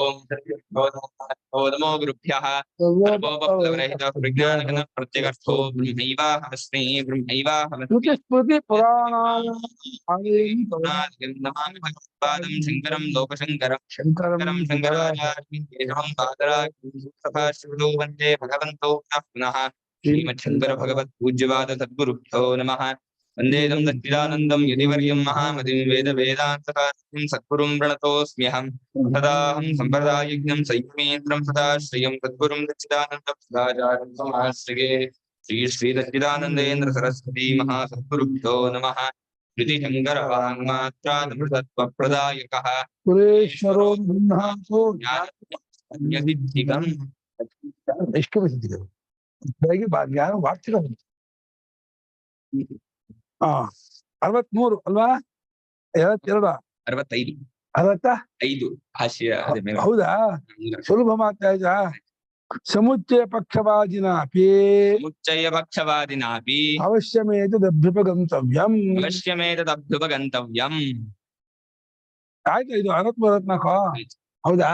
ओम नमो गुरुभ्यः सर्वोपप्लवरहितः प्रज्ञानघनः प्रत्यगर्थो ब्रह्मैवाहमस्मि ब्रह्मैवाहमस्मि स्मृति पुराणानि नमामि भगवत्पादं शङ्करं लोकशङ्करं शंकरं शङ्कराचार्यं पादराजो वन्दे भगवन्तो पुनः श्रीमच्छङ्कर भगवत्पूज्यपाद सद्गुरुभ्यो नमः वन्देदं सच्चिदानन्दं यतिवर्यं महामतिं वेदान्तकार्यं सद्गुरुं प्रणतोऽस्म्यहम् सदाहं सम्प्रदायज्ञं संयमेन्द्रं सदाश्रयं सद्गुरुं सच्चिदानन्दं सदाचार्यं समाश्रये श्री श्री सच्चिदानन्देन्द्र सरस्वती महासद्गुरुभ्यो नमः श्रुतिशङ्करवाङ्मात्रामृतत्वप्रदायकः पुरेश्वरो ब्रह्मासो ज्ञानसिद्धिकम् ನಿಷ್ಕೃತಿಗಳು ಬೆಳಗ್ಗೆ ಜ್ಞಾನ ವಾರ್ತಿಕ 63 ಅಲ್ವಾ 52 65 65 ಭಾಷ್ಯ ಹೌದಾ ಸುಲಭ ಮಾತಾಯ್ತ ಸಮುಚ್ಚಯ ಪಕ್ಷವಾದಿನಾಪಿ ಅವಶ್ಯಮೇತದಭ್ಯುಪಗಂತವ್ಯಂ ಆಯ್ತು. ಇದು 64 ಹೌದಾ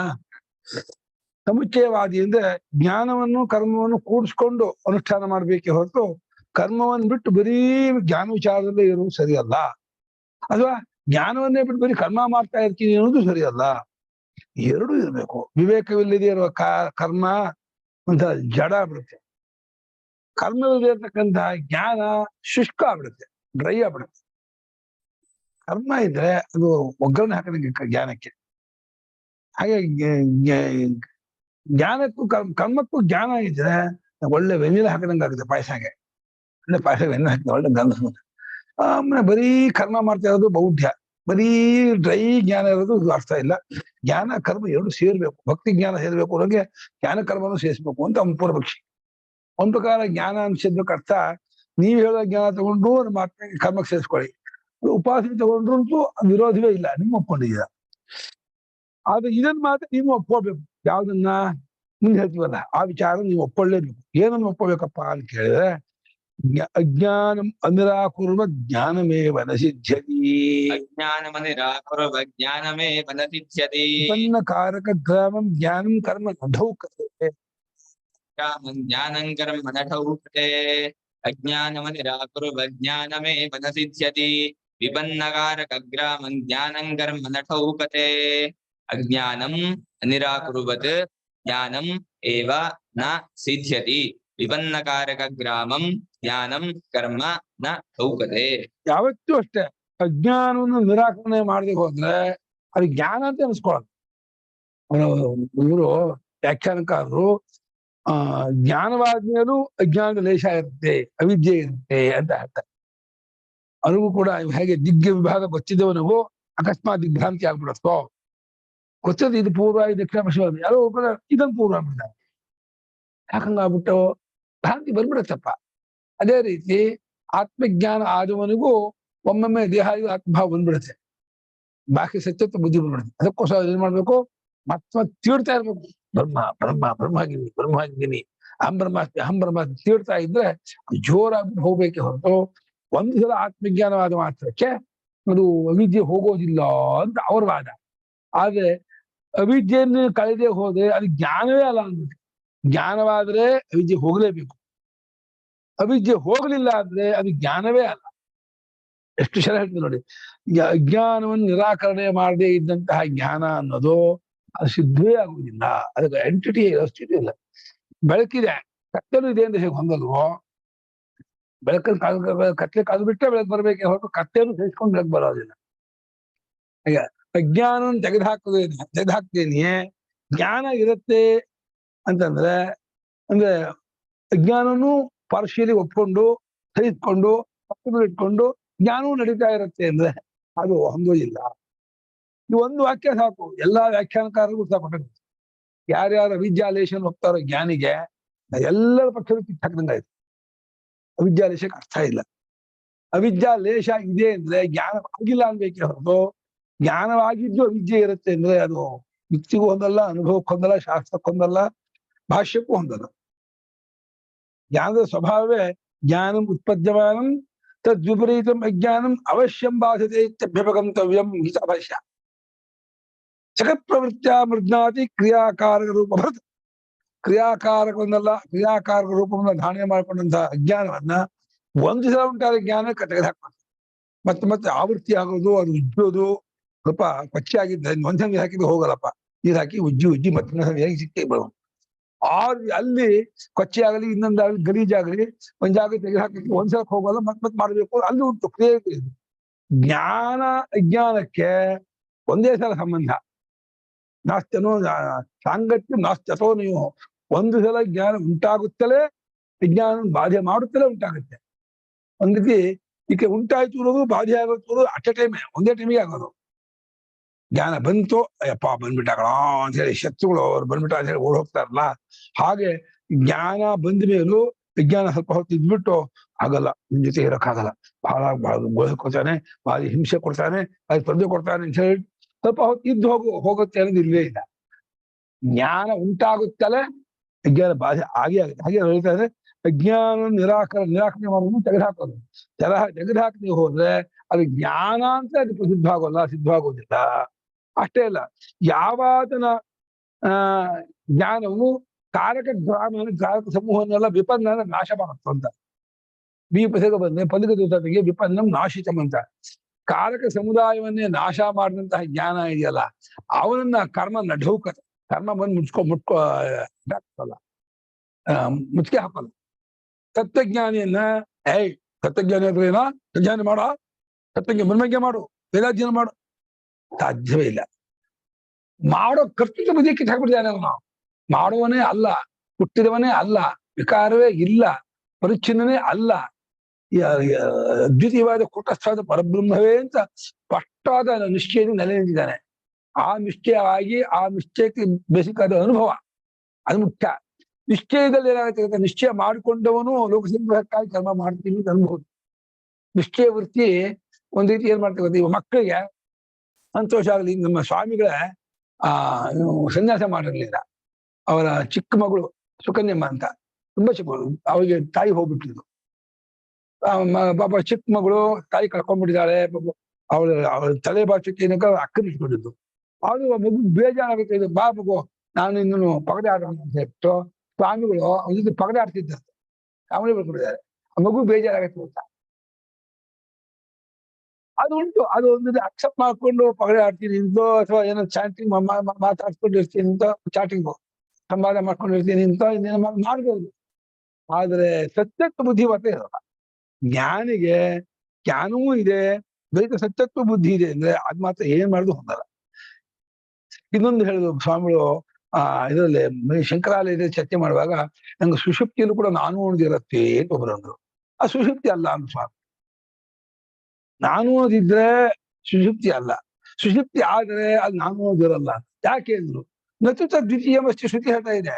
ಸಮುಚ್ಚಯವಾದಿ ಅಂದ್ರೆ ಜ್ಞಾನವನ್ನು ಕರ್ಮವನ್ನು ಕೂಡಿಸ್ಕೊಂಡು ಅನುಷ್ಠಾನ ಮಾಡ್ಬೇಕೆ ಹೊರತು ಕರ್ಮವನ್ನು ಬಿಟ್ಟು ಬರೀ ಜ್ಞಾನ ವಿಚಾರದಲ್ಲೇ ಇರುವುದು ಸರಿಯಲ್ಲ, ಅಥವಾ ಜ್ಞಾನವನ್ನೇ ಬಿಟ್ಟು ಬರೀ ಕರ್ಮ ಮಾಡ್ತಾ ಇರ್ತೀನಿ ಅನ್ನೋದು ಸರಿಯಲ್ಲ. ಎರಡೂ ಇರ್ಬೇಕು. ವಿವೇಕವಿಲ್ಲದೆ ಇರುವ ಕರ್ಮ ಒಂಥರ ಜಡ ಆಗ್ಬಿಡುತ್ತೆ, ಕರ್ಮವಿಲ್ಲದೆ ಇರತಕ್ಕಂತಹ ಜ್ಞಾನ ಶುಷ್ಕ ಆಗ್ಬಿಡುತ್ತೆ, ಡ್ರೈ ಆಗ್ಬಿಡುತ್ತೆ. ಕರ್ಮ ಇದ್ರೆ ಅದು ಒಗ್ಗರಣೆ ಹಾಕದಂಗೆ ಜ್ಞಾನಕ್ಕೆ. ಹಾಗೆ ಜ್ಞಾನಕ್ಕೂ ಕರ್ಮಕ್ಕೂ ಜ್ಞಾನ ಇದ್ರೆ ಒಳ್ಳೆ ವೆನಿಲ ಹಾಕದಂಗೆ ಆಗುತ್ತೆ. ಪಾಯಸಗೆ ಒಳ್ಳೆ ಪಾಯಸ ವೆನಿಲ ಹಾಕಿದ್ರೆ ಒಳ್ಳೆ ಗಂಧ. ಬರೀ ಕರ್ಮ ಮಾಡ್ತಾ ಇರೋದು ಬೌಢ್ಯ, ಬರೀ ಡ್ರೈ ಜ್ಞಾನ ಇರೋದು ಅರ್ಥ ಇಲ್ಲ. ಜ್ಞಾನ ಕರ್ಮ ಎರಡು ಸೇರ್ಬೇಕು, ಭಕ್ತಿ ಜ್ಞಾನ ಸೇರ್ಬೇಕು, ಅವ್ರಿಗೆ ಜ್ಞಾನ ಕರ್ಮನೂ ಸೇರಿಸ್ಬೇಕು ಅಂತ ಅವ್ನ ಪೂರ್ವಪಕ್ಷಿ. ಅವನ ಪ್ರಕಾರ ಜ್ಞಾನ ಅನ್ಸಿದ್ದಕ್ಕೆ ಅರ್ಥ ನೀವು ಹೇಳೋ ಜ್ಞಾನ ತಗೊಂಡ್ರು ಮಾತ್ರ ಕರ್ಮಕ್ಕೆ ಸೇರಿಸ್ಕೊಳ್ಳಿ, ಉಪಾಸನೆ ತಗೊಂಡ್ರು ವಿರೋಧವೇ ಇಲ್ಲ, ನಿಮ್ಮ ಒಪ್ಕೊಂಡಿದ್ದೀರ. ಆದ್ರೆ ಇದನ್ನ ಮಾತ್ರ ನೀವು ಒಪ್ಕೋಬೇಕು. ಯಾವ್ದನ್ನ ಮುಂದೆ ಹೇಳ್ತೀವಲ್ಲ ಆ ವಿಚಾರ ನೀವು ಒಪ್ಕೊಳ್ಳೇಬೇಕು. ಏನನ್ನು ಒಪ್ಕೋಬೇಕಪ್ಪ ಅಂತ ಕೇಳಿದ್ರೆ ಅಜ್ಞಾನಂ ಅನಿರಾಕುರ್ವ ಜ್ಞಾನಮೇವ ನ ಸಿದ್ಧ್ಯತಿ. ಉತ್ಪನ್ನ ಕಾರಕ ಗ್ರಾಮಂ ಜ್ಞಾನಂ ಕರ್ಮ ನಢೌಕತೆ. ಅಜ್ಞಾನಮನಿರಾಕುರ್ವ ಜ್ಞಾನಮೇವ ನ ಸಿದ್ಧ್ಯತಿ ವಿಪನ್ನಕಾರಕ ಗ್ರಾಮಂ ಜ್ಞಾನಂ ಕರ್ಮ ನಠೌಕತೆ. ಅಜ್ಞಾನಂ ಅನಿರಾಕುರ್ವತ್ ಜ್ಞಾನಂ ಏವ ನ ಸಿದ್ಧ್ಯತಿ ವಿಪನ್ನಕಾರಕ ಗ್ರಾಮಂ ಜ್ಞಾನಂ ಕರ್ಮ ನ ಠೌಕತೆ. ಯಾವತ್ತೂ ಅಷ್ಟೇ ಅಜ್ಞಾನವನ್ನು ನಿರಾಕರಣೆ ಮಾಡದೆ ಹೋದ್ರೆ ಅದು ಜ್ಞಾನ ಅಂತ ಅನಿಸ್ಕೊಳ್ಳೋದು. ಇವರು ವ್ಯಾಖ್ಯಾನಕಾರರು ಜ್ಞಾನವಾದ್ಮೇಲೂ ಅಜ್ಞಾನದ ಲೇಷ ಇರುತ್ತೆ, ಅವಿದ್ಯೆ ಇರುತ್ತೆ ಅಂತ ಹೇಳ್ತಾರೆ. ಅವ್ರಿಗೂ ಕೂಡ ಹೇಗೆ ದಿಗ್ಗ ವಿಭಾಗ ಗೊತ್ತಿದ್ದವನಿಗೂ ಅಕಸ್ಮಾತ್ ದಿಗ್ಭ್ರಾಂತಿ ಆಗ್ಬಿಡತ್ತೋ, ಗೊತ್ತದ ಇದು ಪೂರ್ವ ಇದು ದಕ್ಷಿಣ ಪಶ್ಚಿಮ, ಯಾರೋ ಒಬ್ಬರ ಇದನ್ನು ಪೂರ್ವ ಆಗ್ಬಿಡ್ತಾರೆ. ಯಾಕಂಗಾಗ್ಬಿಟ್ಟು ಭ್ರಾಂತಿ ಬಂದ್ಬಿಡತ್ತಪ್ಪ. ಅದೇ ರೀತಿ ಆತ್ಮಜ್ಞಾನ ಆದವನಿಗೂ ಒಮ್ಮೊಮ್ಮೆ ದೇಹಾದಿಗಳು ಆತ್ಮಭಾವ ಬಂದ್ಬಿಡುತ್ತೆ, ಬಾಕಿ ಸತ್ಯತ್ವ ಬುದ್ಧಿ ಬಂದ್ಬಿಡುತ್ತೆ. ಅದಕ್ಕೋಸ್ಕರ ಏನ್ ಮಾಡ್ಬೇಕು, ಮತ್ತ ತೀಡ್ತಾ ಇರ್ಬೇಕು. ಬ್ರಹ್ಮ ಬ್ರಹ್ಮ ಬ್ರಹ್ಮಾಗಿನಿ ಬ್ರಹ್ಮಾಗಿನಿ ಅಹಂ ಬ್ರಹ್ಮಾಸ್ಮಿ ಅಹಂ ಬ್ರಹ್ಮಾಸ್ಮಿ ತೀಡ್ತಾ ಇದ್ರೆ ಜೋರಾಗಿ ಹೋಗ್ಬೇಕೆ ಹೊರತು ಒಂದು ಸಲ ಆತ್ಮಜ್ಞಾನವಾದ ಮಾತ್ರಕ್ಕೆ ಅದು ಅವಿದ್ಯೆ ಹೋಗೋದಿಲ್ಲ ಅಂತ ಅವ್ರ ವಾದ. ಆದ್ರೆ ಅವಿದ್ಯೆಯನ್ನು ಕಳೆದೇ ಹೋದ್ರೆ ಅದು ಜ್ಞಾನವೇ ಅಲ್ಲ ಅಂದ್ಬಿಟ್ಟು. ಜ್ಞಾನವಾದ್ರೆ ಅವಿದ್ಯೆ ಹೋಗ್ಲೇಬೇಕು, ಅವಿದ್ಯೆ ಹೋಗ್ಲಿಲ್ಲ ಅಂದ್ರೆ ಅದು ಜ್ಞಾನವೇ ಅಲ್ಲ. ಎಷ್ಟು ಸಲ ಹೇಳ್ತೀವಿ ನೋಡಿ, ಅಜ್ಞಾನವನ್ನು ನಿರಾಕರಣೆ ಮಾಡದೇ ಇದ್ದಂತಹ ಜ್ಞಾನ ಅನ್ನೋದು ಅದು ಸಿದ್ಧವೇ ಆಗುವುದಿಲ್ಲ. ಅದಕ್ಕೆ ಎಂಟಿಟಿ ಸ್ಥಿತಿ ಇಲ್ಲ. ಬೆಳಕಿದೆ, ಕತ್ತಲು ಇದೆ ಅಂತ ಹೇಗೆ ಹೊಂದಲ್ವೋ, ಬೆಳಕನ್ನು ಕತ್ಲೆ ಕಾದು ಬಿಟ್ಟರೆ ಬೆಳಕು ಬರ್ಬೇಕೆ ಹೊರತು ಕತ್ತೆಯನ್ನು ಸಹಿಸ್ಕೊಂಡು ಬೆಳಕು ಬರೋದಿಲ್ಲ. ಹಾಗೆ ಅಜ್ಞಾನವನ್ನು ತೆಗೆದುಹಾಕ್ತೇನೆಯೇ ಜ್ಞಾನ ಇರುತ್ತೆ ಅಂತಂದ್ರೆ ಅಜ್ಞಾನನು ಪಾರ್ಶಿಯಲಿ ಒಪ್ಕೊಂಡು ಸಹಿಸ್ಕೊಂಡು ಪಕ್ಕದಲ್ಲಿ ಇಟ್ಕೊಂಡು ಜ್ಞಾನವೂ ನಡೀತಾ ಇರುತ್ತೆ ಅಂದ್ರೆ ಅದು ಹೊಂದೋದಿಲ್ಲ. ಇದು ಒಂದು ವಾಕ್ಯ ಸಾಕು, ಎಲ್ಲಾ ವ್ಯಾಖ್ಯಾನಕಾರರಿಗೂ ಸಾಕು. ಯಾರ್ಯಾರ ಅವಿದ್ಯಾಲೇಶನ್ ಹೋಗ್ತಾರೋ ಜ್ಞಾನಿಗೆ ಎಲ್ಲರ ಪಕ್ಷದ ಕಿತ್ತಾಕ್ದಂಗಾಯ್ತು. ಅವಿದ್ಯಾಲೇಶಕ್ಕೆ ಅರ್ಥ ಇಲ್ಲ. ಅವಿದ್ಯಾಲೇಶ ಇದೆ ಅಂದ್ರೆ ಜ್ಞಾನ ಆಗಿಲ್ಲ ಅನ್ಬೇಕೆ ಹೊರತು ಜ್ಞಾನವಾಗಿದ್ದು ಅವಿದ್ಯೆ ಇರುತ್ತೆ ಅಂದ್ರೆ ಅದು ಯುಕ್ತಿಗೂ ಹೊಂದಲ್ಲ, ಅನುಭವಕ್ಕೆ ಹೊಂದಲ್ಲ, ಶಾಸ್ತ್ರಕ್ಕೊಂದಲ್ಲ, ಭಾಷ್ಯಕ್ಕೂ ಹೊಂದಲ್ಲ. ಜ್ಞಾನದ ಸ್ವಭಾವವೇ ಜ್ಞಾನಂ ಉತ್ಪದ್ಯಮಾನಂ ತದ್ವಿಪರೀತಂ ಅಜ್ಞಾನಂ ಅವಶ್ಯಂ ಬಾಧತೆ ಇತ್ಯಭ್ಯುಪಗಂತವ್ಯಂ ಗೀತಾ ಭಾಷ್ಯ. ಜಗತ್ ಪ್ರವೃತ್ಯ ಮೃಜ್ಞಾತಿ ಕ್ರಿಯಾಕಾರಕ ರೂಪ ಭರತ. ಕ್ರಿಯಾಕಾರಕವನ್ನೆಲ್ಲ ಕ್ರಿಯಾಕಾರಕ ರೂಪವನ್ನ ಧಾರಣೆ ಮಾಡಿಕೊಂಡಂತಹ ಅಜ್ಞಾನವನ್ನ ಒಂದು ಸಲ ಉಂಟಾದ ಜ್ಞಾನ ತೆಗೆದುಹಾಕ್ತಾರೆ. ಮತ್ತೆ ಮತ್ತೆ ಆವೃತ್ತಿ ಆಗೋದು, ಅದು ಉಜ್ಜೋದು, ಸ್ವಲ್ಪ ಪಚ್ಚೆ ಆಗಿದ್ದ ಒಂದ್ಸಂಗಿ ಹಾಕಿದ್ರೆ ಹೋಗಲ್ಲಪ್ಪ, ನೀರು ಹಾಕಿ ಉಜ್ಜಿ ಉಜ್ಜಿ ಮತ್ತೆ ಹೇಗೆ ಸಿಕ್ಕೇ ಬರೋದು. ಅಲ್ಲಿ ಕೊಚ್ಚೆ ಆಗಲಿ ಇನ್ನೊಂದಾಗಲಿ ಗಲೀಜಾಗಲಿ ಒಂದ್ ಜಾಗ ತೆಗೆದು ಹಾಕಿ ಒಂದ್ಸಲಕ್ಕೆ ಹೋಗಲ್ಲ, ಮತ್ತೆ ಮಾಡಬೇಕು, ಅಲ್ಲಿ ಉಂಟು ಕ್ರಿಯೆ. ಜ್ಞಾನ ಅಜ್ಞಾನಕ್ಕೆ ಒಂದೇ ಸಲ ಸಂಬಂಧ. ನಾಸ್ತ್ಯನೋ ಸಾಂಗತ್ಯ ನಾಸ್ತ್ಯತೋ ನೀವು. ಒಂದು ಸಲ ಜ್ಞಾನ ಉಂಟಾಗುತ್ತಲೇ ವಿಜ್ಞಾನ ಬಾಧೆ ಮಾಡುತ್ತಲೇ ಉಂಟಾಗುತ್ತೆ. ಒಂದ್ ರೀತಿ ಈಗ ಉಂಟಾಯ್ತು ಅನ್ನೋದು ಬಾಧೆ ಆಗೋದು ಅಟ್ ಎ ಟೈಮೇ, ಒಂದೇ ಟೈಮಿಗೆ ಆಗೋದು. ಜ್ಞಾನ ಬಂತು, ಅಯ್ಯಪ್ಪ ಬಂದ್ಬಿಟ್ಟಾಗಳ ಅಂತ ಹೇಳಿ ಶತ್ರುಗಳು ಅವ್ರು ಬಂದ್ಬಿಟ್ಟ ಅಂತ ಹೇಳಿ ಓಡ್ ಹೋಗ್ತಾರಲ್ಲ, ಹಾಗೆ ಜ್ಞಾನ ಬಂದ ಮೇಲೂ ವಿಜ್ಞಾನ ಸ್ವಲ್ಪ ಹೊತ್ತು ಇದ್ಬಿಟ್ಟು ಆಗಲ್ಲ, ನಿಮ್ ಜೊತೆ ಇರೋಕ್ಕಾಗಲ್ಲ, ಬಹಳ ಗೋಳ ಕೊಡ್ತಾನೆ, ಬಹಳ ಹಿಂಸೆ ಕೊಡ್ತಾನೆ, ಅದು ತೊಂದರೆ ಕೊಡ್ತಾನೆ ಅಂತ ಹೇಳಿ ಸ್ವಲ್ಪ ಹೊತ್ತು ಇದ್ದು ಹೋಗುತ್ತೆ ಅನ್ನೋದು ಇಲ್ವೇ ಇಲ್ಲ. ಜ್ಞಾನ ಉಂಟಾಗುತ್ತಲೇ ವಿಜ್ಞಾನ ಬಾಧೆ ಆಗೇ ಆಗುತ್ತೆ. ಹಾಗೆ ಹೇಳ್ತಾ ಇದ್ರೆ ಅಜ್ಞಾನ ನಿರಾಕರಣೆ ಮಾಡೋದು ತೆಗೆದುಹಾಕೋದು. ತೆಗೆದುಹಾಕದೆ ಹೋದ್ರೆ ಅದು ಜ್ಞಾನ ಅಂತ ಅದು ಸಿದ್ಧವಾಗೋದಿಲ್ಲ. ಅಷ್ಟೇ ಅಲ್ಲ, ಯಾವಾತನ ಜ್ಞಾನವು ಕಾರಕ ಕಾರಕ ಸಮೂಹವನ್ನೆಲ್ಲ ವಿಪನ್ನ ನಾಶ ಮಾಡುತ್ತಂತ. ಪಲಿಗೆ ವಿಪನ್ನಂ ನಾಶಿತಂ ಅಂತ. ಕಾರಕ ಸಮುದಾಯವನ್ನೇ ನಾಶ ಮಾಡಿದಂತಹ ಜ್ಞಾನ ಇದೆಯಲ್ಲ, ಅವನನ್ನ ಕರ್ಮ ನಢೌಕತೆ, ಕರ್ಮ ಬಂದು ಮುಚ್ಕೆ ಹಾಕಲ್ಲ. ತತ್ವಜ್ಞಾನಿಯನ್ನ ತತ್ವಜ್ಞಾನಿ ಅಂದ್ರೆ ಏನೋ ಜ್ಞಾನ ಮಾಡ, ಮನ್ಮಜ್ಞೆ ಮಾಡು, ವೇದಾಧ್ಯಯನ ಮಾಡು, ಸಾಧ್ಯವೇ ಇಲ್ಲ. ಮಾಡೋ ಕರ್ತೃತ್ವ ಬುದ್ಧಿ ಕಿತ್ತಾಕ್ಬಿಟ್ಟಿದ್ದಾನೆ ಅವನು. ಮಾಡುವನೇ ಅಲ್ಲ, ಹುಟ್ಟಿದವನೇ ಅಲ್ಲ, ವಿಕಾರವೇ ಇಲ್ಲ, ಪರಿಚ್ಛಿನ್ನನೇ ಅಲ್ಲ, ಅದ್ವಿತೀಯವಾದ ಕೂಟಸ್ಥವಾದ ಪರಬ್ರಹ್ಮವೇ ಅಂತ ಸ್ಪಷ್ಟವಾದ ನಿಶ್ಚಯದಿಂದ ನೆಲೆ ನಿಂತಿದ್ದಾನೆ. ಆ ನಿಶ್ಚಯ ಆಗಿ ಆ ನಿಶ್ಚಯಕ್ಕೆ ಬೇಕಾದ ಅನುಭವ ಅದು ಮುಖ್ಯ. ನಿಶ್ಚಯದಲ್ಲಿ ಏನಾಗುತ್ತೆ, ನಿಶ್ಚಯ ಮಾಡಿಕೊಂಡವನು ಲೋಕಸಂಗ್ರಹಕ್ಕಾಗಿ ಕರ್ಮ ಮಾಡ್ತೀನಿ ಅಂತ ಅನ್ಬಹುದು. ನಿಶ್ಚಯ ವೃತ್ತಿ ಒಂದ್ ರೀತಿ ಏನ್ ಮಾಡ್ತೇವೆ, ಇವ ಮಕ್ಕಳಿಗೆ ಸಂತೋಷ ಆಗಲಿ. ನಮ್ಮ ಸ್ವಾಮಿಗಳ ಸನ್ಯಾಸ ಮಾಡಿರ್ಲಿಲ್ಲ, ಅವರ ಚಿಕ್ಕ ಮಗಳು ಸುಕನ್ಯಮ್ಮ ಅಂತ, ತುಂಬಾ ಚಿಕ್ಕ ಮಗಳು, ಅವಳಿಗೆ ತಾಯಿ ಹೋಗ್ಬಿಟ್ಟಿದ್ರು. ಪಾಪ ಚಿಕ್ಕ ಮಗಳು ತಾಯಿ ಕಳ್ಕೊಂಡ್ಬಿಟ್ಟಿದ್ದಾಳೆ. ಅವಳ ತಲೆ ಬಾಚಕ್ಕೆ ಏನಕ್ಕ ಅಕ್ಕನ ಇಟ್ಕೊಂಡಿದ್ದು. ಅದು ಮಗು ಬೇಜಾರಾಗುತ್ತೆ, ಇದು ಬಾ ಮಗು ನಾನು ಇನ್ನೂ ಪಗಡೆ ಆಡೋಣ ಅಂತ ಹೇಳ್ಬಿಟ್ಟು ಸ್ವಾಮಿಗಳು ಒಂದು ಪಗಡೆ ಆಡ್ತಿದ್ದಂತೆ, ಕಾವಣಿ ಬರ್ಕೊಂಡಿದ್ದಾರೆ. ಆ ಮಗು ಬೇಜಾರಾಗತ್ತೆ ಅಂತ ಅದು ಉಂಟು. ಅದು ಒಂದು ಅಕ್ಸೆಪ್ಟ್ ಮಾಡ್ಕೊಂಡು ಪಗಡೆ ಆಡ್ತೀನಿ ಇಂತೋ, ಅಥವಾ ಏನೋ ಚಾಟಿಂಗ್ ಮಾತಾಡ್ಸ್ಕೊಂಡಿರ್ತೀನಿ ಅಂತ, ಚಾಟಿಂಗು ಸಂವಾದ ಮಾಡ್ಕೊಂಡಿರ್ತೀನಿ ಅಂತ ಇನ್ನೇನು ಮಾಡ್ಬೋದು. ಆದ್ರೆ ಸತ್ಯತ್ವ ಬುದ್ಧಿಮತ್ತೆ ಇರಲ್ಲ. ಜ್ಞಾನಿಗೆ ಜ್ಞಾನವೂ ಇದೆ, ಬಳಿಕ ಸತ್ಯತ್ವ ಬುದ್ಧಿ ಇದೆ ಅಂದ್ರೆ ಅದ್ ಮಾತ್ರ ಏನ್ ಮಾಡುದು ಹೊಂದಲ್ಲ. ಇನ್ನೊಂದು ಹೇಳಿದ್ರು ಸ್ವಾಮಿಗಳು, ಇದರಲ್ಲಿ ಶಂಕರಾಲಯದಲ್ಲಿ ಚರ್ಚೆ ಮಾಡುವಾಗ, ನಂಗೆ ಸುಷುಪ್ತಿಯಲ್ಲೂ ಕೂಡ ನಾನು ಅನ್ನೋದಿರತ್ತೆ ಅಂತ ಒಬ್ಬರಂದ್ರು. ಆ ಸುಷುಪ್ತಿ ಅಲ್ಲ ಅಂತ ಸ್ವಾಮಿ. ನಾನು ಅನ್ನೋದಿದ್ರೆ ಸುಷುಪ್ತಿ ಅಲ್ಲ, ಸುಷುಪ್ತಿ ಆದ್ರೆ ಅದು ನಾನು ಅನ್ನೋದಿರಲ್ಲ. ಯಾಕೆ ಅಂದ್ರು, ನತುತ ದ್ವಿತೀಯಮಸ್ತಿ ಶ್ರುತಿ ಹೇಳ್ತಾ ಇದೆ.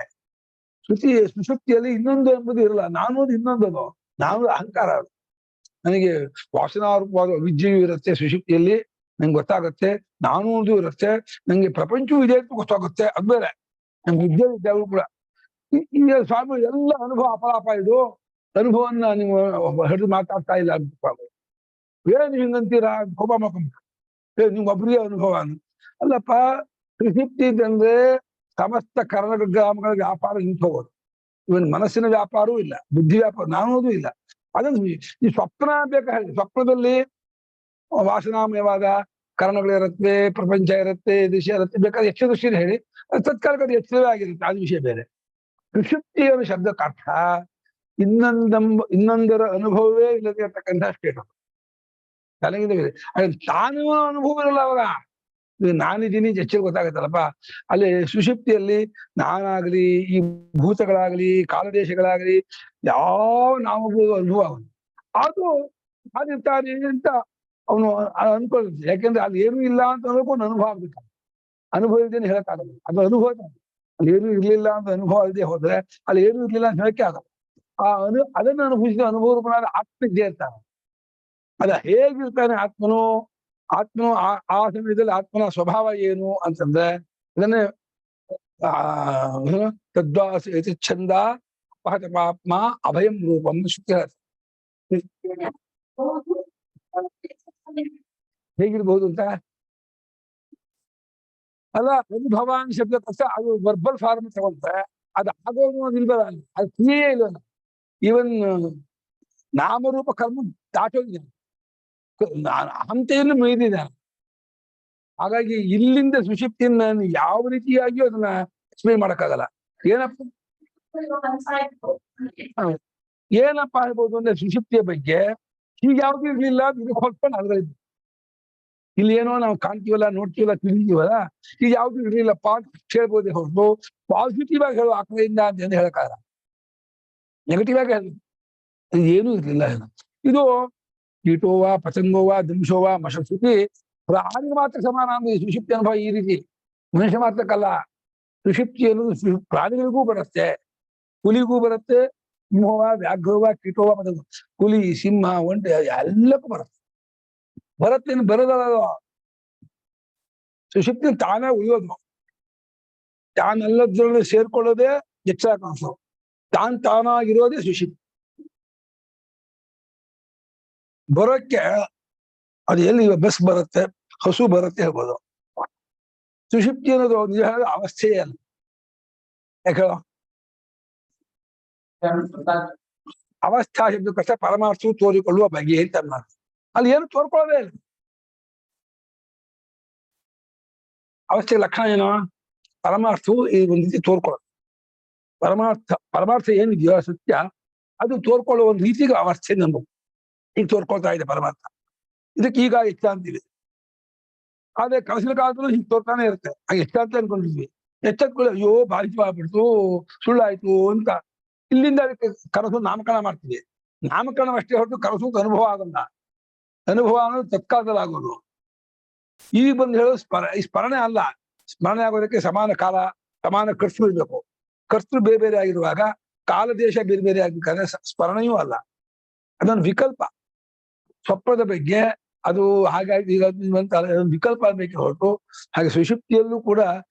ಸುಷುಪ್ತಿಯಲ್ಲಿ ಇನ್ನೊಂದು ಎಂಬುದು ಇರಲ್ಲ, ನಾನು ಇನ್ನೊಂದು, ನಾನು ಅಹಂಕಾರ. ನನಗೆ ವಾಸನಾರೂಪವಾದ ಅವಿದ್ಯೆಯೂ ಇರುತ್ತೆ ಸುಷುಪ್ತಿಯಲ್ಲಿ, ನಂಗೆ ಗೊತ್ತಾಗುತ್ತೆ. ನಾನು ಅನ್ನೋದು ಇರುತ್ತೆ, ನಂಗೆ ಪ್ರಪಂಚವೂ ಇದೆ ಅಂತ ಗೊತ್ತಾಗುತ್ತೆ, ಅದು ಬೇರೆ. ನಂಗೆ ವಿದ್ಯೆ ವಿದ್ಯಾವು ಕೂಡ. ಈಗ ಸ್ವಾಮಿ ಎಲ್ಲ ಅನುಭವ ಅಪಲಾಪ, ಇದು ಅನುಭವನ್ನ ನೀವು ಹಿಡಿದು ಮಾತಾಡ್ತಾ ಇಲ್ಲ ಅಂತ ಸ್ವಾಮಿ. ಏನು ಹಿಂಗಂತೀರಾ ಕೋಪ ಮಾಡ್ಕೊಂಡ್, ನಿಮ್ಗೊಬ್ರಿಗೆ ಅನುಭವ ಅಲ್ಲಪ್ಪ. ಸುಷುಪ್ತಿ ಅಂದ್ರೆ ಸಮಸ್ತ ಗ್ರಾಮಗಳ ವ್ಯಾಪಾರ ನಿಂತು ಹೋಗೋದು. ಇವನ್ ಮನಸ್ಸಿನ ವ್ಯಾಪಾರವೂ ಇಲ್ಲ, ಬುದ್ಧಿ ವ್ಯಾಪಾರ ನಾನೋದು ಇಲ್ಲ. ಅದನ್ನು ಈ ಸ್ವಪ್ನ ಬೇಕಾದ್ರೆ, ಸ್ವಪ್ನದಲ್ಲಿ ವಾಸನಾಮಯವಾದ ಕಾರಣಗಳಿರುತ್ತೆ, ಪ್ರಪಂಚ ಇರುತ್ತೆ, ದೃಶ್ಯ ಇರುತ್ತೆ, ಬೇಕಾದ್ರೆ ಯಕ್ಷ ದೃಷ್ಟಿನ ಹೇಳಿ ತತ್ಕಾಲಕ್ಕೆ ಎಚ್ಚರವೇ ಆಗಿರುತ್ತೆ, ಅದು ವಿಷಯ ಬೇರೆ. ಸುಷುಪ್ತಿಯ ಶಬ್ದಕ್ಕೆ ಅರ್ಥ ಇನ್ನೊಂದರ ಅನುಭವವೇ ಇಲ್ಲದೆ ಇರ್ತಕ್ಕಂಥ ಸ್ಟೇಟ್. ತಲೆಗಿಂದ ತಾನು ಅನುಭವ ಇರಲ್ಲ ಅವಾಗ. ನಾನಿದ್ದೀನಿ ಎಚ್ಚರ ಗೊತ್ತಾಗತ್ತಲ್ಲಪ್ಪ. ಅಲ್ಲಿ ಸುಷುಪ್ತಿಯಲ್ಲಿ ನಾನಾಗ್ಲಿ, ಈ ಭೂತಗಳಾಗ್ಲಿ, ಕಾಲದೇಶಗಳಾಗ್ಲಿ, ಯಾವ ನಾಮಗಳು ಅನುಭವ ಆಗುದು, ಅದು ಅದಿರ್ತಾನೆ ಅಂತ ಅವನು ಅನ್ಕೊಳ್ತಾನೆ. ಯಾಕೆಂದ್ರೆ ಅಲ್ಲಿ ಏನೂ ಇಲ್ಲ ಅಂತ ಅನ್ಕೊಂಡು ಅನುಭವ ಆಗ್ಬೇಕು. ಅನುಭವ ಇದ್ದೇನೆ ಹೇಳಕ್ಕಾಗಲ್ಲ, ಅದು ಅನುಭವ. ಅಲ್ಲಿ ಏನೂ ಇರ್ಲಿಲ್ಲ ಅಂತ ಅನುಭವ ಇಲ್ಲದೆ ಹೋದ್ರೆ ಅಲ್ಲಿ ಏನೂ ಇರ್ಲಿಲ್ಲ ಅಂತ ಹೇಳಕ್ಕೆ ಆಗಲ್ಲ. ಅದನ್ನು ಅನುಭವಿಸಿದ ಅನುಭವ ಆತ್ಮ ಇದ್ದೇ ಇರ್ತಾನೆ. ಅದ ಹೇಗಿರ್ತಾನೆ ಆತ್ಮನು ಆ ಸಮಯದಲ್ಲಿ ಆತ್ಮನ ಸ್ವಭಾವ ಏನು ಅಂತಂದ್ರೆ, ಇದನ್ನೇ ತದ್ವಾಸ ಚಂದ ಅಪಹತಪಾತ್ಮ ಅಭಯಂ ರೂಪಂ ಶುದ್ಧ. ಹೇಗಿರ್ಬಹುದು ಅಂತ ಅಲ್ಲ ಅನುಭವ ಅಂತ ಶಬ್ದಕ್ಕೆ ಅದು ವರ್ಬಲ್ ಫಾರ್ಮ್ ತಗೊಂಡ್ರೆ ಅದು ಆಗೋದು ಅನ್ನೋದಿಲ್ವಲ್ಲ ಅಲ್ಲಿ. ಅದು ಕ್ರಿಯೆ ಇಲ್ವಲ್ಲ. ಈವನ್ ನಾಮರೂಪ ಕರ್ಮ ದಾಟೋಗಿದೆ, ಹಂತೆಯನ್ನು ಮೀರಿದೆ. ಹಾಗಾಗಿ ಇಲ್ಲಿಂದ ಸುಷುಪ್ತಿಯನ್ನ ನಾನು ಯಾವ ರೀತಿಯಾಗಿಯೂ ಅದನ್ನ ಎಕ್ಸ್ಪ್ಲೇನ್ ಮಾಡಕ್ಕಾಗಲ್ಲ. ಏನಪ್ಪ ಏನಪ್ಪ ಹೇಳ್ಬೋದು ಅಂದ್ರೆ ಸುಷುಪ್ತಿಯ ಬಗ್ಗೆ ಹೀಗೆ ಯಾವ್ದು ಇರ್ಲಿಲ್ಲ, ಇದು ಹೊತ್ಕೊಂಡು ಅದ್ರಲ್ಲಿ ಇಲ್ಲಿ ಏನೋ ನಾವು ಕಾಣ್ತೀವಲ್ಲ, ನೋಡ್ತೀವಲ್ಲ, ತಿಳಿದೀವಲ್ಲ, ಈಗ ಯಾವ್ದು ಇರ್ಲಿಲ್ಲಪ್ಪ ಅಂತ ಹೇಳ್ಬೋದೇ ಹೊರತು ಪಾಸಿಟಿವ್ ಆಗಿ ಹೇಳೋ ಆ ಕಡೆಯಿಂದ ಅಂತ ಹೇಳಕ್ಕಾಗಲ್ಲ. ನೆಗೆಟಿವ್ ಆಗಿ ಹೇಳಿ ಏನೂ ಇರ್ಲಿಲ್ಲ. ಇದು ಕೀಟೋವ ಪತಂಗೋವ ದಂಶೋವ ಮಶಸ್ತಿ ಪ್ರಾಣಿ ಮಾತ್ರ ಸಮಾನ ಅಂದ್ರೆ ಸುಷುಪ್ತಿ ಅನುಭವ ಈ ರೀತಿ. ಮನುಷ್ಯ ಮಾತ್ರಕ್ಕಲ್ಲ, ಸುಷುಪ್ತಿ ಅನ್ನೋದು ಪ್ರಾಣಿಗಳಿಗೂ ಬರುತ್ತೆ, ಹುಲಿಗೂ ಬರುತ್ತೆ, ಸಿಂಹವ ವ್ಯಾಘ್ರವ ಕೀಟೋವ ಪತಂಗ, ಹುಲಿ ಸಿಂಹ ಒಂಟೆ ಎಲ್ಲಕ್ಕೂ ಬರುತ್ತೆ. ಬರೋದಲ್ಲ, ಸುಷುಪ್ತಿ ತಾನೇ ಉಳಿಯೋದು, ತಾನೆಲ್ಲದ್ರೊಳಗೆ ಸೇರ್ಕೊಳ್ಳೋದೇ ಎಚ್ಚರ ಕಾಣಿಸೋ, ತಾನಾಗಿರೋದೇ ಸುಷುಪ್ತಿ. ಬರೋಕ್ಕೆ ಅದು ಎಲ್ಲಿ ಬಸ್ ಬರುತ್ತೆ, ಹಸು ಬರುತ್ತೆ ಹೇಳ್ಬೋದು. ಸುಷುಪ್ತಿ ಅನ್ನೋದು ನಿಜವಾದ ಅವಸ್ಥೆಯೇ ಅಲ್ಲ. ಯಾಕೆ ಅವಸ್ಥಾ ಶಬ್ದಕ್ಕಷ್ಟೇ ಪರಮಾರ್ಥವು ತೋರಿಕೊಳ್ಳುವ ಬಗೆ ಅಂತ ಮಾತು. ಅಲ್ಲಿ ಏನು ತೋರ್ಕೊಳ್ಳೋದೇ ಇಲ್ಲ. ಅವಸ್ಥೆಯ ಲಕ್ಷಣ ಏನು? ಪರಮಾರ್ಥವು ಈ ಒಂದು ರೀತಿ ತೋರ್ಕೊಳ್ಳೋದು. ಪರಮಾರ್ಥ ಏನಿದೆಯೋ ಸತ್ಯ ಅದು ತೋರ್ಕೊಳ್ಳೋ ಒಂದು ರೀತಿಗೆ ಅವಸ್ಥೆ ನಮ್ಗೆ ಈಗ ತೋರ್ಕೊಳ್ತಾ ಇದೆ ಪರಮಾರ್ಥ. ಇದಕ್ಕೆ ಈಗ ಎಷ್ಟ ಅಂತೀವಿ, ಆದ್ರೆ ಕನಸಿನ ಕಾಲದಲ್ಲೂ ಹೀಗೆ ತೋರ್ತಾನೆ ಇರುತ್ತೆ. ಹಾಗೆ ಎಷ್ಟ ಅಂತ ಅನ್ಕೊಂಡಿದ್ವಿ, ಎಚ್ಚತ್ಕೊಳ್ಳಿ ಅಯ್ಯೋ ಬಾಧಿತ ಆಗ್ಬಿಡ್ತು, ಸುಳ್ಳಾಯ್ತು ಅಂತ ಇಲ್ಲಿಂದ ಅದಕ್ಕೆ ಕನಸು ನಾಮಕರಣ ಮಾಡ್ತೀವಿ. ನಾಮಕರಣ ಅಷ್ಟೇ ಹೊರತು ಕನಸು ಅನುಭವ ಆಗಲ್ಲ. ಅನುಭವ ಅನ್ನೋದು ತತ್ಕಾಲದಲ್ಲಿ ಆಗೋದು. ಈಗ ಬಂದು ಹೇಳೋದು ಈ ಸ್ಮರಣೆ ಅಲ್ಲ. ಸ್ಮರಣೆ ಆಗೋದಕ್ಕೆ ಸಮಾನ ಕಾಲ, ಸಮಾನ ಕರ್ತೃ ಇರಬೇಕು. ಕರ್ತೃ ಬೇರೆ ಬೇರೆ ಆಗಿರುವಾಗ ಕಾಲ ದೇಶ ಬೇರೆ ಬೇರೆ ಆಗ್ಬೇಕಾದ್ರೆ ಸ್ಮರಣೆಯೂ ಅಲ್ಲ, ಅದೊಂದು ವಿಕಲ್ಪ. ಸ್ವಪ್ನದ ಬಗ್ಗೆ ಅದು ಹಾಗಾಗಿ ಈಗ ವಿಕಲ್ಪ ಆಗ್ಬೇಕೆ ಹೊರತು ಹಾಗೆ ಸುಷುಪ್ತಿಯಲ್ಲೂ ಕೂಡ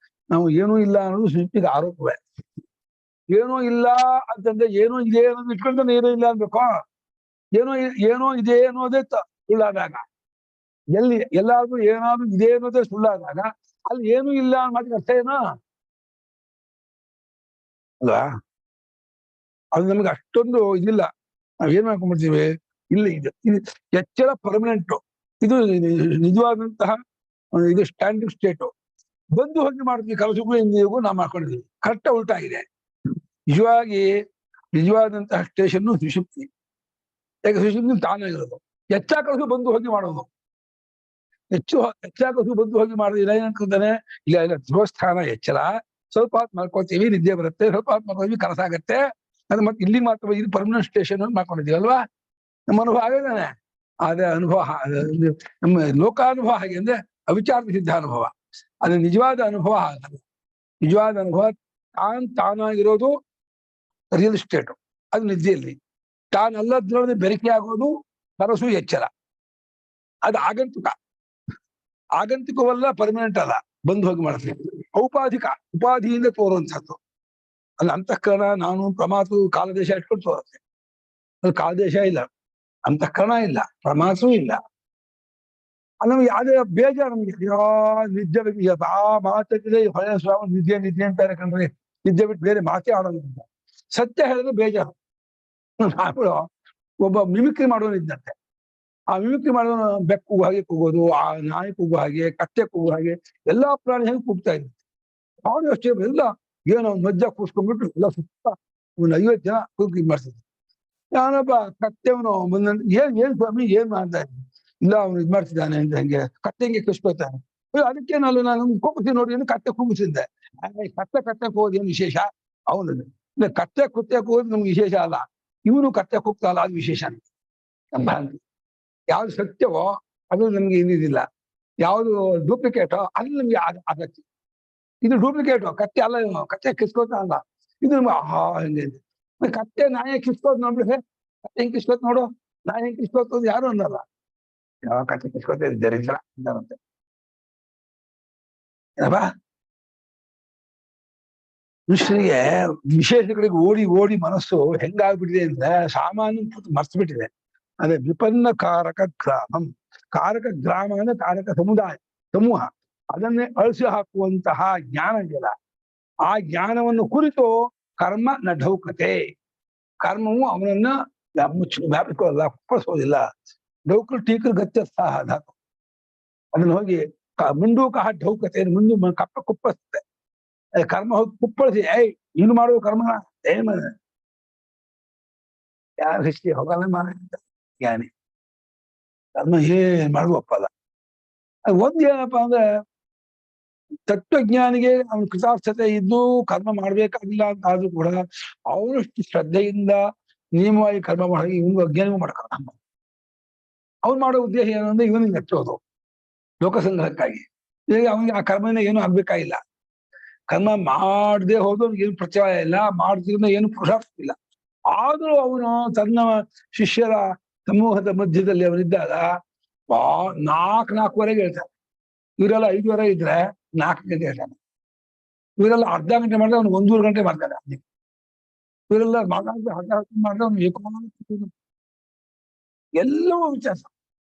ನಾವು ಏನೂ ಇಲ್ಲ ಅನ್ನೋದು ಸುಷುಪ್ತಿಗೆ ಆರೋಪವೇ. ಏನೂ ಇಲ್ಲ ಅಂತಂದ್ರೆ ಏನೋ ಇದೆ ಅನ್ನೋದು ಇಟ್ಕೊಂಡ್ರೆ ಏನೂ ಇಲ್ಲ ಅನ್ಬೇಕು. ಏನೋ ಇದೆ ಅನ್ನೋದೇ ಸುಳ್ಳಾದಾಗ, ಎಲ್ಲಾದ್ರೂ ಏನಾದ್ರೂ ಇದೆ ಅನ್ನೋದೇ ಸುಳ್ಳಾದಾಗ ಅಲ್ಲಿ ಏನೂ ಇಲ್ಲ ಅನ್ನೋ ಮಾತಿಗೆ ಅರ್ಥ ಏನೋ ಅಲ್ವಾ? ಅದು ನಮ್ಗೆ ಅಷ್ಟೊಂದು ಇದಿಲ್ಲ. ನಾವ್ ಏನ್ ಮಾಡ್ಕೊಂಡ್ಬಿಡ್ತೀವಿ, ಇಲ್ಲಿ ಇದು ಎಚ್ಚರ ಪರ್ಮನೆಂಟ್, ಇದು ನಿಜವಾದಂತಹ ಇದು ಸ್ಟ್ಯಾಂಡಿಂಗ್ ಸ್ಟೇಟು. ಬಂದು ಹೋಗಿ ಮಾಡ್ತೀವಿ, ಕನಸುಗೂ ಇಂದಿಗೂ ನಾವು ಮಾಡ್ಕೊಂಡಿದ್ದೀವಿ. ಕರೆಕ್ಟ್ ಉಲ್ಟಾಗಿದೆ. ನಿಜವಾದಂತಹ ಸ್ಟೇಷನ್ನು ಸುಷುಪ್ತಿ. ಯಾಕೆ ಸುಷುಪ್ತಿ ತಾನಾಗಿರೋದು. ಕನಸು ಬಂದು ಹೋಗಿ ಮಾಡೋದು. ಕನಸು ಬಂದು ಹೋಗಿ ಮಾಡೋದು ಇಲ್ಲ. ಏನ್ ಅನ್ಕೊಂತಾನೆ, ಇಲ್ಲ ಧ್ರುವಸ್ಥಾನ ಎಚ್ಚರ, ಸ್ವಲ್ಪ ಹೊತ್ತು ಮಾಡ್ಕೊಳ್ತೀವಿ, ನಿದ್ದೆ ಬರುತ್ತೆ, ಸ್ವಲ್ಪ ಹೊತ್ತು ಮಾಡ್ಕೊಳ್ತೀವಿ, ಕನಸಾಗತ್ತೆ, ಅದು ಮತ್ತೆ ಇಲ್ಲಿ ಮಾತ್ರ ಇದು ಪರ್ಮನೆಂಟ್ ಸ್ಟೇಷನ್ ಅಂತ ಮಾಡ್ಕೊಂಡಿದೀವಿ ಅಲ್ವಾ? ನಮ್ಮ ಅನುಭವ ಆಗಿದ್ದಾನೆ. ಆದ್ರೆ ಅನುಭವ ನಮ್ಮ ಲೋಕಾನುಭವ ಹಾಗೆ ಅಂದ್ರೆ ಅವಿಚಾರ ಸಿದ್ಧ ಅನುಭವ. ಅದು ನಿಜವಾದ ಅನುಭವ ಆಗಲ್ಲ. ನಿಜವಾದ ಅನುಭವ ತಾನಾಗಿರೋದು ರಿಯಲ್ ಸ್ಟೇಟು, ಅದು ನಿದ್ದೆಯಲ್ಲಿ. ತಾನಲ್ಲದ್ರೊಳಗೆ ಬೆರಕೆ ಆಗೋದು ಕನಸು ಎಚ್ಚರ. ಅದು ಆಗಂತುಕವಲ್ಲ, ಪರ್ಮನೆಂಟ್ ಅಲ್ಲ, ಬಂದು ಹೋಗಿ ಮಾಡ್ತೀವಿ. ಔಪಾಧಿಕ, ಉಪಾಧಿಯಿಂದ ತೋರುವಂಥದ್ದು. ಅಲ್ಲಿ ಅಂತಃಕರಣ, ನಾನು ಪ್ರಮಾತು ಕಾಲದೇಶ ಇಟ್ಕೊಂಡು ತೋರುತ್ತೆ. ಅದು ಕಾಲದೇಶ ಇಲ್ಲ, ಅಂತಃಕರಣ ಇಲ್ಲ, ಪ್ರಮಾಸವೂ ಇಲ್ಲ. ನಮ್ಗೆ ಯಾವ್ದೇ ಬೇಜಾರು, ನಮ್ಗೆ ನಿದ್ದೆ ಆ ಮಾತಾಡಿದ್ರೆ ಹೊಳೆ ಸ್ವಾಮಿ ನಿದ್ದೆ ಅಂತಾರೆ ಕಣ್ರಿ. ನಿದ್ದೆ ಬಿಟ್ಟು ಬೇರೆ ಮಾತೇ ಆಡೋದಿಲ್ಲ. ಸತ್ಯ ಹೇಳಿದ್ರೆ ಬೇಜಾರು. ಒಬ್ಬ ಮಿಮಿಕ್ರಿ ಮಾಡೋನಿದ್ದಂತೆ. ಆ ಮಿಮಿಕ್ರಿ ಮಾಡೋನು ಬೆಕ್ಕು ಹಾಗೆ ಕೂಗೋದು, ಆ ನಾಯಿ ಕೂಗು ಹಾಗೆ, ಕತ್ತೆ ಕೂಗು ಹಾಗೆ, ಎಲ್ಲಾ ಪ್ರಾಣಿ ಹೆಂಗೆ ಕೂಗ್ತಾ ಇದ್ರು. ಅವನು ಅಷ್ಟೇ ಎಲ್ಲ ಏನೋ ಮಜ್ಜ ಕೂಸ್ಕೊಂಡ್ಬಿಟ್ಟು ಎಲ್ಲ ಸುತ್ತ ಒಂದು 50 ಜನ ಕೂಗಿ ಮಾಡ್ತಿದ್ರು. ನಾನೊಬ್ಬ ಕತ್ತೆವನು ಏನ್ ಸ್ವಾಮಿ ಏನ್ ಮಾಡ್ತಾ ಇದ್ದೀನಿ, ಇಲ್ಲ ಅವನು ಇದ್ ಮಾಡ್ತಿದ್ದಾನೆ ಅಂತ. ಹಂಗೆ ಕತ್ತೆಂಗೆ ಕಸ್ಕೊತಾನೆ. ಅದಕ್ಕೇನಲ್ಲ ನಾನು ಕೂಗಿಸಿ ನೋಡಿ ಕತ್ತೆ ಕೂಗಿಸಿದ್ದೆ. ಕತ್ತೆ ಕೂಗೋದೇನು ವಿಶೇಷ? ಅವನು ಕತ್ತೆ ಕೂಗೋದು ನಮ್ಗೆ ವಿಶೇಷ ಅಲ್ಲ, ಇವನು ಕತ್ತೆ ಕೂಗ್ತಾ ಅಲ್ಲ, ಅದು ವಿಶೇಷ. ಯಾವ್ದು ಸತ್ಯವೋ ಅದು ನಮ್ಗೆ ಇದಿಲ್ಲ, ಯಾವ್ದು ಡೂಪ್ಲಿಕೇಟೋ ಅದು ನಮ್ಗೆ ಆಗತ್ತೆ. ಇದು ಡೂಪ್ಲಿಕೇಟು, ಕತ್ತೆ ಅಲ್ಲ, ಇವನು ಕತ್ತೆ ಕಿಸ್ಕೋತಾ ಅಲ್ಲ, ಇದು ಹಂಗೆ. ಕತ್ತೆ ನಾಯಿ ಕಿಸ್ಕೋದ್ ನೋಡ್ಬಿಟ್ರೆ, ಕತ್ತೆ ಹೆಂಗ್ ಕಿಸ್ಕೋತ್ ನೋಡು, ನಾಯಿ ಹೆಂಗ್ ಕಿಸ್ಕೋತೋದು ಯಾರು ಅನ್ನಲ್ಲ. ಯಾವ ಕತ್ತೆ ಕಿಸ್ಕೋತ ದರಿದ್ರ ಅಂತಾರಂತೆ. ಏನಪ್ಪಾ, ಮನುಷ್ಯನಿಗೆ ವಿಶೇಷಗಳಿಗೆ ಓಡಿ ಮನಸ್ಸು ಹೆಂಗಾಗ್ಬಿಟ್ಟಿದೆ ಅಂದ್ರೆ ಸಾಮಾನ್ಯ ಮರ್ತು ಬಿಟ್ಟಿದೆ. ಅದೇ ವಿಪನ್ನ ಕಾರಕ ಗ್ರಾಮಂ. ಕಾರಕ ಗ್ರಾಮ ಅಂದ್ರೆ ಕಾರಕ ಸಮೂಹ. ಅದನ್ನೇ ಅಳಿಸಿ ಹಾಕುವಂತಹ ಜ್ಞಾನ ಇದೆಯಲ್ಲ, ಆ ಜ್ಞಾನವನ್ನು ಕುರಿತು ಕರ್ಮ ನ ಢೌಕತೆ, ಕರ್ಮವು ಅವನನ್ನ ವ್ಯಾಪಿಸೋಲ್ಲ, ಕುಪ್ಪಳಿಸೋದಿಲ್ಲ. ಡೌಕರು ಟೀಕರು ಗತ್ಯಸ್ಥಾಹ ಧಾತು. ಅದನ್ನ ಹೋಗಿ ಮುಂಡೂಕ ಢೌಕತೆ, ಮುಂದು ಕಪ್ಪ ಕುಪ್ಪಳಿಸುತ್ತೆ. ಕರ್ಮ ಹೋಗಿ ಕುಪ್ಪಳಿಸಿ, ನೀನು ಮಾಡುವ ಕರ್ಮ ಏನ್ ಯಾರು ಹಿಸ್ಟಿ ಹೋಗಲ್ಲ ಮಾಡ ಜ್ಞಾನಿ ಕರ್ಮ ಏನ್ ಮಾಡುವಪ್ಪಲ್ಲ. ಒಂದ್ ಏನಪ್ಪಾ ಅಂದ್ರೆ ತತ್ವಜ್ಞಾನಿಗೆ ಅವನ ಕೃತಾರ್ಥತೆ ಇದ್ದು ಕರ್ಮ ಮಾಡ್ಬೇಕಾಗಿಲ್ಲ ಅಂತ ಆದ್ರೂ ಕೂಡ ಅವನಷ್ಟು ಶ್ರದ್ಧೆಯಿಂದ ನಿಯಮವಾಗಿ ಕರ್ಮ ಮಾಡಿ ಇವನು ಅಜ್ಞಾನಿಗೂ ಮಾಡ್ಕಲ್ಲ. ಅವ್ನು ಮಾಡೋ ಉದ್ದೇಶ ಏನು ಅಂದ್ರೆ ಇವನಿಗೆ ನೆಚ್ಚೋದು ಲೋಕಸಂಗ್ರಹಕ್ಕಾಗಿ. ಈಗ ಅವನಿಗೆ ಆ ಕರ್ಮನ ಏನು ಆಗ್ಬೇಕಾಗಿಲ್ಲ. ಕರ್ಮ ಮಾಡದೆ ಹೋದ್ರು ಏನು ಪ್ರತ್ಯಯ ಇಲ್ಲ, ಮಾಡ್ತಿದ್ರೆ ಏನು ಪುರುಷಾರ್ಥ ಇಲ್ಲ. ಆದ್ರೂ ಅವನು ತನ್ನ ಶಿಷ್ಯರ ಸಮೂಹದ ಮಧ್ಯದಲ್ಲಿ ಅವನಿದ್ದಾಗ 4:00-4:00ವರೆಗೆ ಹೇಳ್ತಾನೆ. ಇವರೆಲ್ಲ 5:00 ಇದ್ರೆ 4 ಗಂಟೆ ಹೇಳ್ತಾನೆ. ಇವರೆಲ್ಲ ಅರ್ಧ ಗಂಟೆ ಮಾಡಿದ್ರೆ ಅವ್ನು 1.5 ಗಂಟೆ ಮಾಡ್ತಾನೆ. ಇವರೆಲ್ಲ ಮಾಡಿದ್ರೆ ಅವ್ನು ಎಲ್ಲವೂ ವ್ಯತ್ಯಾಸ.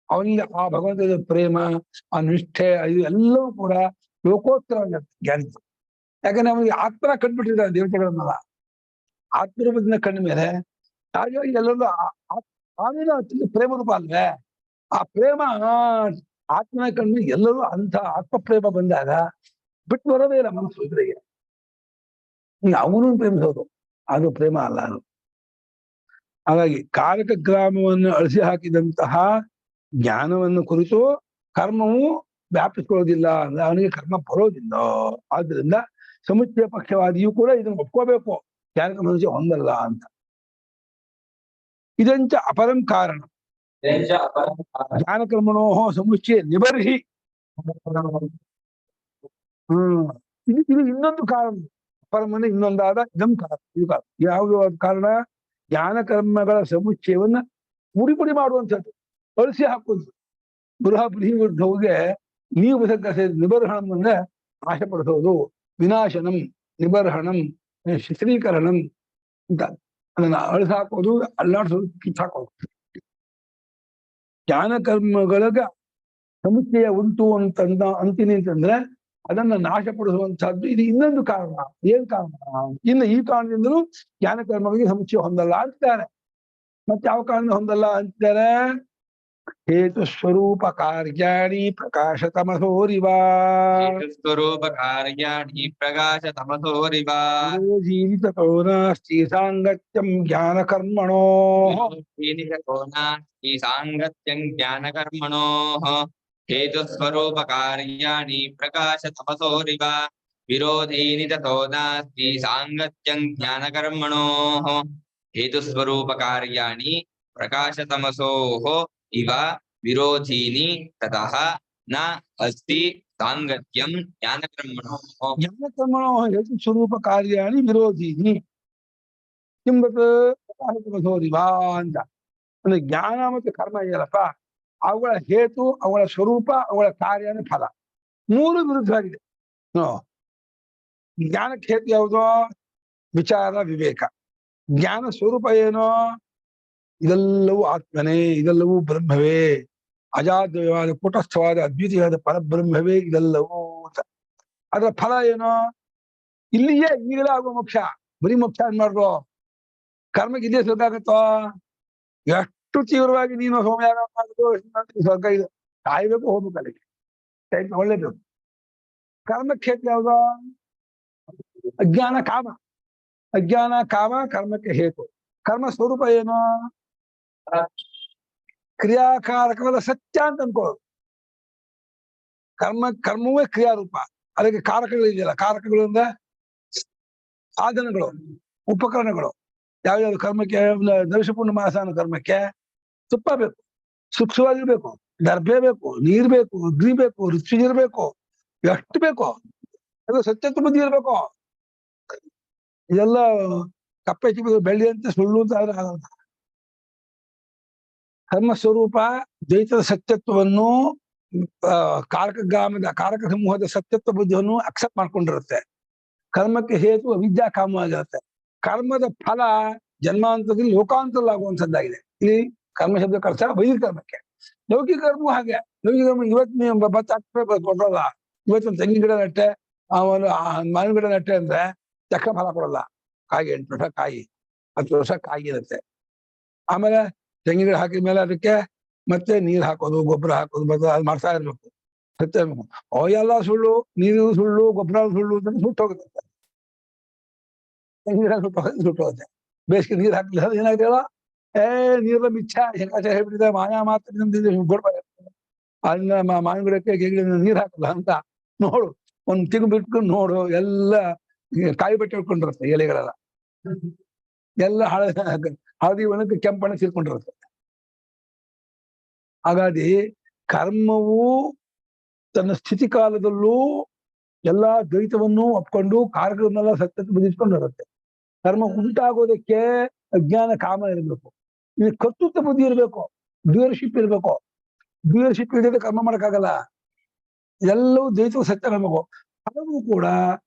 ಅವನಿಗೆ ಆ ಭಗವಂತದ ಪ್ರೇಮ, ಆ ನಿಷ್ಠೆ, ಇದು ಎಲ್ಲವೂ ಕೂಡ ಲೋಕೋತ್ತರ ಜ್ಞಾನಿತ. ಯಾಕಂದ್ರೆ ಅವನಿಗೆ ಆತ್ಮನ ಕಂಡುಬಿಟ್ಟಿದ್ದಾರೆ ದೇವತೆಗಳನ್ನೆಲ್ಲ. ಆತ್ಮರೂಪದಿಂದ ಕಂಡ ಮೇಲೆ ಹಾಗಾಗಿ ಎಲ್ಲರಲ್ಲೂ ಆಮೇಲೆ ಅತ್ಯಂತ ಪ್ರೇಮ ರೂಪ ಅಲ್ವೇ. ಆ ಪ್ರೇಮ ಆತ್ಮನ ಕಂಡು ಎಲ್ಲರೂ ಅಂತ ಆತ್ಮ ಪ್ರೇಮ ಬಂದಾಗ ಬಿಟ್ಟು ಬರೋದೇ ಇಲ್ಲ ಮನಸ್ಸು ಇದ್ರಿಗೆ. ಅವನು ಪ್ರೇಮಿಸೋದು, ಅದು ಪ್ರೇಮ ಅಲ್ಲ ಅದು. ಹಾಗಾಗಿ ಕಾರಕ ಗ್ರಾಮವನ್ನು ಅಳಿಸಿ ಹಾಕಿದಂತಹ ಜ್ಞಾನವನ್ನು ಕುರಿತು ಕರ್ಮವು ವ್ಯಾಪಿಸ್ಕೊಳ್ಳೋದಿಲ್ಲ ಅಂದ್ರೆ ಅವನಿಗೆ ಕರ್ಮ ಬರೋದಿಲ್ಲ. ಆದ್ರಿಂದ ಸಮುಚ್ಚಯ ಪಕ್ಷವಾದಿಯೂ ಕೂಡ ಇದನ್ನು ಒಪ್ಕೋಬೇಕು, ಜ್ಞಾನಕ ಮನುಷ್ಯ ಹೊಂದಲ್ಲ ಅಂತ. ಇದಂಚ ಅಪರಂ ಕಾರಣ ಜ್ಞಾನಕರ್ಮಣೋ ಸಮುಚ್ಚಯ ನಿಬರ್ಹಿ. ಇದು ಇನ್ನೊಂದು ಕಾರಣ. ಅಪರಮನೆ ಇನ್ನೊಂದಾದ ಇದಂ ಕಾರಣ. ಇದು ಕಾರಣ. ಯಾವುದು ಕಾರಣ? ಜ್ಞಾನಕರ್ಮಗಳ ಸಮುಚ್ಚಯವನ್ನ ಪುಡಿ ಮಾಡುವಂಥದ್ದು, ಅಳಿಸಿ ಹಾಕುವಂಥದ್ದು. ಬೃಹಬೃಹಿವೃದ್ಧವಿಗೆ ನೀವು ನಿಬರ್ಹಣಂ ಅಂದ್ರೆ ನಾಶಪಡಿಸೋದು, ವಿನಾಶನಂ, ನಿಬರ್ಹಣಂ, ಶಿಥಿಲೀಕರಣಂ ಅಂತ. ಅದನ್ನ ಅಳಿಸಿ ಹಾಕೋದು, ಅಲ್ಲಾಡಿಸೋದು, ಕಿತ್ತಾಕೋದು. ಜ್ಞಾನಕರ್ಮಗಳಿಗೆ ಸಮುಚ್ಚಯ ಉಂಟು ಅಂತೀನಿ ಅಂತಂದ್ರೆ ಅದನ್ನ ನಾಶಪಡಿಸುವಂತಹದ್ದು. ಇದು ಇನ್ನೊಂದು ಕಾರಣ. ಏನ್ ಕಾರಣ? ಇನ್ನು ಈ ಕಾರಣದಿಂದಲೂ ಜ್ಞಾನಕರ್ಮಗಳಿಗೆ ಸಮುಚ್ಚಯ ಹೊಂದಲ್ಲ ಅಂತಾರೆ. ಮತ್ತೆ ಯಾವ ಕಾರಣ ಹೊಂದಲ್ಲ ಅಂತಾರೆ? ಹೇತು ಸ್ವರೂಪ ಕಾರ್ಯಾಣಿ ಪ್ರಕಾಶ ತಮಸೋರಿವ. ಸ್ವರೂಪ ಕಾರ್ಯಾಣಿ ಪ್ರಕಾಶ ತಮಸೋರಿವ. ಜೀವಿತೋ ನಾಸ್ತಿ ಸಾಂಗತ್ಯಂ ಜ್ಞಾನಕರ್ಮಣೋ. ಸಾಂಗತ್ಯಂ ಜ್ಞಾನಕರ್ಮಣೋ. ಹೇತು ಸ್ವರೂಪ ಕಾರ್ಯಾಣಿ ಪ್ರಕಾಶ ತಮಸೋರಿವ. ವಿರೋಧೀನಿ ತಥೋ ನಾಸ್ತಿ ಸಾಂಗತ್ಯಂ ಜ್ಞಾನಕರ್ಮಣೋ. ಹೇತು ಸ್ವರೂಪ ಕಾರ್ಯಾಣಿ ಪ್ರಕಾಶ ತಮಸೋಃ ಇವ ವಿರೋಧೀನಿ ತತಃ ನ ಅಸ್ತಿ ಸಾಂಗತ್ಯಂ ಜ್ಞಾನಕರ್ಮಣೋ. ಜ್ಞಾನಕರ್ಮಣೋ ಹೇತು ಸ್ವರೂಪ ಕಾರ್ಯಾಣಿ ವಿರೋಧೀನಿ ಕಿಂಬತ್ ಪ್ರಕಾಶ ತಮಸೋರಿವ ಅಂತ. ಅಂದ್ರೆ ಜ್ಞಾನ ಮತ್ತು ಕರ್ಮ ಇದೆಯಲ್ಲಪ್ಪ, ಅವುಗಳ ಹೇತು, ಅವುಗಳ ಸ್ವರೂಪ, ಅವುಗಳ ಕಾರ್ಯನ ಫಲ ಮೂರು ವಿರುದ್ಧವಾಗಿದೆ. ಜ್ಞಾನಕ್ಕೆ ಹೇತು ಯಾವುದೋ? ವಿಚಾರ, ವಿವೇಕ. ಜ್ಞಾನ ಸ್ವರೂಪ ಏನೋ? ಇದೆಲ್ಲವೂ ಆತ್ಮನೇ, ಇದೆಲ್ಲವೂ ಬ್ರಹ್ಮವೇ, ಅಜಾದ್ಯವಾದ ಕೂಟಸ್ಥವಾದ ಅದ್ವಿತೀಯವಾದ ಪರಬ್ರಹ್ಮವೇ ಇದೆಲ್ಲವೂ ಅಂತ. ಅದರ ಫಲ ಏನೋ? ಇಲ್ಲಿಯೇ ಈಗಲೇ ಆಗುವ ಮೋಕ್ಷ. ಬರೀ ಮೋಕ್ಷ ಏನ್ ಮಾಡ್ರು? ಕರ್ಮಕ್ಕೆ ಇದೇ ಸ್ವರ್ಗ ಆಗತ್ತೋ? ಎಷ್ಟು ತೀವ್ರವಾಗಿ ನೀನು ಸೋಮಯಾಗ ಮಾಡಿದ್ರು ಸ್ವರ್ಗ ಇದೆ. ಕಾಯ್ಬೇಕು, ಹೋಗ್ಬೇಕು, ಅಲ್ಲಿಗೆ ಟೈಮ್ ತಗೊಳ್ಳೇಬೇಕು. ಕರ್ಮಕ್ಕೆ ಹೇತು ಯಾವ್ದು? ಅಜ್ಞಾನ ಕಾಮ. ಅಜ್ಞಾನ ಕಾಮ ಕರ್ಮಕ್ಕೆ ಹೇತು. ಕರ್ಮ ಸ್ವರೂಪ ಏನು? ಕ್ರಿಯಾಕಾರಕವಾದ ಸತ್ಯ ಅಂತ ಅನ್ಕೊಳ್ಳೋದು. ಕರ್ಮವೇ ಕ್ರಿಯಾರೂಪ. ಅದಕ್ಕೆ ಕಾರಕಗಳು ಇದೆಯಲ್ಲ, ಕಾರಕಗಳು ಅಂದ್ರೆ ಸಾಧನಗಳು, ಉಪಕರಣಗಳು. ಯಾವ್ಯಾವ್ದು ಕರ್ಮಕ್ಕೆ? ದರ್ಶಪೂರ್ಣ ಮಾಸಾನ ಕರ್ಮಕ್ಕೆ ತುಪ್ಪ ಬೇಕು, ಸೂಕ್ಷ್ಮವಾಗಿರ್ಬೇಕು, ದರ್ಭೆ ಬೇಕು, ನೀರ್ ಬೇಕು, ಅಗ್ನಿ ಬೇಕು, ರುಚಿ ಇರ್ಬೇಕು, ಎಷ್ಟು ಬೇಕು, ಅದು ಸತ್ಯತ್ವ ಬುದ್ಧಿ ಇರ್ಬೇಕು. ಇದೆಲ್ಲ ಕಪ್ಪೆ ಚಿಕ್ಕ ಬೆಳ್ಳಿ ಅಂತ ಸುಳ್ಳು ಅಂತ ಆದ್ರೆ ಆಗಲ್ಲ. ಕರ್ಮ ಸ್ವರೂಪ ದ್ವೈತದ ಸತ್ಯತ್ವವನ್ನು, ಕಾರಕ ಸಮೂಹದ ಸತ್ಯತ್ವ ಬುದ್ಧಿಯನ್ನು ಅಕ್ಸೆಪ್ಟ್ ಮಾಡ್ಕೊಂಡಿರುತ್ತೆ. ಕರ್ಮಕ್ಕೆ ಹೇತು ಅವಿದ್ಯಾ ಕಾಮವಾಗಿರುತ್ತೆ. ಕರ್ಮದ ಫಲ ಜನ್ಮಾಂತರದಲ್ಲಿ ಲೋಕಾಂತರದಲ್ಲಿ ಆಗುವಂಥದ್ದಾಗಿದೆ. ಇಲ್ಲಿ ಕರ್ಮ ಶಬ್ದ ಕರ್ತ ವೈದಿಕ ಕರ್ಮಕ್ಕೆ. ಲೌಕಿಕ ಕರ್ಮವೂ ಹಾಗೆ. ಲೌಕಿಕ ಕರ್ಮ ಇವತ್ತು ನೀವು ಭತ್ತ ಹಾಕ್ಬೇಕು ಕೊಟ್ಟಲ್ಲ, ಇವತ್ತೊಂದು ತೆಂಗಿನ ಗಿಡ ನೆಟ್ಟೆ, ಅವನು ಮಾವಿನ ಗಿಡ ನೆಟ್ಟೆ ಅಂದ್ರೆ ತಕ್ಕ ಫಲ ಕೊಡಲ್ಲ. ಕಾಯಿ 8 ವರ್ಷ ಕಾಯಿ, 10 ವರ್ಷ ಕಾಯಿ ಇರುತ್ತೆ. ಆಮೇಲೆ ತೆಂಗಿನ ಗಿಡ ಹಾಕಿದ ಮೇಲೆ ಅದಕ್ಕೆ ಮತ್ತೆ ನೀರ್ ಹಾಕೋದು, ಗೊಬ್ಬರ ಹಾಕೋದು, ಮತ್ತೆ ಅದು ಮಾಡ್ತಾ ಇರ್ಬೇಕು. ಸತ್ಯ ಎಲ್ಲ ಸುಳ್ಳು, ನೀರು ಸುಳ್ಳು, ಗೊಬ್ಬರ ಸುಳ್ಳು ಅಂತ ಸುಟ್ಟೋಗುತ್ತೆ. ತೆಂಗಿನ ಗಿಡ ಸುಟ್ಟೋಗುತ್ತೆ. ಬೇಸಿಗೆ ನೀರ್ ಹಾಕ್ಲಿಲ್ಲ ಏನಾಗ್ತಲ್ಲ, ನೀರ ಮಿಚ್ಚ ಹೆಂಗಾಚ ಹೇಳ್ಬಿಟ್ಟಿದೆ, ಮಾಯಾ ಮಾತ್ರ ಗೊಡ್ಬಾರ ಅಲ್ಲ ಮಾವಿನ ಗಿಡಕ್ಕೆ ನೀರ್ ಹಾಕಲ್ಲ ಅಂತ ನೋಡು, ಒಂದ್ ತಿಂಗಳು ಬಿಟ್ಕೊಂಡು ನೋಡು, ಎಲ್ಲ ಕಾಯಿ ಬಟ್ಟೆ ಹಿಡ್ಕೊಂಡಿರುತ್ತೆ ಎಲೆಗಳೆಲ್ಲ, ಎಲ್ಲ ಹಳದಿ ಒಣಕ್ಕೆ ಕೆಂಪಣ್ಣ ಸೇರ್ಕೊಂಡಿರುತ್ತೆ. ಹಾಗಾಗಿ ಕರ್ಮವು ತನ್ನ ಸ್ಥಿತಿ ಕಾಲದಲ್ಲೂ ಎಲ್ಲಾ ದ್ವೈತವನ್ನು ಒಪ್ಕೊಂಡು ಕಾರ್ಯಗಳನ್ನೆಲ್ಲ ಸತ್ಯಕ್ಕೆ ಬದಿಸ್ಕೊಂಡಿರುತ್ತೆ. ಕರ್ಮ ಉಂಟಾಗೋದಕ್ಕೆ ಅಜ್ಞಾನ ಕಾಮ ಇರಬೇಕು, ಇದು ಕರ್ತೃತ್ವ ಬುದ್ಧಿ ಇರಬೇಕು, ಡ್ಯೂಯರ್ಶಿಪ್ ಇರಬೇಕು. ಡ್ಯೂಯರ್ಶಿಪ್ ಇಲ್ಲದೆ ಕರ್ಮ ಮಾಡಕ್ಕಾಗಲ್ಲ. ಎಲ್ಲವೂ ದ್ವೈತವು ಸತ್ಯ ನಮಗೂ. ಫಲವೂ ಕೂಡ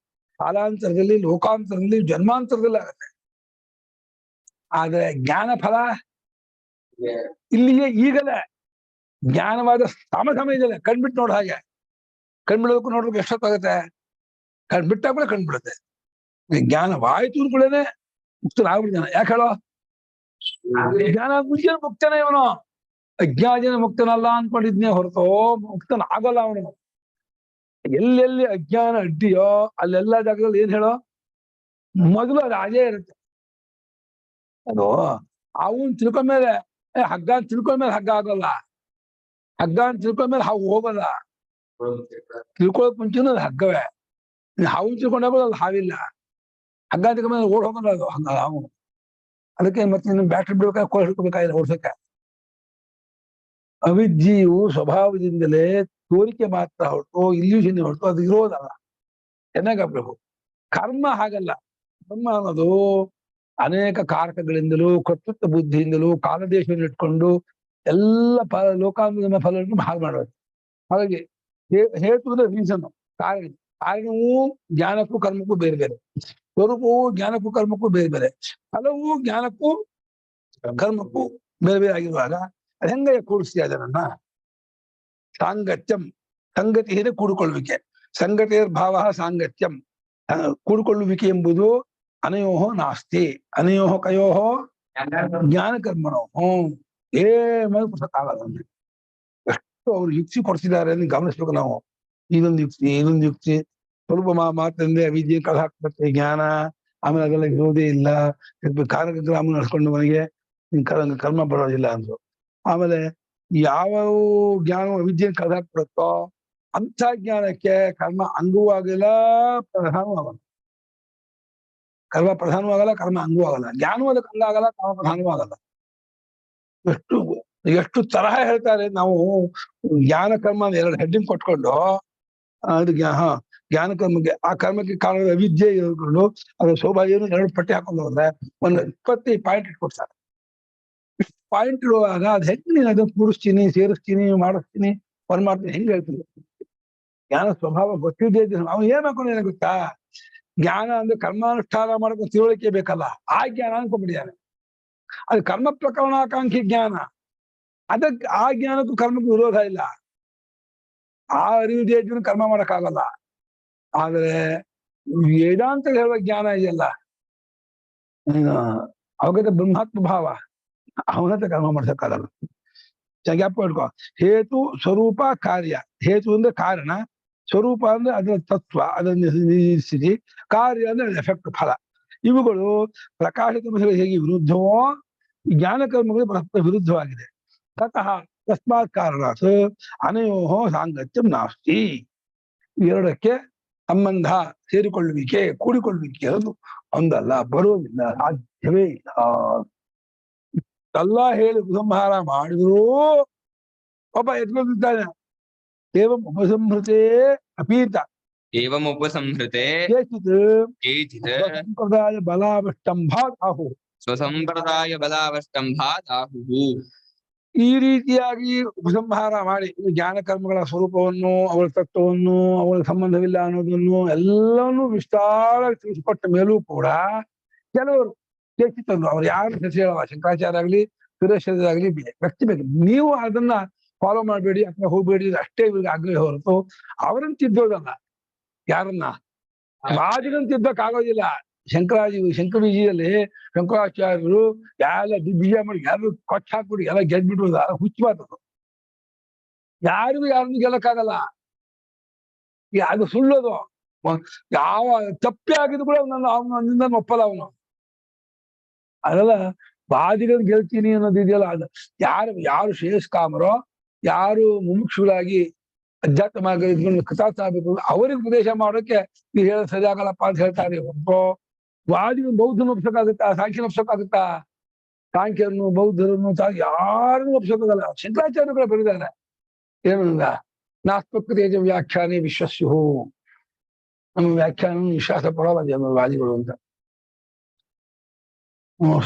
ಕಾಲಾಂತರದಲ್ಲಿ, ಲೋಕಾಂತರದಲ್ಲಿ, ಜನ್ಮಾಂತರದಲ್ಲಿ ಆಗುತ್ತೆ. ಆದ್ರೆ ಜ್ಞಾನ ಫಲ ಇಲ್ಲಿಯೇ ಈಗಲೇ ಜ್ಞಾನವಾದ ಸಮಯದಲ್ಲೇ ಕಣ್ಬಿಟ್ಟು ನೋಡ ಹಾಗೆ. ಕಣ್ಬಿಡೋದಕ್ಕೂ ನೋಡ್ಬೇಕು ಎಷ್ಟೊತ್ತಾಗುತ್ತೆ, ಕಣ್ಬಿಟ್ಟಾಗ ಕೂಡ ಕಣ್ಬಿಡುತ್ತೆ. ಜ್ಞಾನವಾಯ್ತು ಕೂಡನೆ ಮುಕ್ತನಾಗ್ಬಿಡ್ತಾನೆ. ಯಾಕೆ ಹೇಳೋ, ಜ್ಞಾನ ಮುಂಚೆ ಮುಕ್ತನೇ ಇವನು, ಅಜ್ಞಾನ ಮುಕ್ತನಲ್ಲ ಅನ್ಕೊಂಡಿದ್ನೇ ಹೊರತು ಮುಕ್ತನ ಆಗಲ್ಲ ಅವನು. ಎಲ್ಲೆಲ್ಲಿ ಅಜ್ಞಾನ ಅಡ್ಡಿಯೋ ಅಲ್ಲೆಲ್ಲ ಜಾಗದಲ್ಲಿ ಏನ್ ಹೇಳೋ, ಮೊದಲು ಅದು ಅದೇ ಇರುತ್ತೆ. ಅದು ಅವನ್ ತಿಳ್ಕೊಂಡ್ಮೇಲೆ ಹಗ್ಗ ಅಂತ ತಿಳ್ಕೊಂಡ್ಮೇಲೆ ಹಗ್ಗ ಆಗೋಲ್ಲ, ಹಗ್ಗ ಅಂತ ತಿಳ್ಕೊಂಡ್ಮೇಲೆ ಹಾವು ಹೋಗಲ್ಲ. ತಿಳ್ಕೊಳಕ್ ಮುಂಚೆನೂ ಅದು ಹಗ್ಗವೇ. ಹಾವು ತಿಳ್ಕೊಂಡಾಗ ಅದು ಹಾವಿಲ್ಲ, ಹಗ್ಗ ತಿಳ್ಕೊಂಡ್ಮೇಲೆ ಓಡ್ ಹೋಗಲ್ಲ ಅದು ಹಂಗ ಹಾವು. ಅದಕ್ಕೆ ಮತ್ತೆ ಇನ್ನು ಬ್ಯಾಟ್ರಿ ಬಿಡ್ಬೇಕಾದ್ರೆ ಕೋಲ್ ಹಿಡ್ಕೋಬೇಕಾಗಿಲ್ಲ ಓಡ್ಸಕ್ಕೆ. ಅವಿದ್ಯೆಯು ಸ್ವಭಾವದಿಂದಲೇ ತೋರಿಕೆ ಮಾತ್ರ ಹೊರತು, ಇಲ್ಯೂಷನ್ ಹೊರತು ಅದು ಇರೋದಲ್ಲ. ಚೆನ್ನಾಗಬೇಕು. ಕರ್ಮ ಹಾಗಲ್ಲ. ಕರ್ಮ ಅನ್ನೋದು ಅನೇಕ ಕಾರಕಗಳಿಂದಲೂ, ಕರ್ತೃತ್ವ ಬುದ್ಧಿಯಿಂದಲೂ, ಕಾಲದೇಶವನ್ನು ಇಟ್ಕೊಂಡು ಎಲ್ಲ ಲೋಕಾಂತದ ಫಲವನ್ನು ಹಾಳು ಮಾಡೋದು. ಹಾಗಾಗಿ ಹೇತು ಅಂದ್ರೆ ರೀಸನ್, ಕಾರಣವೂ ಜ್ಞಾನಕ್ಕೂ ಕರ್ಮಕ್ಕೂ ಬೇರೆ ಬೇರೆ, ಸ್ವರೂಪವು ಜ್ಞಾನಕ್ಕೂ ಕರ್ಮಕ್ಕೂ ಬೇರೆ ಬೇರೆ, ಫಲವೂ ಜ್ಞಾನಕ್ಕೂ ಕರ್ಮಕ್ಕೂ ಬೇರೆ ಬೇರೆ ಆಗಿರುವಾಗ ಅದ್ ಹೆಂಗ ಕೂಡಿಸ್ತೀಯ ಅದನ್ನ? ಸಾಂಗತ್ಯಂ, ಸಂಗತಿ ಇದೆ ಕೂಡಿಕೊಳ್ಳುವಿಕೆ. ಸಂಗತಿಯ ಭಾವ ಸಾಂಗತ್ಯಂ, ಕೂಡಿಕೊಳ್ಳುವಿಕೆ ಎಂಬುದು ಅನಯೋಹೋ ನಾಸ್ತಿ. ಅನಯೋಹೋ ಕಯೋಹೋ ಜ್ಞಾನ ಕರ್ಮಣೋ ಆಗಲ್ಲ. ಎಷ್ಟು ಅವ್ರು ಯುಕ್ತಿ ಕೊಡ್ತಿದ್ದಾರೆ ಅಂತ ಗಮನಿಸ್ಬೇಕು ನಾವು. ಇದೊಂದು ಯುಕ್ತಿ ಸ್ವಲ್ಪ ಮಾತಂದ್ರೆ ವಿದ್ಯೆ ಕಳ ಹಾಕ್ಬತ್ತೆ ಜ್ಞಾನ, ಆಮೇಲೆ ಅದೆಲ್ಲ ಇರೋದೇ ಇಲ್ಲ, ಕಾರಕ ಗ್ರಾಮ ನಡ್ಸ್ಕೊಂಡು ಮನೆಗೆ ಕರ್ಮ ಬರೋದಿಲ್ಲ ಅಂದ್ರು. ಆಮೇಲೆ ಯಾವ ಜ್ಞಾನ ವಿದ್ಯೆಯನ್ನು ಕಳೆದು ಹಾಕ್ಬಿಡುತ್ತೋ ಅಂಥ ಜ್ಞಾನಕ್ಕೆ ಕರ್ಮ ಅಂಗವೂ ಆಗಲ್ಲ, ಪ್ರಧಾನವೂ ಆಗಲ್ಲ. ಕರ್ಮ ಪ್ರಧಾನವೂ ಆಗಲ್ಲ, ಕರ್ಮ ಅಂಗವೂ ಆಗಲ್ಲ. ಜ್ಞಾನವೂ ಅದಕ್ಕೆ ಅಂಗ ಆಗಲ್ಲ, ಕರ್ಮ ಪ್ರಧಾನವೂ ಆಗಲ್ಲ. ಎಷ್ಟು ತರಹ ಹೇಳ್ತಾರೆ. ನಾವು ಜ್ಞಾನ ಕರ್ಮ 2 ಹೆಡ್ಡಿಂಗ್ ಕೊಟ್ಕೊಂಡು ಅದು ಜ್ಞಾನ ಕರ್ಮಕ್ಕೆ, ಆ ಕರ್ಮಕ್ಕೆ ಕಾರಣದ ಅವಿದ್ಯೆ ಇರೋದು, ಅದು ಸೌಭಾಗ್ಯನು 2 ಪಟ್ಟಿ ಹಾಕೊಂಡು ಹೋದ್ರೆ ಒಂದು 20 ಪಾಯಿಂಟ್ ಇಟ್ಕೊಡ್ತಾರೆ. ಪಾಯಿಂಟ್ ಇರುವಾಗ ಅದ್ ಹೆಂಗ್ ನೀನು ಅದನ್ನ ಕೂಡಿಸ್ತೀನಿ, ಸೇರಿಸ್ತೀನಿ, ಮಾಡಿಸ್ತೀನಿ, ಮಾಡ್ತೀನಿ, ಹೆಂಗ್ ಹೇಳ್ತೀನಿ? ಜ್ಞಾನ ಸ್ವಭಾವ ಗೊತ್ತಿದ್ದೇ ಅವ್ನು ಏನ್ ಹಾಕೊಂಡು ಗೊತ್ತಾ, ಜ್ಞಾನ ಅಂದ್ರೆ ಕರ್ಮಾನುಷ್ಠಾನ ಮಾಡೋ ತಿಳುವಳಿಕೆ ಬೇಕಲ್ಲ, ಆ ಜ್ಞಾನ ಅನ್ಕೊಂಡ್ಬಿಟ್ಟಿದ್ದಾನೆ. ಅದು ಕರ್ಮ ಪ್ರಕರಣಾಕಾಂಕ್ಷಿ ಜ್ಞಾನ. ಅದಕ್ಕೆ ಆ ಜ್ಞಾನಕ್ಕೂ ಕರ್ಮಕ್ಕೂ ವಿರೋಧ ಇಲ್ಲ. ಆ ಅರಿವು ಕರ್ಮ ಮಾಡಕ್ಕಾಗಲ್ಲ. ಆದ್ರೆ ವೇದಾಂತ ಹೇಳುವ ಜ್ಞಾನ ಇದೆಯಲ್ಲ, ಅವಗತ ಬ್ರಹ್ಮಾತ್ಮ ಭಾವ, ಅವನತ್ರ ಕರ್ಮ ಮಾಡ್ಸಕ್ಕಾಗಲ್ಲ. ಜ್ಞಾಪ ಹೇಳ್ಕೊ. ಹೇತು ಸ್ವರೂಪ ಕಾರ್ಯ. ಹೇತು ಅಂದ್ರೆ ಕಾರಣ, ಸ್ವರೂಪ ಅಂದ್ರೆ ಅದರ ತತ್ವ, ಅದನ್ನ ಸ್ಥಿತಿ, ಕಾರ್ಯ ಅಂದ್ರೆ ಎಫೆಕ್ಟ್, ಫಲ. ಇವುಗಳು ಪ್ರಕಾಶಕ ಹೇಗೆ ವಿರುದ್ಧವೋ ಜ್ಞಾನ ಕರ್ಮಗಳು ಪರಸ್ಪರ ವಿರುದ್ಧವಾಗಿದೆ. ತತಃ ತಸ್ಮಾತ್ ಕಾರಣಾತ್ ಅನಯೋಹೋ ಸಾಂಗತ್ಯಂ ನಾಸ್ತಿ. ಎರಡಕ್ಕೆ ಸಂಬಂಧ, ಸೇರಿಕೊಳ್ಳುವಿಕೆ, ಕೂಡಿಕೊಳ್ಳುವಿಕೆ ಅದು ಒಂದಲ್ಲ, ಬರುವುದಿಲ್ಲ, ಸಾಧ್ಯವೇ ಇಲ್ಲ. ಎಲ್ಲ ಹೇಳಿ ಉಪಸಂಹಾರ ಮಾಡಿದ್ರು ಒಬ್ಬ ಎದ್ಕೊಂಡಿದ್ದಾನೆ. ಏವಂ ಉಪಸಂಹೃತೆ ಅಪೀತ ಏವಂ ಉಪಸಂಹೃತೆ ಕೇಚಿತ್ ಸಂಪ್ರದಾಯ ಬಲಾವಷ್ಟಂಭಾತ್ ಆಹು. ಸ್ವಸಂಪ್ರದಾಯ ಬಲಾವಷ್ಟಂಭಾತ್ ಆಹುಹು. ಈ ರೀತಿಯಾಗಿ ಉಪಸಂಹಾರ ಮಾಡಿ ಜ್ಞಾನ ಕರ್ಮಗಳ ಸ್ವರೂಪವನ್ನು, ಅವಳ ತತ್ವವನ್ನು, ಅವಳ ಸಂಬಂಧವಿಲ್ಲ ಅನ್ನೋದನ್ನು ಎಲ್ಲವನ್ನೂ ವಿಸ್ತಾರ ತಿಳಿಸಿಕೊಟ್ಟ ಮೇಲೂ ಕೂಡ ಕೆಲವರು ಕೇಚಿತರು, ಅವ್ರು ಯಾರು ಹೆಸರು ಹೇಳಲ್ಲ, ಶಂಕರಾಚಾರ್ಯ ಆಗ್ಲಿ ಸುರೇಶ್ವರಾಗಲಿ ವ್ಯಕ್ತಿ ಬೇಕು. ನೀವು ಅದನ್ನ ಫಾಲೋ ಮಾಡಬೇಡಿ ಅಥವಾ ಹೋಗ್ಬೇಡಿ ಅಷ್ಟೇ ಇವ್ರಿಗೆ ಆಗ್ರಹ ಹೊರತು ಅವರನ್ನು ತಿದ್ದೋದಲ್ಲ. ಯಾರನ್ನ ವಾದಿಗಳನ್ನು ತಿದ್ದಕ್ ಆಗೋದಿಲ್ಲ. ಶಂಕರವಿಜಯಲ್ಲಿ ಶಂಕರಾಚಾರ್ಯರು ಎಲ್ಲ ದಿಗ್ವಿಜಯ ಮಾಡಿ ಯಾರು ಕೊಚ್ಚ ಹಾಕ್ಬಿಡಿ ಎಲ್ಲ ಗೆದ್ಬಿಟ್ರು. ಹುಚ್ಚಬಾರ್ದು. ಯಾರಿಗೂ ಯಾರನ್ನು ಗೆಲ್ಲಕ್ಕಾಗಲ್ಲ. ಅದು ಸುಳ್ಳೋದು. ಯಾವ ತಪ್ಪೇ ಆಗಿದ್ರು ಕೂಡ ಅವನಿಂದ ಒಪ್ಪಲ್ಲ ಅವನು. ಅದೆಲ್ಲ ವಾದಿಗಳನ್ನು ಗೆಲ್ತೀನಿ ಅನ್ನೋದು ಇದೆಯಲ್ಲ, ಅದು ಯಾರು ಶ್ರೇಯಸ್ಕಾಮರೋ, ಯಾರು ಮುಮುಕ್ಷುಗಳಾಗಿ ಅಧ್ಯಾತ್ಮ ಮಾರ್ಗ ಇದ್ಕೊಂಡು ಕೃತಾರ್ಥ ಆಗ್ಬೇಕು ಅವರಿಗೆ ಉಪದೇಶ ಮಾಡೋಕೆ ನೀವು ಹೇಳ ಸರಿ ಆಗಲ್ಲಪ್ಪ ಅಂತ ಹೇಳ್ತಾರೆ. ವಾದಿಗಳು ಬೌದ್ಧನ ಒಪ್ಸೋಕ್ಕಾಗುತ್ತಾ? ಸಾಂಖ್ಯನ ಒಪ್ಸೋಕ್ಕಾಗುತ್ತಾ? ಸಾಂಖ್ಯರನ್ನು ಬೌದ್ಧರನ್ನು ಯಾರನ್ನು ಒಪ್ಸೋಕ್ಕಾಗಲ್ಲ. ಶಂಕರಾಚಾರ್ಯಗಳು ಬರೆದಿದ್ದಾರೆ ಏನಂದ, ನಾಸ್ಪಕೃತೇಜ ವ್ಯಾಖ್ಯಾನೇ ವಿಶ್ವಸ್ಯು. ನಮ್ಮ ವ್ಯಾಖ್ಯಾನ ವಿಶ್ವಾಸ ಪಡೋಲ್ಲ ಜನ ವಾದಿಗಳು ಅಂತ.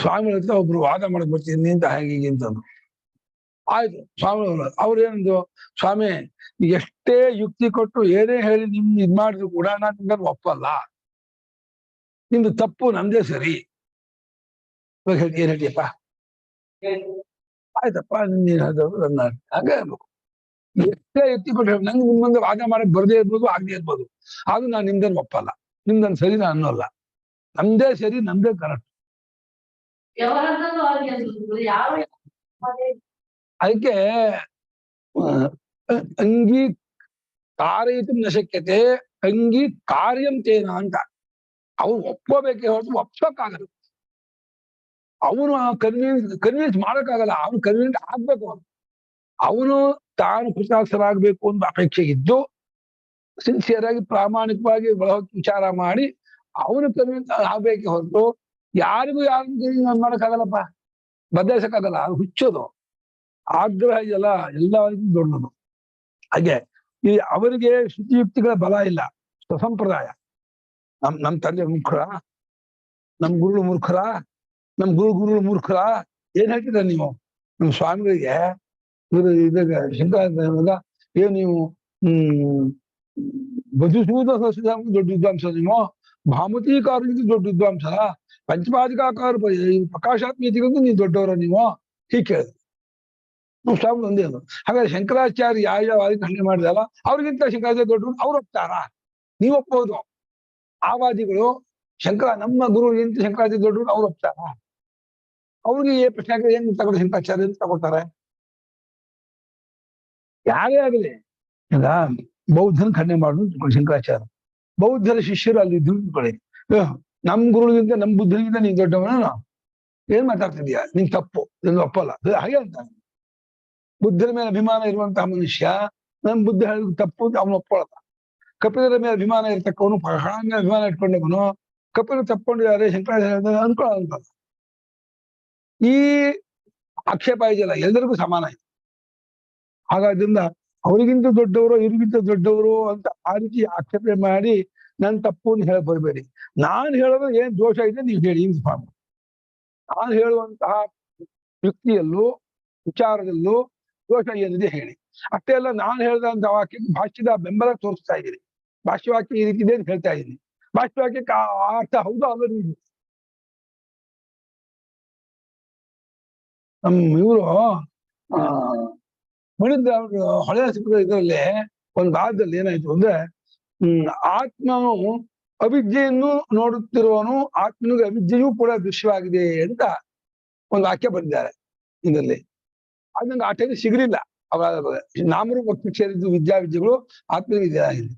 ಸ್ವಾಮಿಗಳ ಹತ್ರ ಒಬ್ರು ವಾದ ಮಾಡಕ್ ಬರ್ತೀನಿ ಅಂತ ಹೀಗೆ ಅಂತಂದ್ರು. ಆಯ್ತು, ಸ್ವಾಮಿಗಳು ಅವ್ರು ಏನಂದ್ರು, ಸ್ವಾಮಿ ಎಷ್ಟೇ ಯುಕ್ತಿ ಕೊಟ್ಟು ಏನೇ ಹೇಳಿ ನಿಮ್ ಇದ್ ಮಾಡಿದ್ರು ಕೂಡ ನಾನು ನಿಮ್ಮನ್ನು ಒಪ್ಪಲ್ಲ. ನಿಮ್ದು ತಪ್ಪು, ನಮ್ದೇ ಸರಿ. ಇವಾಗ ಹೇಳಿ ಏನ್ ಹೇಳ್ತೀಯಪ್ಪ? ಆಯ್ತಪ್ಪ, ನನ್ನ ಹಾಗೆ ಎಷ್ಟೇ ಯುಕ್ತಿ ಕೊಟ್ಟು ನಂಗೆ ನಿಮ್ ಮುಂದೆ ವಾದ ಮಾಡಕ್ ಬರ್ದೇ ಇರ್ಬೋದು, ಆಗದೆ ಇರ್ಬೋದು, ಆದ್ರೂ ನಾನು ನಿಮ್ದನ್ನು ಒಪ್ಪಲ್ಲ. ನಿಮ್ದನ್ ಸರಿ ನಾನು ಅನ್ನೋಲ್ಲ. ನಮ್ದೇ ಸರಿ, ನಮ್ದೇ ಕರೆಕ್ಟ್. ಅದಕ್ಕೆ ಅಂಗಿ ಕಾರಯಿತು ನ ಶಕ್ಯತೆ ಅಂಗಿ ಕಾರ್ಯಂ ತೇನ ಅಂತ. ಅವ್ನು ಒಪ್ಪಬೇಕೆ ಹೊರತು ಒಪ್ಸೋಕ್ಕಾಗಲ್ಲ. ಅವನು ಕನ್ವಿನ್ಸ್ ಮಾಡಕ್ಕಾಗಲ್ಲ. ಅವನು ಕನ್ವಿನ್ಸ್ ಆಗ್ಬೇಕು. ಅವನು ತಾನು ಕೃತಾರ್ಥರಾಗ್ಬೇಕು ಅಂತ ಅಪೇಕ್ಷೆ ಇದ್ದು ಸಿನ್ಸಿಯರ್ ಆಗಿ ಪ್ರಾಮಾಣಿಕವಾಗಿ ವಿಚಾರ ಮಾಡಿ ಅವನು ಕನ್ವಿನ್ಸ್ ಆಗ್ಬೇಕೆ ಹೊರತು ಯಾರಿಗೂ ಮಾಡಕ್ಕಾಗಲ್ಲಪ್ಪ, ಬದಲಾಯಿಸಕ್ಕಾಗಲ್ಲ. ಅದು ಹುಚ್ಚೋದು. ಆಗ್ರಹ ಇದೆಯಲ್ಲ ಎಲ್ಲರಿಗೂ ದೊಡ್ಡದು. ಹಾಗೆ ಈ ಅವರಿಗೆ ಶ್ರುತಿಯುಕ್ತಿಗಳ ಬಲ ಇಲ್ಲ. ಸ್ವಸಂಪ್ರದಾಯ. ನಮ್ ತಂದೆ ಮೂರ್ಖರ, ನಮ್ ಗುರುಳು ಮೂರ್ಖರ, ನಮ್ ಗುರುಳು ಮೂರ್ಖರ ಏನ್ ಹೇಳ್ತಿದ್ರ ನೀವು? ನಮ್ ಸ್ವಾಮಿಗಳಿಗೆ ಇದಾಗ ಶಂಕರಾಚಾರ್ಯ ಏನ್ ನೀವು ಮಧುಸೂದ ದೊಡ್ಡ ವಿದ್ವಾಂಸ, ನೀವು ಭಾಮತೀಕಾರನಿಗೂ ದೊಡ್ಡ ವಿದ್ವಾಂಸ, ಪಂಚಪಾದಿಕಾಕಾರ ಪ್ರಕಾಶಾತ್ಮೀಯತೆಗೂ ನೀವು ದೊಡ್ಡವರ ನೀವು ಹೀಗೆ ಕೇಳಿದ್ರು. ನಾವು ಸ್ವಾಮಿ ಒಂದೇ ಅದು. ಹಾಗಾದ್ರೆ ಶಂಕರಾಚಾರ್ಯ ಯಾವ ಖಂಡನೆ ಮಾಡಿದಲ್ಲ ಅವ್ರಿಗಿಂತ ಶಂಕರಾಚಾರ್ಯ ದೊಡ್ಡರು ಅವ್ರು ಒಪ್ತಾರ? ನೀವು ಒಪ್ಪಬಹುದು. ಆ ವಾದಿಗಳು ನಮ್ಮ ಗುರು ಎಂತ ಶಂಕರಾಚಾರ್ಯ ದೊಡ್ಡರು ಅವ್ರು ಒಪ್ತಾರ? ಅವ್ರಿಗೆ ಪ್ರಶ್ನೆ ಏನ್ ತಗೊಂಡು ಶಂಕರಾಚಾರ್ಯ ಅಂತ ತಗೊಳ್ತಾರೆ? ಯಾರೇ ಆಗಲಿ, ಈಗ ಬೌದ್ಧನ ಖಂಡನೆ ಮಾಡುದು ಶಂಕರಾಚಾರ್ಯ, ಬೌದ್ಧರ ಶಿಷ್ಯರು ಅಲ್ಲಿ ತಿಳ್ಕೊಳ್ಳಿ, ನಮ್ ಗುರುಗಿಂತ ನಮ್ ಬುದ್ಧನಿಗಿಂತ ನೀನ್ ದೊಡ್ಡವನ ಏನ್ ಮಾತಾಡ್ತಿದ್ಯಾ? ನಿನ್ ತಪ್ಪು, ನಿನ್ ಒಪ್ಪಲ್ಲ. ಹಾಗೆ ಅಂತ ಬುದ್ಧನ ಮೇಲೆ ಅಭಿಮಾನ ಇರುವಂತಹ ಮನುಷ್ಯ ನಮ್ ಬುದ್ಧ ಹೇಳಿದ ತಪ್ಪು ಅಂತ ಅವನು ಒಪ್ಕೊಳ್ಳಲ್ಲ. ಕಪಿಲರ ಮೇಲೆ ಅಭಿಮಾನ ಇರ್ತಕ್ಕವನು, ಹಣ ಮೇಲೆ ಅಭಿಮಾನ ಇಟ್ಕೊಂಡವನು ಕಪಿಲ ತಪ್ಕೊಂಡಿದ್ದಾರೆ ಶಂಕರಾಚಾರ್ಯ ಅನ್ಕೊಳ್ಳಲ್ಲ. ಈ ಆಕ್ಷೇಪ ಇದೆಯಲ್ಲ ಎಲ್ಲರಿಗೂ ಸಮಾನ ಇದೆ. ಹಾಗಾದ್ರಿಂದ ಅವರಿಗಿಂತ ದೊಡ್ಡವರು ಇವ್ರಿಗಿಂತ ದೊಡ್ಡವರು ಅಂತ ಆ ರೀತಿ ಆಕ್ಷೇಪಣೆ ಮಾಡಿ ನನ್ ತಪ್ಪು ಅಂತ ಹೇಳ ಬರ್ಬೇಡಿ. ನಾನು ಹೇಳೋದು ಏನ್ ದೋಷ ಇದೆ ನೀವು ಹೇಳಿ. ಸ್ವಾಮಿ, ನಾನು ಹೇಳುವಂತಹ ಯುಕ್ತಿಯಲ್ಲೂ ವಿಚಾರದಲ್ಲೂ ದೋಷ ಏನಿದೆ ಹೇಳಿ. ಅಷ್ಟೇ ಅಲ್ಲ, ನಾನು ಹೇಳಿದಂತಹ ವಾಕ್ಯಕ್ಕೆ ಭಾಷ್ಯದ ಬೆಂಬಲ ತೋರಿಸ್ತಾ ಇದ್ದೀನಿ. ಭಾಷ್ಯವಾಕ್ಯ ಈ ರೀತಿ ಇದೆ ಅಂತ ಹೇಳ್ತಾ ಇದ್ದೀನಿ. ಭಾಷ್ಯವಾಕ್ಯಕ್ಕೆ ಅರ್ಥ ಹೌದು ಅಲ್ಲ. ಇವರು ಮಣಿದ ಹೊಳೆ ಸಿಕ್ಕ ಇದರಲ್ಲಿ ಒಂದು ಭಾಗದಲ್ಲಿ ಏನಾಯ್ತು ಅಂದ್ರೆ, ಆತ್ಮನು ಅವಿದ್ಯೆಯನ್ನು ನೋಡುತ್ತಿರುವನು, ಆತ್ಮನಿಗೆ ಅವಿದ್ಯೆಯೂ ಕೂಡ ದೃಶ್ಯವಾಗಿದೆ ಅಂತ ಒಂದು ವಾಕ್ಯ ಬಂದಿದ್ದಾರೆ ಇದರಲ್ಲಿ. ಅದು ನಂಗೆ ಆ ಟೈಮ್ ಸಿಗಲಿಲ್ಲ. ಅವಾಗ ನಾಮರೂಪ ಸೇರಿದ್ದು ವಿದ್ಯಾವಿದ್ಯೆಗಳು ಆತ್ಮವಿದ್ಯೆ ಆಗಿದೆ.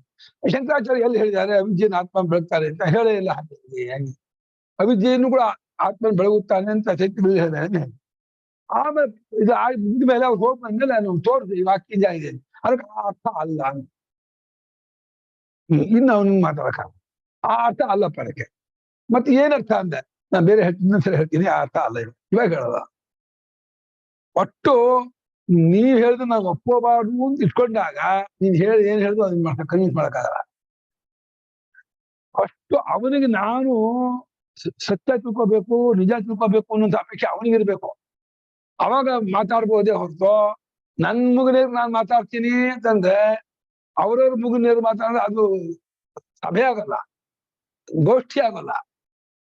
ಶಂಕರಾಚಾರ್ಯ ಎಲ್ಲಿ ಹೇಳಿದ್ದಾರೆ ಅವಿದ್ಯೆಯನ್ನು ಆತ್ಮ ಬೆಳಗ್ತಾರೆ ಅಂತ ಹೇಳೇ ಇಲ್ಲ. ಹಾಗೆ ಅವಿದ್ಯೆಯನ್ನು ಕೂಡ ಆತ್ಮನ ಬೆಳಗುತ್ತಾನೆ ಅಂತ ಹೇಳಿದ್ದಾರೆ. ಆಮೇಲೆ ಇದು ಆಗಿದ ಮೇಲೆ ಅವ್ರು ಹೋಗಿ ಬಂದ್ಮೇಲೆ ನಾನು ತೋರಿಸಿ ಈ ವಾಕ್ಯ ಇದೆ, ಅದಕ್ಕೆ ಆ ಅರ್ಥ ಅಲ್ಲ ಅಂತ. ಇನ್ನು ಅವನು ಮಾತಾಡಕ ಆ ಅರ್ಥ ಅಲ್ಲಪ್ಪ ಅದಕ್ಕೆ. ಮತ್ತೆ ಏನರ್ಥ ಅಂದೆ ನಾನು ಬೇರೆ ಇನ್ನೊಂದ್ಸರಿ ಹೇಳ್ತೀನಿ. ಆ ಅರ್ಥ ಅಲ್ಲ ಇವಾಗ ಹೇಳೋದ. ಒಟ್ಟು ನೀವ್ ಹೇಳಿದ್ರೆ ನಾವು ಒಪ್ಪಬಾರ್ದು ಅಂತ ಇಟ್ಕೊಂಡಾಗ ನೀನ್ ಏನ್ ಹೇಳಿದ್ರು ಅದನ್ನ ಕನ್ವಿನ್ಸ್ ಮಾಡಕ್ಕಾಗಲ್ಲ. ಅಷ್ಟು ಅವನಿಗೆ ನಾನು ಸತ್ಯ ತಿಳ್ಕೋಬೇಕು, ನಿಜ ತಿಳ್ಕೋಬೇಕು ಅನ್ನೋಂಥ ಅಪೇಕ್ಷೆ ಅವನಿಗಿರ್ಬೇಕು. ಅವಾಗ ಮಾತಾಡ್ಬೋದೇ ಹೊರತು ನನ್ ಮುಗಿನೇರು ನಾನು ಮಾತಾಡ್ತೀನಿ ಅಂತಂದ್ರೆ ಅವ್ರವ್ರ ಮುಗಿನೇರು ಮಾತಾಡಿದ್ರೆ ಅದು ಸಭೆ ಆಗಲ್ಲ, ಗೋಷ್ಠಿ ಆಗಲ್ಲ.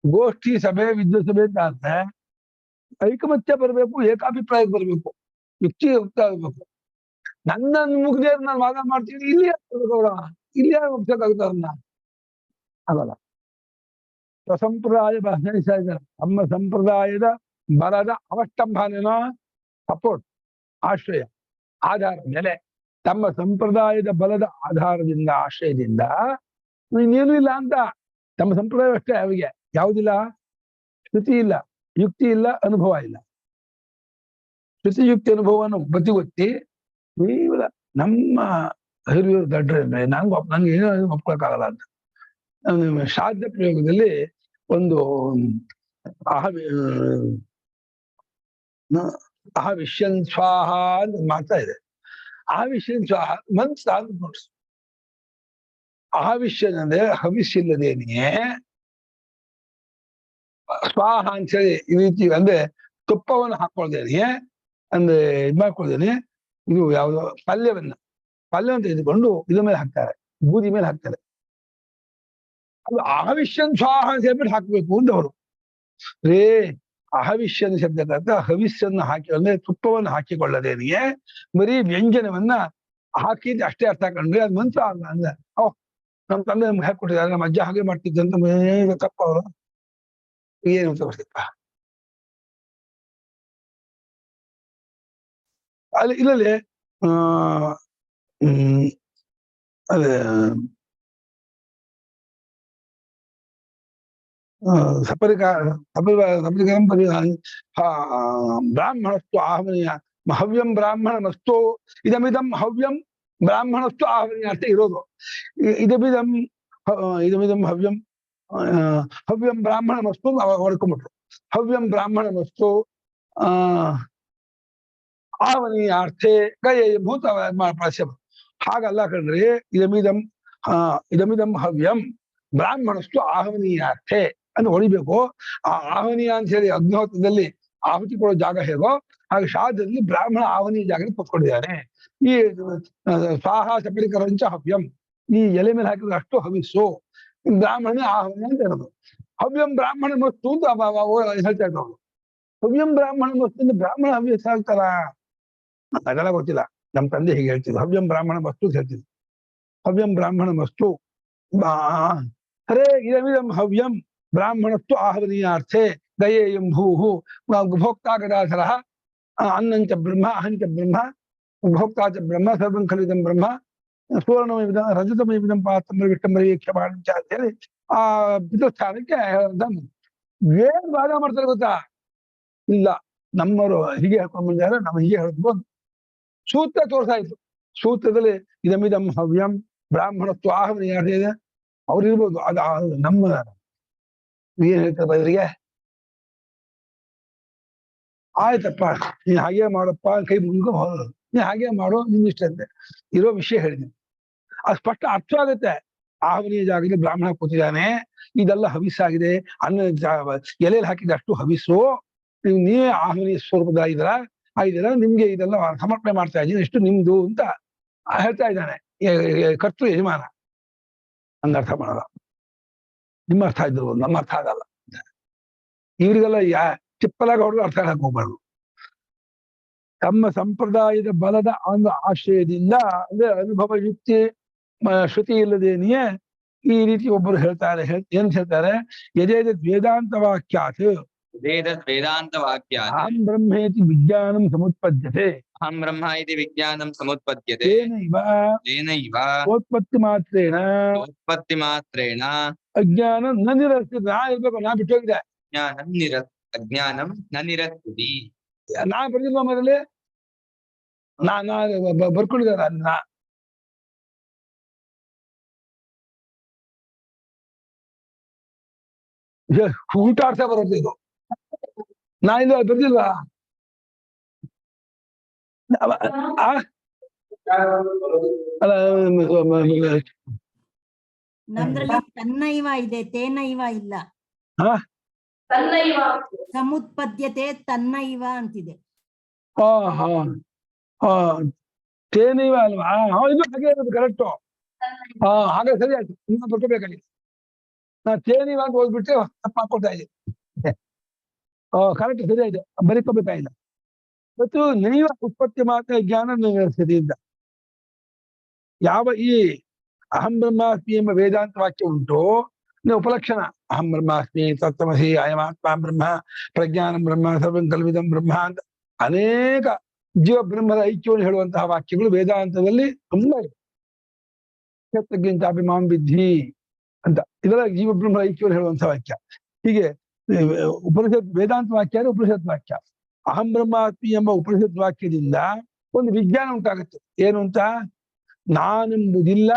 ಗೋಷ್ಠಿ ಸಭೆ ವಿದ್ಯಾಸಭೆ ಅಂತ ಅಂದ್ರೆ ಐಕಮತ್ಯ ಬರಬೇಕು, ಏಕಾಭಿಪ್ರಾಯ ಬರಬೇಕು, ಯುಕ್ತಿ ಯುಕ್ತ ಆಗ್ಬೇಕು. ನನ್ನನ್ನು ಮುಗ್ದೇ ನಾನು ವಾದ ಮಾಡ್ತೀನಿ, ಇಲ್ಲಿ ಅವ್ರ ಇಲ್ಲಿ ಒಪ್ಸಕ್ಕಾಗುತ್ತವ್ರನ್ನ ಆಗಲ್ಲ. ಸ್ವಸಂಪ್ರದಾಯ ತಮ್ಮ ಸಂಪ್ರದಾಯದ ಬಲದ ಅವಷ್ಟಂಭನ ಸಪೋರ್ಟ್, ಆಶ್ರಯ, ಆಧಾರ, ನೆಲೆ. ತಮ್ಮ ಸಂಪ್ರದಾಯದ ಬಲದ ಆಧಾರದಿಂದ, ಆಶ್ರಯದಿಂದ ಇನ್ನೇನು ಇಲ್ಲ ಅಂತ. ತಮ್ಮ ಸಂಪ್ರದಾಯ ಅಷ್ಟೇ ಅವಿಗೆ ಯಾವುದಿಲ್ಲ, ಶ್ರುತಿ ಇಲ್ಲ, ಯುಕ್ತಿ ಇಲ್ಲ, ಅನುಭವ ಇಲ್ಲ. ಶ್ರುತಿ ಯುಕ್ತಿ ಅನುಭವವನ್ನು ಬದಿಗೊತ್ತಿ ಕೇವಲ ನಮ್ಮ ಹಿರಿಯರು ದಡ್ರೆ ಅಂದ್ರೆ ನಂಗೆ ಏನೋ ಒಪ್ಕೊಳಕ್ಕಾಗಲ್ಲ ಅಂತ. ಶ್ರಾದ್ದ ಪ್ರಯೋಗದಲ್ಲಿ ಒಂದು ಅಹವಿಷ್ಯನ್ ಸ್ವಾಹ ಅಂತ ಮಾಡ್ತಾ ಇದೆ. ಅಹವಿಷ್ಯನ್ ಸ್ವಾಹ ಮನ್ಸ್ ನೋಡ್ರಿ. ಅಹವಿಷ್ಯನ್ ಅಂದ್ರೆ ಹವಿಷ್ಯಿಲ್ಲದೇನೆಯೇ ಸ್ವಾಹ ಅಂತ ಹೇಳಿ ಈ ರೀತಿ ಅಂದ್ರೆ ತುಪ್ಪವನ್ನು ಹಾಕೊಳ್ದೇನೆ, ಅಂದ್ರೆ ಇದ್ ಮಾಡ್ಕೊಳ್ದೇನೆ, ಇದು ಯಾವ್ದು ಪಲ್ಯವನ್ನು ತೆಗೆದುಕೊಂಡು ಇದ್ರ ಮೇಲೆ ಹಾಕ್ತಾರೆ, ಬೂದಿ ಮೇಲೆ ಹಾಕ್ತಾರೆ. ಅದು ಅಹವಿಷ್ಯನ್ ಸ್ವಾಹ ಅಂತ ಹೇಳ್ಬಿಟ್ಟು ಹಾಕ್ಬೇಕು ಅಂತ ಅವರು. ರೇ ಅಹವಿಷ್ಯನ್ ಶಬ್ದಕ್ಕಂತ ಹವಿಸ್ಸನ್ನು ಹಾಕಿ ಅಂದ್ರೆ ತುಪ್ಪವನ್ನು ಹಾಕಿಕೊಳ್ಳದೇನೆಯೇ ಬರೀ ವ್ಯಂಜನವನ್ನ ಹಾಕಿದ್ ಅಷ್ಟೇ ಅರ್ಥ ಕಂಡ್ರೆ ಅದು ಮಂತ್ರ ಅಲ್ಲ ಅಂದ್ರೆ, ಓಹ್ ನಮ್ ತಂದೆ ನಮ್ಗೆ ಹಾಕೊಟ್ಟಿದ್ದಾರೆ, ನಮ್ಮ ಅಜ್ಜ ಹಾಗೆ ಮಾಡ್ತಿದ್ದಂತ ತಪ್ಪ ಅವರು ಏನು ತೋರಿಸ್ತಿಪ್ಪ. ಅಲ್ಲಿ ಇದರಲ್ಲಿ ಅದೇ ಸಪರಿಕರಂ ಬ್ರಾಹ್ಮಣಸ್ತು ಆಹ್ವನೀಯ ಹವ್ಯಂ ಬ್ರಾಹ್ಮಣಮಸ್ತು ಇದಮಿದಂ ಹವ್ಯಂ ಬ್ರಾಹ್ಮಣಸ್ತು ಆಹ್ವನೀಯ ಅಷ್ಟೇ ಇರೋದು. ಇದಮಿದಂ ಹವ್ಯಂ ಹವ್ಯಂ ಬ್ರಾಹ್ಮಣಮಸ್ತು ಹೊಡ್ಕೊಂಡ್ಬಿಟ್ರು. ಹವ್ಯಂ ಬ್ರಾಹ್ಮಣಮಸ್ತು ಆಹ್ವನೀಯಾರ್ಥೆ ಭೂತ ಪ್ರಾಸ್ಯ. ಹಾಗಲ್ಲ ಕಣ್ರಿ, ಇದಮಿದಂ ಹವ್ಯಂ ಬ್ರಾಹ್ಮಣಸ್ತು ಆಹ್ವನೀಯಾರ್ಥೆ ಅಂತ ಹೊಡಿಬೇಕು. ಆ ಆಹ್ವನೀಯ ಅಂತ ಹೇಳಿ ಅಗ್ನಿಹೋತ್ರದಲ್ಲಿ ಆಹುತಿ ಕೊಡೋ ಜಾಗ ಹೇಗೋ ಹಾಗೆ ಶ್ರಾದ್ದದಲ್ಲಿ ಬ್ರಾಹ್ಮಣ ಆಹ್ವನೀಯ ಜಾಗ ಕೊಟ್ಕೊಂಡಿದ್ದಾನೆ. ಈ ಸ್ವಾಹ ಸಪರಿಕರಂಚ ಹವ್ಯಂ, ಈ ಎಲೆ ಮೇಲೆ ಹಾಕಿದ್ರೆ ಅಷ್ಟು ಹವಿಸ್ಸು, ಬ್ರಾಹ್ಮಣ ಆಹ್ವನೀಯ ಅಂತ ಹೇಳೋದು. ಹವ್ಯಂ ಬ್ರಾಹ್ಮಣ ಮಸ್ತು ಅಂತ ಹೇಳ್ತಾ ಇದ್ದವರು. ಹವ್ಯಂ ಬ್ರಾಹ್ಮಣ ಮಸ್ತು ಅಂದ್ರೆ ಬ್ರಾಹ್ಮಣ ಹವ್ಯಸ್ ಹೇಳ್ತಾರ? ಅದೆಲ್ಲ ಗೊತ್ತಿಲ್ಲ. ನಮ್ಮ ತಂದೆ ಹೀಗೆ ಹೇಳ್ತಿದ್ರು, ಹವ್ಯಂ ಬ್ರಾಹ್ಮಣ ಮಸ್ತು ಹೇಳ್ತಿದ್ರು. ಹವ್ಯಂ ಬ್ರಾಹ್ಮಣ ಮಸ್ತು ಹರೇ ಇದಮಿದಂ ಹವ್ಯಂ ಬ್ರಾಹ್ಮಣಸ್ತು ಆಹ್ವನೀಯಾರ್ಥೆ ದಯೇಯಂ ಭೂಹು ಭೋಕ್ತಾ ಗದಾಧರ ಅನ್ನಂಚ ಬ್ರಹ್ಮ ಅಹಂಚ ಬ್ರಹ್ಮ ಭೋಕ್ತಾ ಚ ಬ್ರಹ್ಮ ಸರ್ವಂ ಖಲಿದಂ ಬ್ರಹ್ಮ ಸುವರ್ಣಮಯವಿದ ರಜತಮಯವಿದಂ ಪಾತ್ರಂ ವಿಷ್ಟಂಬರೀಕ್ಷಮಾಣಂಚ ಅಂತ ಹೇಳಿ ಆ ಪಿತೃಸ್ಥಾನಕ್ಕೆ ಏನ್ ವಾದ ಮಾಡ್ತಾರೆ ಗೊತ್ತಾ? ಇಲ್ಲ, ನಮ್ಮವರು ಹೀಗೆ ಹೇಳ್ಕೊಂಡ್ ಬಂದಿದ್ದಾರೆ, ನಮ್ಮ ಹೀಗೆ ಹೇಳ್ಬೋದು. ಸೂತ್ರ ತೋರ್ಸಾಯ್ತು. ಸೂತ್ರದಲ್ಲಿ ಇದಮಿದಂ ಹವ್ಯಂ ಬ್ರಾಹ್ಮಣತ್ವ ಆಹ್ವನೀಯಾರ್ಥೆ ಇದೆ, ಅವ್ರು ಇರ್ಬೋದು. ಅದು ನಮ್ಮ ಏನ್ ಹೇಳ್ತಾರೆ ಇವರಿಗೆ, ಆಯ್ತಪ್ಪ ನೀನ್ ಹಾಗೆ ಮಾಡಪ್ಪ, ಕೈ ಮುಗಿದು ನೀನ್ ಹಾಗೆ ಮಾಡೋ, ನಿನ್ ಇಷ್ಟ ಅಂತೆ ಇರೋ ವಿಷಯ ಹೇಳಿದ್ದೀನಿ. ಅದು ಸ್ಪಷ್ಟ ಅರ್ಥ ಆಗುತ್ತೆ. ಆಹ್ವನೀಯ ಜಾಗದಲ್ಲಿ ಬ್ರಾಹ್ಮಣ ಕೂತಿದ್ದಾನೆ, ಇದೆಲ್ಲ ಹವಿಸ್ಸಾಗಿದೆ, ಅನ್ನ ಎಲೆಯಲ್ಲಿ ಹಾಕಿದ ಅಷ್ಟು ಹವಿಸ್ಸು, ನೀವೇ ಆಹ್ವನೀಯ ಸ್ವರೂಪದ ಆಗಿದ್ದೀರ, ನಿಮ್ಗೆ ಇದೆಲ್ಲ ಸಮರ್ಪಣೆ ಮಾಡ್ತಾ ಇದ್ದೀನಿ, ಇಷ್ಟು ನಿಮ್ದು ಅಂತ ಹೇಳ್ತಾ ಇದ್ದಾನೆ ಕರ್ತೃ ಯಜಮಾನ. ಹಂಗರ್ಥ ಮಾಡಲ್ಲ. ನಿಮ್ಮ ಅರ್ಥ ಇದ್ರು, ನಮ್ಮ ಅರ್ಥ ಆಗಲ್ಲ. ಇವರಿಗೆಲ್ಲ ಚಿಪ್ಪಲಾಗ ಹೊಡೆದು ಅರ್ಥ ಹೇಳಕ್ ಹೋಗ್ಬಾರ್ದು. ತಮ್ಮ ಸಂಪ್ರದಾಯದ ಬಲದ ಒಂದು ಆಶ್ರಯದಿಂದ ಅಂದ್ರೆ ಅನುಭವ ಯುಕ್ತಿ ಶ್ರುತಿ ಇಲ್ಲದೇನೆಯೇ ಈ ರೀತಿ ಒಬ್ಬರು ಹೇಳ್ತಾರೆ. ಏನ್ ಹೇಳ್ತಾರೆ? ಯದೇದ ವೇದಾಂತ ವಾಕ್ಯಾತ್ ವೇದಾಂತ ವಾಕ್ಯಾತ್ ಅಹಂ ಬ್ರಹ್ಮೇತಿ ವಿಜ್ಞಾನಂ ಸಮುತ್ಪದ್ಯತೆ. ಅಹಂ ಬ್ರಹ್ಮ ಇತಿ ವಿಜ್ಞಾನಂ ಸಮುತ್ಪದ್ಯತೆ. ತೇನೈವ ಸೋತ್ಪತ್ತಿ ಮಾತ್ರೇಣ ಅಜ್ಞಾನ ನ ನಿರಸ್ತಿ. ನಾ ಇರ್ಬೇಕು, ನಾ ಬಿಟ್ಟೋಗಿದೆ. ಅಜ್ಞಾನಂ ನ ನಿರಸ್ತಿ. ನಾ ಬರ್ದಿಲ್ವ ಮೊದಲೇ? ಬರ್ಕೊಂಡಿದ್ದಾರೆ ಅದನ್ನ. ಊಟ ಆಡ್ತಾ ಬರುತ್ತೆ ಇದು. ನಾ ಇದು ಬರ್ದಿಲ್ವಾ? ನಮ್ದ್ರಲ್ಲಿ ತನ್ನೈವ ಇದೆ, ತೇನೈವ ಇಲ್ಲ. ಸಮುತ್ಪದ್ಯತೆ ತನ್ನೈವ ಅಂತಿದೆ. ತೇನೈವ ಅಲ್ವಾ? ಇದು ಹಾಗೆ ಇರೋದು ಕರೆಕ್ಟು. ಹಾಗೆ ಸರಿ ಆಯ್ತು. ಇನ್ನ ಬರ್ಕೋಬೇಕಾಗಿ ನಾ ತೇನೈವ ಅಂತ ಹೋಗ್ಬಿಟ್ಟು ತಪ್ಪ ಹಾಕೊಳ್ತಾ ಇದ್ದೀನಿ. ಕರೆಕ್ಟ್ ಸರಿ ಆಯ್ತು, ಬರೀಕೋಬೇಕಾಗಿಲ್ಲ. ಮತ್ತು ನೈವ ಉತ್ಪತ್ತಿ ಮಾತ್ರ ಜ್ಞಾನ ನಿರ್ವಹಿಸಿದೆ ಅಂತ ಯಾವ ಈ ಅಹಂ ಬ್ರಹ್ಮಾಸ್ಮಿ ಎಂಬ ವೇದಾಂತ ವಾಕ್ಯ ಉಂಟು, ಉಪಲಕ್ಷಣ ಅಹಂ ಬ್ರಹ್ಮಾಸ್ಮಿ ತತ್ವಮಸಿ ಅಯಮಾತ್ಮ ಬ್ರಹ್ಮ ಪ್ರಜ್ಞಾನಂ ಬ್ರಹ್ಮ ಸರ್ವಂ ಕಲ್ವಿದಂ ಬ್ರಹ್ಮ ಅಂತ ಅನೇಕ ಜೀವ ಬ್ರಹ್ಮದ ಐಕ್ಯವನ್ನು ಹೇಳುವಂತಹ ವಾಕ್ಯಗಳು ವೇದಾಂತದಲ್ಲಿ ತುಂಬಾ ಇದೆ. ಕ್ಷೇತ್ರಕ್ಕಿಂತ ಅಭಿಮಾಂ ವಿದ್ಧಿ ಅಂತ ಇದರ ಜೀವ ಬ್ರಹ್ಮದ ಐಕ್ಯವನ್ನು ಹೇಳುವಂತಹ ವಾಕ್ಯ. ಹೀಗೆ ಉಪನಿಷತ್ ವೇದಾಂತ ವಾಕ್ಯ ಅಂದ್ರೆ ಉಪನಿಷತ್ ವಾಕ್ಯ. ಅಹಂ ಬ್ರಹ್ಮಾಸ್ಮಿ ಎಂಬ ಉಪನಿಷತ್ ವಾಕ್ಯದಿಂದ ಒಂದು ವಿಜ್ಞಾನ ಉಂಟಾಗುತ್ತೆ. ಏನು ಅಂತ, ನಾನೆಂಬುದಿಲ್ಲ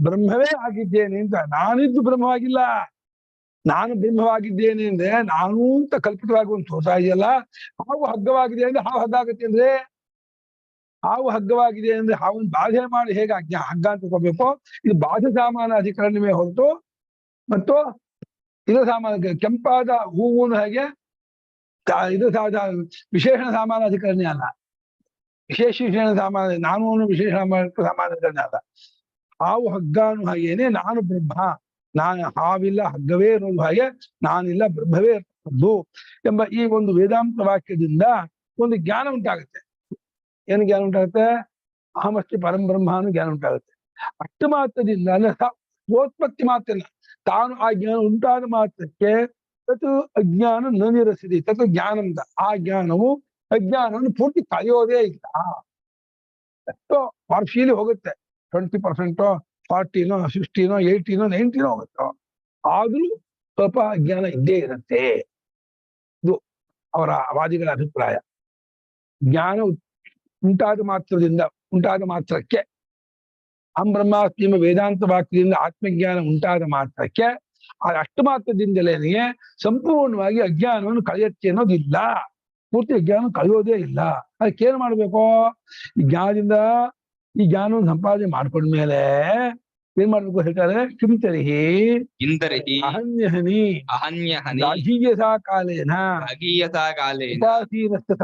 ಬ್ರಹ್ಮವೇ ಆಗಿದ್ದೇನೆ ಅಂತ. ನಾನಿದ್ದು ಬ್ರಹ್ಮವಾಗಿಲ್ಲ, ನಾನು ಬ್ರಹ್ಮವಾಗಿದ್ದೇನೆ ಅಂದ್ರೆ ನಾನು ಅಂತ ಕಲ್ಪಿತವಾಗಿ ಒಂದು ತೋರ್ತಾ ಇದೆಯಲ್ಲ. ಹಾವು ಹಗ್ಗವಾಗಿದೆ ಅಂದ್ರೆ ಹಾವು ಹಗ್ಗ ಆಗುತ್ತೆ ಅಂದ್ರೆ, ಹಾವು ಹಗ್ಗವಾಗಿದೆ ಅಂದ್ರೆ ಹಾವನ್ನು ಬಾಧೆ ಮಾಡಿ ಹೇಗೆ ಹಗ್ಗ ಅಂತ ತಗೋಬೇಕು, ಇದು ಬಾಧ ಸಾಮಾನ ಅಧಿಕರಣವೇ ಹೊರತು ಮತ್ತು ಇದು ಸಾಮಾನ್ಯ ಕೆಂಪಾದ ಹೂವನ್ನು ಹಾಗೆ ಇದು ವಿಶೇಷಣ ಸಾಮಾನ ಅಧಿಕರಣ ಅಲ್ಲ. ವಿಶೇಷ ಸಾಮಾನ ನಾನು ವಿಶೇಷ ಸಾಮಾನ ಅಧಿಕರಣ ಅಲ್ಲ. ಹಾವು ಹಗ್ಗಾನು ಹಾಗೇನೆ ನಾನು ಬ್ರಹ್ಮ, ನಾನು ಹಾವಿಲ್ಲ ಹಗ್ಗವೇ ಇರೋದು ಹಾಗೆ ನಾನಿಲ್ಲ ಬ್ರಹ್ಮವೇ ಇರ್ತದ್ದು ಎಂಬ ಈ ಒಂದು ವೇದಾಂತ ವಾಕ್ಯದಿಂದ ಒಂದು ಜ್ಞಾನ ಉಂಟಾಗುತ್ತೆ. ಏನು ಜ್ಞಾನ ಉಂಟಾಗುತ್ತೆ? ಅಹಮಸ್ತಿ ಪರಂ ಬ್ರಹ್ಮ ಅನ್ನೋ ಜ್ಞಾನ ಉಂಟಾಗುತ್ತೆ. ಅಷ್ಟು ಮಾತ್ರದಿಂದ ಅಂದ್ರೆ ಸ್ವೋತ್ಪತ್ತಿ ಮಾತ್ರ ತಾನು ಆ ಜ್ಞಾನ ಉಂಟಾದ ಮಾತ್ರಕ್ಕೆ ತತ್ ಅಜ್ಞಾನ ನ ನಿರಸಿದೆ ತತ್ ಜ್ಞಾನ ಅಂತ. ಆ ಜ್ಞಾನವು ಅಜ್ಞಾನವನ್ನು ಪೂರ್ತಿ ಕಳೆಯೋದೇ ಇಲ್ಲ. ಎಷ್ಟೋ ಪಾರ್ಶಿಯಲಿ ಹೋಗುತ್ತೆ, 20%, 40, 60, 80, 90 ಹೋಗುತ್ತೋ, ಆದ್ರೂ ಸ್ವಲ್ಪ ಅಜ್ಞಾನ ಇದ್ದೇ ಇರುತ್ತೆ. ಇದು ಅವರ ವಾದಿಗಳ ಅಭಿಪ್ರಾಯ. ಜ್ಞಾನ ಉಂಟಾದ ಮಾತ್ರಕ್ಕೆ ಅಹಂ ಬ್ರಹ್ಮಾಸ್ಮಿ ಎಂಬ ವೇದಾಂತ ವಾಕ್ಯದಿಂದ ಆತ್ಮಜ್ಞಾನ ಉಂಟಾದ ಮಾತ್ರಕ್ಕೆ ಅಷ್ಟು ಮಾತ್ರದಿಂದಲೇ ಸಂಪೂರ್ಣವಾಗಿ ಅಜ್ಞಾನವನ್ನು ಕಳೆಯುತ್ತೆ ಅನ್ನೋದಿಲ್ಲ. ಪೂರ್ತಿ ಅಜ್ಞಾನ ಕಳೆಯೋದೇ ಇಲ್ಲ. ಅದಕ್ಕೇನು ಮಾಡ್ಬೇಕು? ಈ ಜ್ಞಾನವನ್ನು ಸಂಪಾದನೆ ಮಾಡ್ಕೊಂಡ್ಮೇಲೆ ಏನ್ ಮಾಡ್ಬೇಕು ಹೇಳ್ತಾರೆ? ಕಿಂತರಿಹಿ ಅಹನ್ಯಹನಿ ದಾಘೀಯಸಾ ಕಾಲೇನ ಉಪಾಸೀನಸ್ಯ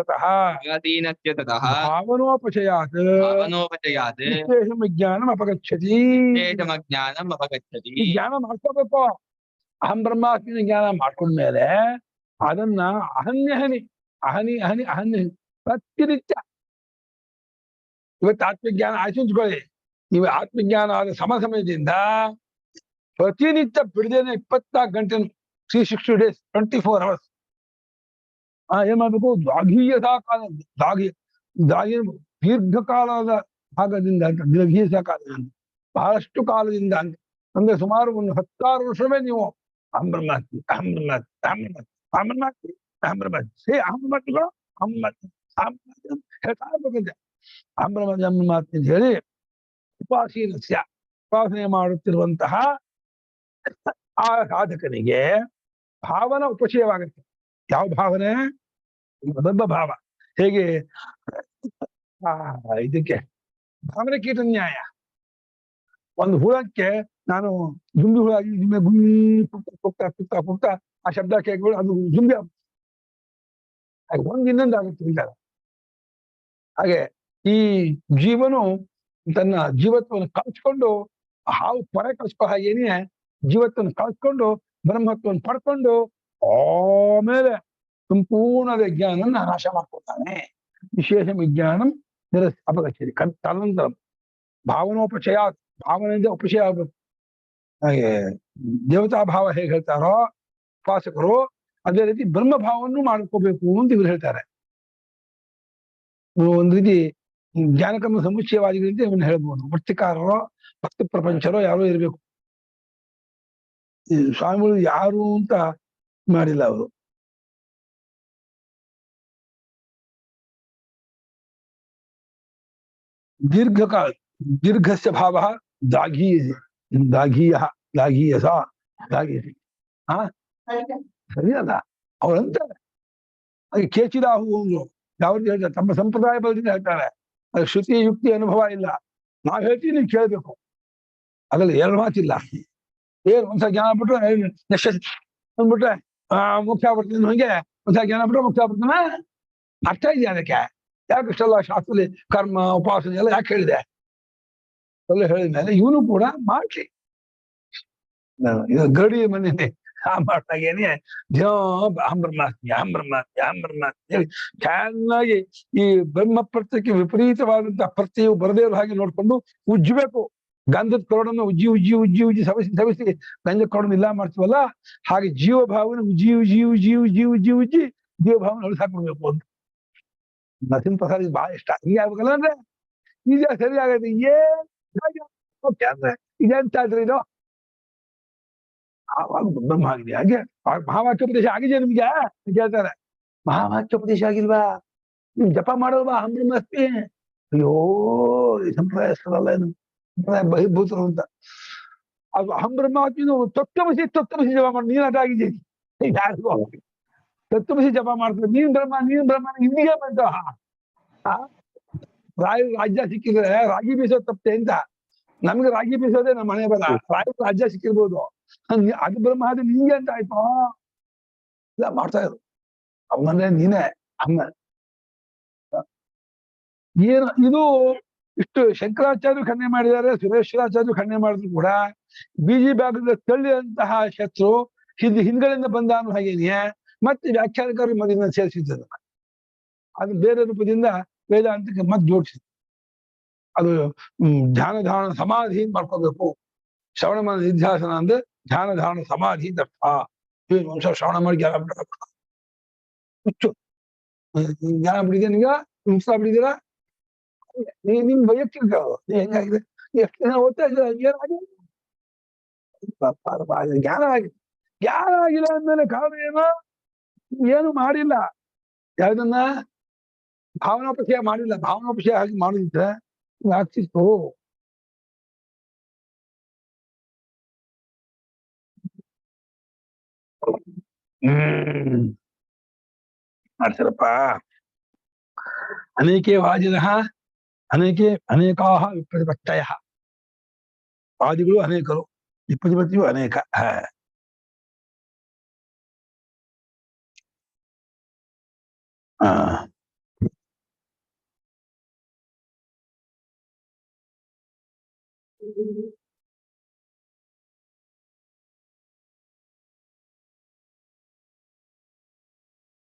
ತತಃ ಭಾವನೋಪಚಯಾತ್ ವಿಶೇಷಂ ಜ್ಞಾನಂ ಅಪಗಚ್ಚತಿ. ಈ ಜ್ಞಾನ ಮಾಡ್ಕೋಬೇಕು. ಅಹಂ ಬ್ರಹ್ಮಾಸ್ಮಿ ಜ್ಞಾನ ಮಾಡ್ಕೊಂಡ್ಮೇಲೆ ಅದನ್ನ ಅಹನ್ಯಹನಿ ಪ್ರತಿನಿತ್ಯ, ಇವತ್ತು ಆತ್ಮಜ್ಞಾನ ಆಯ್ತು ಅಂದ್ಕೊಳ್ಳಿ, ನೀವು ಆತ್ಮಜ್ಞಾನ ಆದ ಸಮಯದಿಂದ ಪ್ರತಿನಿತ್ಯ ಬಿಡದೇನೆ 24 ಗಂಟೆ 360 days 24 hours ಏನ್ ಮಾಡ್ಬೇಕು? ದಾಘೀಯಸಾ ಕಾಲ, ದೀರ್ಘಕಾಲದ ಭಾಗದಿಂದ ಅಂತ, ದೀರ್ಘೀಯಸಾ ಕಾಲ ಬಹಳಷ್ಟು ಕಾಲದಿಂದ ಅಂತ ಅಂದ್ರೆ ಸುಮಾರು ಒಂದು 16 ವರ್ಷವೇ ನೀವು ಅಹಂ ಬ್ರಹ್ಮಾಸ್ಮಿ ಹೇಳ್ತಾ ಇರ್ಬೇಕಂತೆ. ಅಹಂ ಬ್ರಹ್ಮಾಸ್ಮಿ ಅಂತ ಹೇಳಿ ಉಪಾಸನೆ ಮಾಡುತ್ತಿರುವಂತಹ ಆ ಸಾಧಕನಿಗೆ ಭಾವನ ಉಪಚಯವಾಗುತ್ತೆ. ಯಾವ ಭಾವನೆ? ದೊಡ್ಡ ಭಾವ. ಹೇಗೆ ಇದಕ್ಕೆ ಭಾವನೆ ಕೀಟ ನ್ಯಾಯ. ಒಂದು ಹುಳಕ್ಕೆ ನಾನು ಜುಂಬಿ ಹುಳ ಪುಕ್ತ ಆ ಶಬ್ದ ಕೇಳ್ಕೊಂಡು ಅದು ಜುಂಬಿ ಒಂದು ಇನ್ನೊಂದು ಆಗುತ್ತೆ ವಿಚಾರ. ಹಾಗೆ ಈ ಜೀವನು ತನ್ನ ಜೀವತ್ವವನ್ನು ಕಳ್ಸ್ಕೊಂಡು ಹಾವು ಪೊರೆ ಕಳ್ಸ್ಕೊ ಹಾಗೇನೆ ಜೀವತ್ವವನ್ನು ಕಳ್ಸ್ಕೊಂಡು ಬ್ರಹ್ಮತ್ವವನ್ನು ಪಡ್ಕೊಂಡು ಆಮೇಲೆ ಸಂಪೂರ್ಣ ವಿಜ್ಞಾನ ನಾಶ ಮಾಡ್ಕೊತಾನೆ. ವಿಶೇಷ ವಿಜ್ಞಾನಂ ಅಪಗಚ್ಚತಿ ತದನಂತರ ಭಾವನೋಪಚಯ, ಭಾವನೆಯಿಂದ ಉಪಚಯ ಆಗ್ಬೇಕು. ಹಾಗೆ ದೇವತಾ ಭಾವ ಹೇಗೆ ಹೇಳ್ತಾರೋ ಉಪಾಸಕರು, ಅದೇ ರೀತಿ ಬ್ರಹ್ಮಭಾವವನ್ನು ಮಾಡ್ಕೋಬೇಕು ಅಂತ ಇವ್ರು ಹೇಳ್ತಾರೆ. ಒಂದ್ ರೀತಿ ಜ್ಞಾನಕರ್ಮ ಸಮುಚ್ಚಯವಾದಿಗಳಿಂದ ಇವನ್ನ ಹೇಳ್ಬೋದು. ವೃತ್ತಿಕಾರರೋ ಭಕ್ತಿ ಪ್ರಪಂಚರೋ ಯಾರೋ ಇರ್ಬೇಕು. ಸ್ವಾಮಿಗಳು ಯಾರು ಅಂತ ಮಾಡಿಲ್ಲ ಅವರು. ದೀರ್ಘಸ್ಯ ಭಾವ ದಾಘೀಯಸ ಸರಿಯಲ್ಲ ಅವ್ರಂತಾರೆ. ಹಾಗೆ ಕೇಚಿದಾಹು ಒಂದು ಯಾವ್ದು ಹೇಳ್ತಾರೆ, ತಮ್ಮ ಸಂಪ್ರದಾಯ ಬಲದಿಂದ ಹೇಳ್ತಾರೆ. ಅದು ಶ್ರುತಿ ಯುಕ್ತಿ ಅನುಭವ ಇಲ್ಲ. ನಾವ್ ಹೇಳ್ತೀವಿ, ನೀವು ಕೇಳ್ಬೇಕು. ಅದ್ರಲ್ಲಿ ಎರಡು ಮಾತಿಲ್ಲ. ಏನು ಒಂದ್ಸಲ ಜ್ಞಾನ ಬಿಟ್ರೆ ಅಂದ್ಬಿಟ್ರೆ ಮುಖ್ಯ ಆಗ್ಬಿಡ್ತೀನಿ, ಹಂಗೆ ಒಂದ್ಸಲ ಜ್ಞಾನ ಬಿಟ್ರೆ ಮುಖ್ಯ ಆಗ್ಬಿಡ್ತಾನ. ಅರ್ಥ ಇದೆಯಾ ಅದಕ್ಕೆ? ಯಾಕೆ ಇಷ್ಟೆಲ್ಲ ಶಾಸ್ತ್ರದಲ್ಲಿ ಕರ್ಮ ಉಪಾಸನೆ ಎಲ್ಲ ಯಾಕೆ ಹೇಳಿದೆ? ಎಲ್ಲ ಹೇಳಿದ್ಮೇಲೆ ಇವನು ಕೂಡ ಮಾಡ್ಲಿ. ಗರಡಿ ಮನೆ ಮಾಡ್ದಾಗೇನೆ ಅಹಂ ಬ್ರಹ್ಮಾಸ್ಮಿ ಹೇಳಿ ಚೆನ್ನಾಗಿ ಈ ಬ್ರಹ್ಮ ಪ್ರತ್ಯಕ್ಕೆ ವಿಪರೀತವಾದಂತಹ ಪ್ರತ್ಯಯವು ಬರದೇ ಇರೋ ಹಾಗೆ ನೋಡ್ಕೊಂಡು ಉಜ್ಜಬೇಕು. ಗಂಧದ ಕೊರಡನ್ನು ಉಜ್ಜಿ ಉಜ್ಜಿ ಉಜ್ಜಿ ಉಜ್ಜಿ ಸವಿಸಿ ಸವಿಸಿ ಗಂಧದ ಕೊರಡನ್ನು ಇಲ್ಲ ಮಾಡ್ತೀವಲ್ಲ, ಹಾಗೆ ಜೀವಭಾವನ ಉಜ್ಜಿ ಉಜ್ಜಿ ಉಜ್ಜಿ ಉಜ್ಜಿ ಉಜ್ಜಿ ಉಜ್ಜಿ ಜೀವಭಾವನ ಅಳಿಸಾಕ್ಬಿಡ್ಬೇಕು ಅಂತ ನರಸಿಂಹ ಪ್ರಸಾದ್ ಇದು ಬಹಳ ಇಷ್ಟ. ಹೀಗೆ ಆಗ್ಬೇಕಲ್ಲ ಅಂದ್ರೆ ಈಗ ಸರಿ ಆಗತ್ತೆ. ಅಂದ್ರೆ ಇದೆಂತಾದ್ರಿ ಇದು ಆವಾಗ ಬ್ರಹ್ಮ ಆಗಿದೆ. ಹಾಗೆ ಮಹಾವಾಕ್ಯೋಪದೇಶ ಆಗಿದೆ ನಿಮ್ಗೆ ಅಂತ ಕೇಳ್ತಾರೆ. ಮಹಾವಾಕ್ಯೋಪದೇಶ ಆಗಿಲ್ವಾ? ನೀವು ಜಪ ಮಾಡೋಲ್ವಾ ಅಹಂ ಬ್ರಹ್ಮಾಸ್ಮಿ? ಅಯ್ಯೋ ಈ ಸಂಪ್ರದಾಯಸ್ಥರಲ್ಲ, ಏನು ಸಂಪ್ರದಾಯ ಬಹಿರ್ಭೂತರು ಅಂತ. ಅದು ಅಹಂ ಬ್ರಹ್ಮಾಸ್ಮಿ ತತ್ವಮಸಿ ಜಪ ಮಾಡಿ ನೀನ್ ಅಟ ಆಗಿದ್ದೀನಿ. ಯಾರಿಗೂ ತತ್ವಮಸಿ ಜಪ ಮಾಡ್ತಾರೆ, ನೀನ್ ಬ್ರಹ್ಮ ಇಂದಿಗೆ ಬಂತು. ರಾಜ್ಯ ಸಿಕ್ಕಿದ್ರೆ ರಾಗಿ ಬೀಸೋದು ತಪ್ಪೆ ಅಂತ. ನಮ್ಗೆ ರಾಗಿ ಬೀಸೋದೇ ನಮ್ಮ ಮನೆ ಬಲ. ರಾಜ್ಯ ಸಿಕ್ಕಿರ್ಬೋದು, ಅದು ಬ್ರಹ್ಮ ಅದು ನಿಂಗೆ ಅಂತ ಆಯ್ತು. ಇಲ್ಲ ಮಾಡ್ತಾ ಇದ್ರು ಅವನಂದ್ರೆ ನೀನೇ ಅಮ್ಮ. ಏನು ಇದು ಇಷ್ಟು ಶಂಕರಾಚಾರ್ಯರು ಖಂಡನೆ ಮಾಡಿದ್ದಾರೆ, ಸುರೇಶ್ವರಾಚಾರ್ಯರು ಖಂಡನೆ ಮಾಡಿದ್ರು ಕೂಡ ಬೀಜಿ ಭಾಗದ ತಳ್ಳಿದಂತಹ ಶತ್ರು ಹಿಂದ್ಗಳಿಂದ ಬಂದ ಅನ್ನೋ ಹಾಗೇನೆಯೇ ಮತ್ತೆ ವ್ಯಾಖ್ಯಾನಕಾರರು ಮದಿನ ಸೇರಿಸಿದ್ರು. ಅದು ಬೇರೆ ರೂಪದಿಂದ ವೇದಾಂತಕ್ಕೆ ಮತ್ತೆ ಜೋಡಿಸಿದ್ರು. ಅದು ಧ್ಯಾನ ಧಾರಣ ಸಮಾಧಿ ಮಾಡ್ಕೋಬೇಕು. ಶ್ರವಣ ನಿಧ್ಯಾಸನ ಅಂದ್ರೆ ಧ್ಯಾನ ಧಾರಣ ಸಮಾಧಿ ದರ್ಥ. ವಂಶ ಶ್ರವಣ ಮಾಡಿ ಜ್ಞಾನ ಬಿಡಬೇಕು. ಹುಚ್ಚು ಜ್ಞಾನ ಬಿಡಿದೆ ನಿಮ್ಗ ಹಿಂಸ ಬಿಡಿದೀರಾ ನಿಮ್ ವೈಯಕ್ತಿಕ ಹೆಂಗಾಗಿದೆ. ಎಷ್ಟು ದಿನ ಓದ್ತಾ ಇದ್ದೀರಾ? ಜ್ಞಾನ ಆಗಿದೆ. ಜ್ಞಾನ ಆಗಿಲ್ಲ ಅಂದ್ಮೇಲೆ ಕಾರಣ ಏನು ಮಾಡಿಲ್ಲ. ಯಾವ್ದನ್ನ ಭಾವನಾಪಚಯ ಮಾಡಿಲ್ಲ. ಭಾವನಾಪಚಯ ಆಗಿ ಮಾಡಿದ್ರೆ ಆಗ್ತಿತ್ತು. ಮಾಡ್ತಾರಪ್ಪ. ಅನೇಕೆ ವಾದಿನಃ ಅನೇಕಾಹ ವಿಪ್ರತಿಪತ್ತಯ. ವಾದಿಗಳು ಅನೇಕರು, ವಿಪ್ರತಿಪತ್ತಿಯು ಅನೇಕ.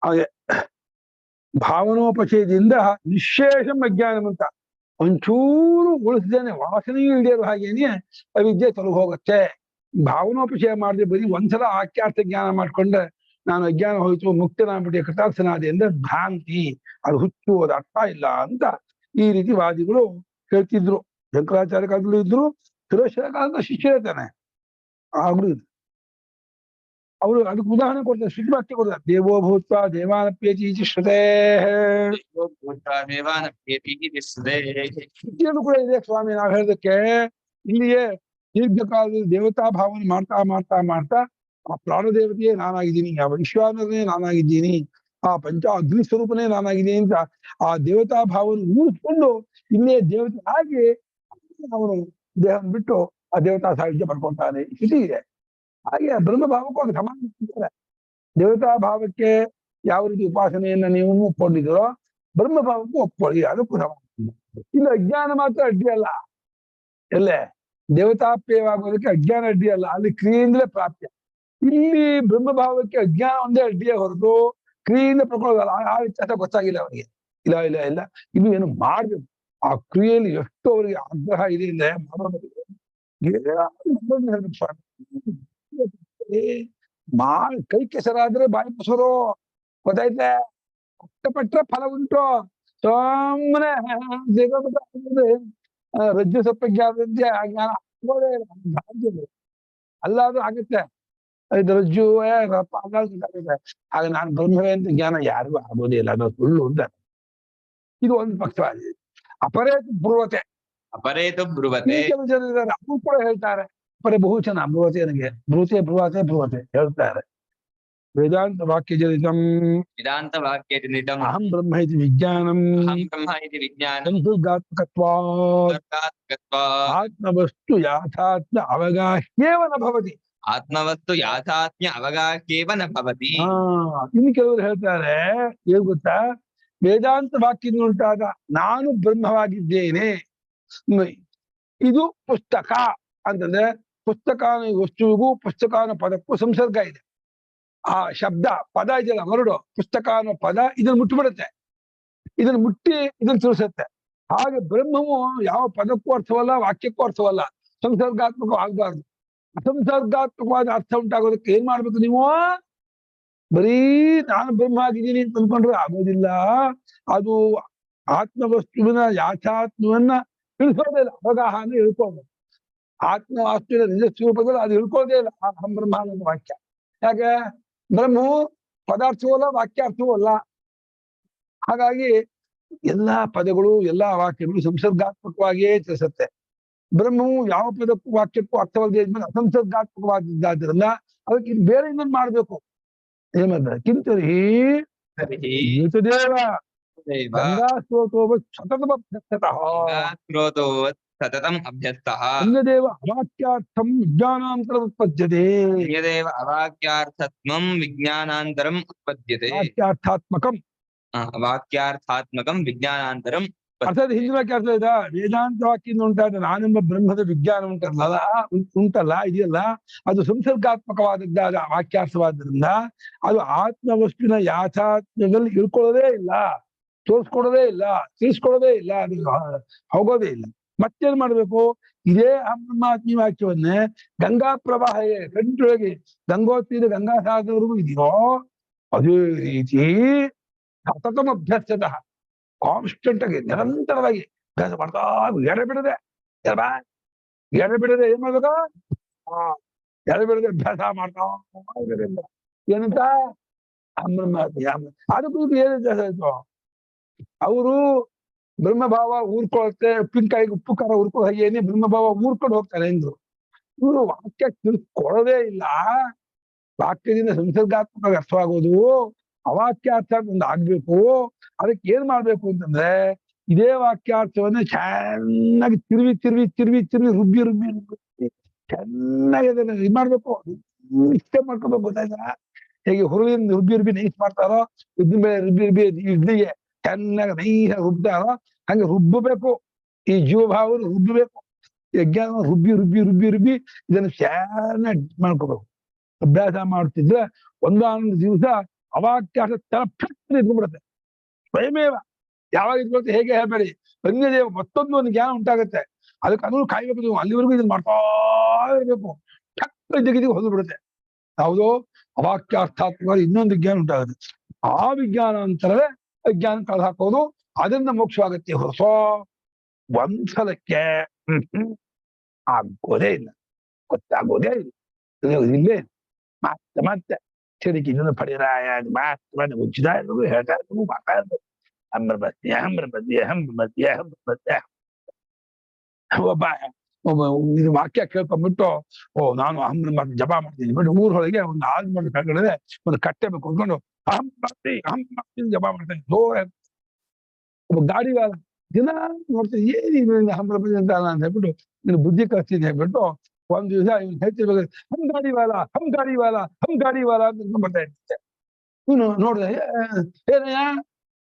ಹಾಗೆ ಭಾವನೋಪಚಯದಿಂದ ನಿಶೇಷಂ ಅಜ್ಞಾನಂ ಅಂತ ಒಂಚೂರು ಉಳಿಸ್ದೇನೆ ವಾಸನೆಯೂ ಇಳಿಯರು ಹಾಗೇನೆ ಅವಿದ್ಯೆ ತೊಲಗಿ ಹೋಗುತ್ತೆ. ಭಾವನೋಪಚಯ ಮಾಡದೆ ಬರೀ ಒಂದ್ಸಲ ವಾಕ್ಯಾರ್ಥ ಜ್ಞಾನ ಮಾಡ್ಕೊಂಡ್ರೆ ನಾನು ಅಜ್ಞಾನ ಹೋಯ್ತು ಮುಕ್ತನಾಗ್ಬಿಟ್ಟೆ ಕೃತಾರ್ಥನಾದೆ ಅಂದ್ರೆ ಭ್ರಾಂತಿ, ಅದು ಹುಚ್ಚು, ಅದು ಅರ್ಥ ಇಲ್ಲ ಅಂತ ಈ ರೀತಿ ವಾದಿಗಳು ಹೇಳ್ತಿದ್ರು. ಶಂಕರಾಚಾರ್ಯ ಕಾಲದಲ್ಲೂ ಇದ್ರು, ಸುರೇಶ್ವರ ಕಾಲದ ಶಿಷ್ಯರೇ ತಾನೆ ಆಗ್ಬಿಡು. ಅವರು ಅದಕ್ಕೆ ಉದಾಹರಣೆ ಕೊಡ್ತಾರೆ, ಶ್ರುತಿವಾಕ್ಯ ಕೊಡ್ತಾರೆ. ದೇವೋ ಭೂತ್ವ ದೇವಾನಪ್ಯೇತಿ ಶ್ರುತೇ. ಶ್ರುತಿಯನ್ನು ಕೂಡ ಇದೆ ಸ್ವಾಮಿ. ನಾವು ಹೇಳೋದಕ್ಕೆ ಇಲ್ಲಿಯೇ ದೀರ್ಘಕಾಲದಲ್ಲಿ ದೇವತಾ ಭಾವನೆ ಮಾಡ್ತಾ ಮಾಡ್ತಾ ಮಾಡ್ತಾ ಆ ಪ್ರಾಣದೇವತೆಯೇ ನಾನಾಗಿದ್ದೀನಿ, ಆ ವೈಶ್ವಾನರನೇ ನಾನಾಗಿದ್ದೀನಿ, ಆ ಪಂಚ ಅಗ್ನಿ ಸ್ವರೂಪನೇ ನಾನಾಗಿದ್ದೀನಿ ಅಂತ ಆ ದೇವತಾ ಭಾವನೆ ಊರಿಸ್ಕೊಂಡು ಇಲ್ಲೇ ದೇವತೆ ಆಗಿ ಅವನು ದೇಹ ಬಿಟ್ಟು ಆ ದೇವತಾ ಸಾಹಿತ್ಯ ಪಡ್ಕೊಳ್ತಾನೆ. ಸ್ಥಿತಿ ಇದೆ. ಹಾಗೆ ಬ್ರಹ್ಮ ಭಾವಕ್ಕೂ ಅದು ಸಮಾನ. ದೇವತಾ ಭಾವಕ್ಕೆ ಯಾವ ರೀತಿ ಉಪಾಸನೆಯನ್ನ ನೀವು ಒಪ್ಕೊಂಡಿದ್ದೀರೋ ಬ್ರಹ್ಮ ಭಾವಕ್ಕೂ ಒಪ್ಕೊಳ್ಳಿ, ಅದಕ್ಕೂ ಸಮಾನ. ಇಲ್ಲಿ ಅಜ್ಞಾನ ಮಾತ್ರ ಅಡ್ಡಿ ಅಲ್ಲ. ಎಲ್ಲೇ ದೇವತಾಪ್ಯವಾಗೋದಕ್ಕೆ ಅಜ್ಞಾನ ಅಡ್ಡಿ ಅಲ್ಲ, ಅಲ್ಲಿ ಕ್ರಿಯೆಯಿಂದಲೇ ಪ್ರಾಪ್ಯ. ಇಲ್ಲಿ ಬ್ರಹ್ಮ ಭಾವಕ್ಕೆ ಅಜ್ಞಾನ ಒಂದೇ ಅಡ್ಡಿಯೇ ಹೊರತು ಕ್ರಿಯೆಯಿಂದ ಪಡ್ಕೊಳ್ಳೋದಲ್ಲ. ಆ ವ್ಯತ್ಯಾಸ ಗೊತ್ತಾಗಿಲ್ಲ ಅವರಿಗೆ. ಇಲ್ಲ ಇಲ್ಲ ಇಲ್ಲ, ಇದು ಏನು ಮಾಡ್ಬೇಕು. ಆ ಕ್ರಿಯೆಯಲ್ಲಿ ಎಷ್ಟು ಅವರಿಗೆ ಆಗ್ರಹ ಇದೆ ಅಂದ್ರೆ ಕೈ ಕೆಸರಾದ್ರೆ ಬಾಯಿ ಮೊಸರು, ಗೊತ್ತಾಯ್ತೆ. ಕಷ್ಟಪಟ್ರೆ ಫಲ ಉಂಟು. ಸುಮ್ಮನೆ ರಜ್ಜು ಸಪ್ಪಜ್ಞಾನ ಜ್ಞಾನ ಅಲ್ಲಾದ್ರೂ ಆಗುತ್ತೆ. ಇದು ರಜ್ಜು ಆಗುತ್ತೆ. ಆಗ ನಾನು ಬ್ರಹ್ಮವೇ ಅಂತ ಜ್ಞಾನ ಯಾರಿಗೂ ಆಗೋದೇ ಇಲ್ಲ, ಅದು ಸುಳ್ಳು ಅಂತ. ಇದು ಒಂದು ಪಕ್ಷವಾಗಿದೆ. ಅಪರೇತು ಬ್ರುವತೆ, ಅಪರೇತು ಬ್ರುವತೆ. ಕೆಲವು ಜನ ಇದ್ದಾರೆ, ಅವರು ಕೂಡ ಹೇಳ್ತಾರೆ ಪರೇ ಬಹುಚನ ಬ್ರುವತೆ, ನನಗೆ ಬ್ರುವತೆ ಬ್ರುವತೆ ಬ್ರುವತೆ ಹೇಳ್ತಾರೆ. ವೇದಾಂತ ವಾಕ್ಯ ಜನಿತಂ ವೇದಾಂತ ವಾಕ್ಯ ಜನಿತಂ ಅಹಂ ಬ್ರಹ್ಮ ಇತಿ ವಿಜ್ಞಾನಂ ಅಹಂ ಬ್ರಹ್ಮ ಇತಿ ವಿಜ್ಞಾನಂ ಸಂಸರ್ಗಾತ್ಮಕತ್ವಾತ್ ಆತ್ಮವಸ್ತು ಯಾಥಾತ್ಮ್ಯ ಅವಗಾಹ್ಯೇವ ನ ಭವತಿ. ಆತ್ಮವಸ್ತು ಯಾಥಾತ್ಮ್ಯ ಅವಗಾಹ್ಯೇವ ನ ಭವತಿ. ಇನ್ನು ಕೆಲವರು ಹೇಳ್ತಾರೆ, ಏನ್ ಗೊತ್ತಾ, ವೇದಾಂತ ವಾಕ್ಯದಿಂದ ಉಂಟಾದ ನಾನು ಬ್ರಹ್ಮವಾಗಿದ್ದೇನೆ, ಇದು ಪುಸ್ತಕ ಅಂತಂದ್ರೆ ಪುಸ್ತಕಾನ ವಸ್ತುವಿಗೂ ಪುಸ್ತಕಾನ ಪದಕ್ಕೂ ಸಂಸರ್ಗ ಇದೆ. ಆ ಶಬ್ದ ಪದ ಇದೆಯಲ್ಲ ಹೊರಡು, ಪುಸ್ತಕ ಅನ್ನೋ ಪದ ಇದನ್ನ ಮುಟ್ಟಿಬಿಡುತ್ತೆ, ಇದನ್ನ ಮುಟ್ಟಿ ಇದನ್ನ ತಿಳಿಸುತ್ತೆ. ಹಾಗೆ ಬ್ರಹ್ಮವು ಯಾವ ಪದಕ್ಕೂ ಅರ್ಥವಲ್ಲ, ವಾಕ್ಯಕ್ಕೂ ಅರ್ಥವಲ್ಲ. ಸಂಸರ್ಗಾತ್ಮಕ ಆಗ್ಬಾರ್ದು. ಅಸಂಸರ್ಗಾತ್ಮಕವಾದ ಅರ್ಥ ಉಂಟಾಗೋದಕ್ಕೆ ಏನ್ ಮಾಡ್ಬೇಕು ನೀವು? ಬರೀ ನಾನು ಬ್ರಹ್ಮ ಆಗಿದ್ದೀನಿ ಅಂತ ಅಂದ್ಕೊಂಡ್ರೆ ಆಗೋದಿಲ್ಲ. ಅದು ಆತ್ಮವಸ್ತುವಿನ ಯಾಥಾತ್ಮವನ್ನ ತಿಳಿಸೋದೇ ಇಲ್ಲ. ಅವಗಾಹನ ಇಳ್ಕೋದು. ಆತ್ಮವಾಸ್ತುವಿನ ನಿಜ ಸ್ವರೂಪದಲ್ಲಿ ಅದು ಇಳ್ಕೋದೇ ಇಲ್ಲ. ಅಹಂ ಬ್ರಹ್ಮ ಅನ್ನೋ ವಾಕ್ಯ. ಯಾಕೆ? ಬ್ರಹ್ಮವು ಪದಾರ್ಥವೂ ಅಲ್ಲ, ವಾಕ್ಯಾರ್ಥವೂ ಅಲ್ಲ. ಹಾಗಾಗಿ ಎಲ್ಲಾ ಪದಗಳು, ಎಲ್ಲಾ ವಾಕ್ಯಗಳು ಸಂಸರ್ಗಾತ್ಮಕವಾಗಿಯೇ ತಿಳಿಸುತ್ತೆ. ಬ್ರಹ್ಮವು ಯಾವ ಪದಕ್ಕೂ ವಾಕ್ಯಕ್ಕೂ ಅರ್ಥವಲ್ಲದೆ ಇದ್ಮೇಲೆ ಅಸಂಸರ್ಗಾತ್ಮಕವಾದದ್ದರಿಂದ ಅದಕ್ಕೆ ಬೇರೆ ಇನ್ನೊಂದು ಮಾಡ್ಬೇಕು. ಏನ್ ಮಾಡ್ತಾರೆ? ಕಿಂತರಿ ದೇವ ಗಂಗಾ ಸ್ತೋತೋವ ಸತತಂ ಅಭ್ಯಸ್ತಃ ಅನ್ಯದೇವ ಅವಾಕ್ಯಾರ್ಥಂ ವಿಜ್ಞಾನಾಂತರ ಉತ್ಪದ್ಯತೆ. ಯದೇವ ಅವಾಕ್ಯಾರ್ಥತ್ವಂ ವಿಜ್ಞಾನಾಂತರಂ ಉತ್ಪದ್ಯತೆ. ವಾಕ್ಯಾರ್ಥಾತ್ಮಕಂ ವಾಕ್ಯಾರ್ಥಾತ್ಮಕಂ ವಿಜ್ಞಾನಾಂತರಂ. ಅರ್ಥದ ಹಿಂದಿನ ವಾಕ್ಯ ಅರ್ಥ ಆಯ್ತಾ? ವೇದಾಂತ ವಾಕ್ಯದಿಂದ ಉಂಟಾದ ನಾನೆಂಬ ಬ್ರಹ್ಮದ ವಿಜ್ಞಾನ ಉಂಟಲ್ಲ ಇದೆಯಲ್ಲ, ಅದು ಸಂಸರ್ಗಾತ್ಮಕವಾದದ್ದಾದ ವಾಕ್ಯಾರ್ಥವಾದ್ದರಿಂದ ಅದು ಆತ್ಮವಸ್ತುವಿನ ಯಾಥಾತ್ಮದಲ್ಲಿ ಇಳ್ಕೊಳ್ಳೋದೇ ಇಲ್ಲ, ತೋರಿಸ್ಕೊಡೋದೇ ಇಲ್ಲ, ತಿಳಿಸ್ಕೊಡೋದೇ ಇಲ್ಲ, ಅದು ಹೋಗೋದೇ ಇಲ್ಲ. ಮತ್ತೇನ್ ಮಾಡ್ಬೇಕು? ಇದೇ ಬ್ರಹ್ಮಾತ್ಮಿ ವಾಕ್ಯವನ್ನೇ ಗಂಗಾ ಪ್ರವಾಹ ಕಂಟ್ರೊಳಗೆ ಗಂಗೋತ್ರಿಯಿಂದ ಗಂಗಾ ಸಾಗರವರೆಗೂ ಇದೆಯೋ ಅದೇ ರೀತಿ ಸತತಂ ಅಭ್ಯಸ್ತತಃ ಕಾನ್ಸ್ಟೆಂಟ್ ಆಗಿ ನಿರಂತರವಾಗಿ ಅಭ್ಯಾಸ ಮಾಡ್ತಾ ಎಡೆಬಿಡದೆ ಏನ್ ಮಾಡ್ಬೇಕ? ಎಡೆಬಿಡದೆ ಅಭ್ಯಾಸ ಮಾಡ್ತಾ ಇರೋದ್ರಿಂದ ಏನಂತ ಬ್ರಹ್ಮಾತ್ಮಿ. ಅದಕ್ಕೂ ಏನು ವ್ಯತ್ಯಾಸ ಆಯ್ತು? ಅವರು ಬ್ರಹ್ಮಭಾವ ಊರ್ಕೊಳತ್ತೆ, ಉಪ್ಪಿನಕಾಯಿಗೆ ಉಪ್ಪು ಖಾರ ಊರ್ಕೊಳ್ಳೋ ಹಾಗೇನೆ ಬ್ರಹ್ಮಭಾವ ಊರ್ಕೊಂಡು ಹೋಗ್ತಾರೆ ಎಂದು. ಇವರು ವಾಕ್ಯ ತಿಳಿಸ್ಕೊಡೋದೇ ಇಲ್ಲ. ವಾಕ್ಯದಿಂದ ಸಂಸರ್ಗಾತ್ಮಕ ಅರ್ಥವಾಗೋದು ಅವಾಕ್ಯಾರ್ಥ ಒಂದು ಆಗ್ಬೇಕು. ಅದಕ್ಕೆ ಏನ್ ಮಾಡ್ಬೇಕು ಅಂತಂದ್ರೆ ಇದೇ ವಾಕ್ಯಾರ್ಥವನ್ನ ಚೆನ್ನಾಗಿ ತಿರುವಿ ತಿರುವಿ ತಿರುವಿ ತಿರುವಿ ರುಬ್ಬಿ ರುಬ್ಬಿ ರುಬ್ಬಿ ಚೆನ್ನಾಗಿ ಅದನ್ನ ಇದು ಮಾಡ್ಬೇಕು. ಇಷ್ಟೇ ಮಾಡ್ಕೋಬೇಕು. ಗೊತ್ತಾಯ್ತಾ? ಹೇಗೆ ಹುರುಳಿಂದ ರುಬ್ಬಿ ರುಬ್ಬಿ ನೈಸ್ ಮಾಡ್ತಾರೋ, ಉದ್ದಿನ ಬೇಳೆ ರುಬ್ಬಿ ರುಬ್ಬಿ ಇಡ್ಲಿಗೆ ಚೆನ್ನಾಗಿ ನೈಸಾಗಿ ರುಬ್ತಾರೋ ಹಂಗೆ ರುಬ್ಬಬೇಕು. ಈ ಜೀವಭಾವ ರುಬ್ಬಬೇಕು. ಯಜ್ಞ ರುಬ್ಬಿ ರುಬ್ಬಿ ರುಬ್ಬಿ ರುಬ್ಬಿ ಇದನ್ನು ಚೆನ್ನಾಗಿ ಮಾಡ್ಕೋಬೇಕು. ಅಭ್ಯಾಸ ಮಾಡ್ತಿದ್ರೆ ಒಂದಾನೊಂದು ದಿವಸ ಅವಾಕ್ಯಾರ್ಥ ಇದ್ಬಿಡುತ್ತೆ. ಸ್ವಯಮೇವ ಯಾವಾಗ ಇದ್ಬಿಡುತ್ತೆ ಹೇಗೆ ಹೇಳ್ಬೇಡಿ. ಅನ್ಯದೇವ ಮತ್ತೊಂದು ಒಂದು ಜ್ಞಾನ ಉಂಟಾಗುತ್ತೆ. ಅದಕ್ಕೆ ಅದನ್ನು ಕಾಯ್ಬೇಕು. ನೀವು ಅಲ್ಲಿವರೆಗೂ ಇದನ್ನ ಮಾಡ್ತಾ ಇರ್ಬೇಕು. ಜಗದಿಗೆ ಹೊಂದು ಬಿಡುತ್ತೆ. ಯಾವುದೋ ಅವಾಕ್ಯಾರ್ಥಾತ್ಮಕ ಇನ್ನೊಂದು ವಿಜ್ಞಾನ ಉಂಟಾಗುತ್ತೆ. ಆ ವಿಜ್ಞಾನ ಅಂತಾರೇ ಅಜ್ಞಾನ ಕಳೆದು ಹಾಕೋದು. ಅದರಿಂದ ಮೋಕ್ಷವಾಗತ್ತೆ ಹೊರಸ ಒಂದ್ಸಲಕ್ಕೆ ಆಗೋದೇ ಇಲ್ಲ, ಗೊತ್ತಾಗೋದೇ ಇಲ್ಲ. ಇಲ್ಲೇ ಮತ್ತೆ ಮತ್ತೆ ಸರಿಕೆ ಇನ್ನೊಂದು ಪಡೆಯರಾಯ ಮತ್ತೆ ಉಜ್ಜಿದ ಇರೋದು ಹೇಳ್ತಾ ಇರೋದು ಮಾಡ್ತಾ ಇರೋದು. ಒಬ್ಬ ಇದು ವಾಕ್ಯ ಕೇಳ್ಕೊಂಡ್ಬಿಟ್ಟು ನಾನು ಅಹಂ ಜಪ ಮಾಡ್ತೀನಿ ಬಿಟ್ಟು ಊರೊಳಗೆ ಒಂದು ಆಲ್ಮಂಡ್ ಕೆಳಗಡೆ ಒಂದು ಕಟ್ಟೆ ಕುತ್ಕೊಂಡು ಅಹಂ ಮಾಡ್ತೀನಿ ಜಪ ಮಾಡ್ತೀನಿ. ಒಬ್ಬ ಗಾಡಿವಾಲ ದಿನ ನೋಡ್ತೀನಿ ಏನಿದೆ ಅಹಂ ಅಂತ ಹೇಳ್ಬಿಟ್ಟು ನೀನು ಬುದ್ಧಿ ಕಳಿಸ್ತೀನಿ ಹೇಳ್ಬಿಟ್ಟು ಒಂದ್ ದಿವಸ ಇವ್ನು ಹೇಳ್ತಿರ್ಬೇಕು ಹಮ್ ಗಾಡಿ ವಾಲ ಅಂತ ಬರ್ತಾ ಇರ್ತೆ. ಇವನು ನೋಡ್ದೆ, ಏನಯ್ಯ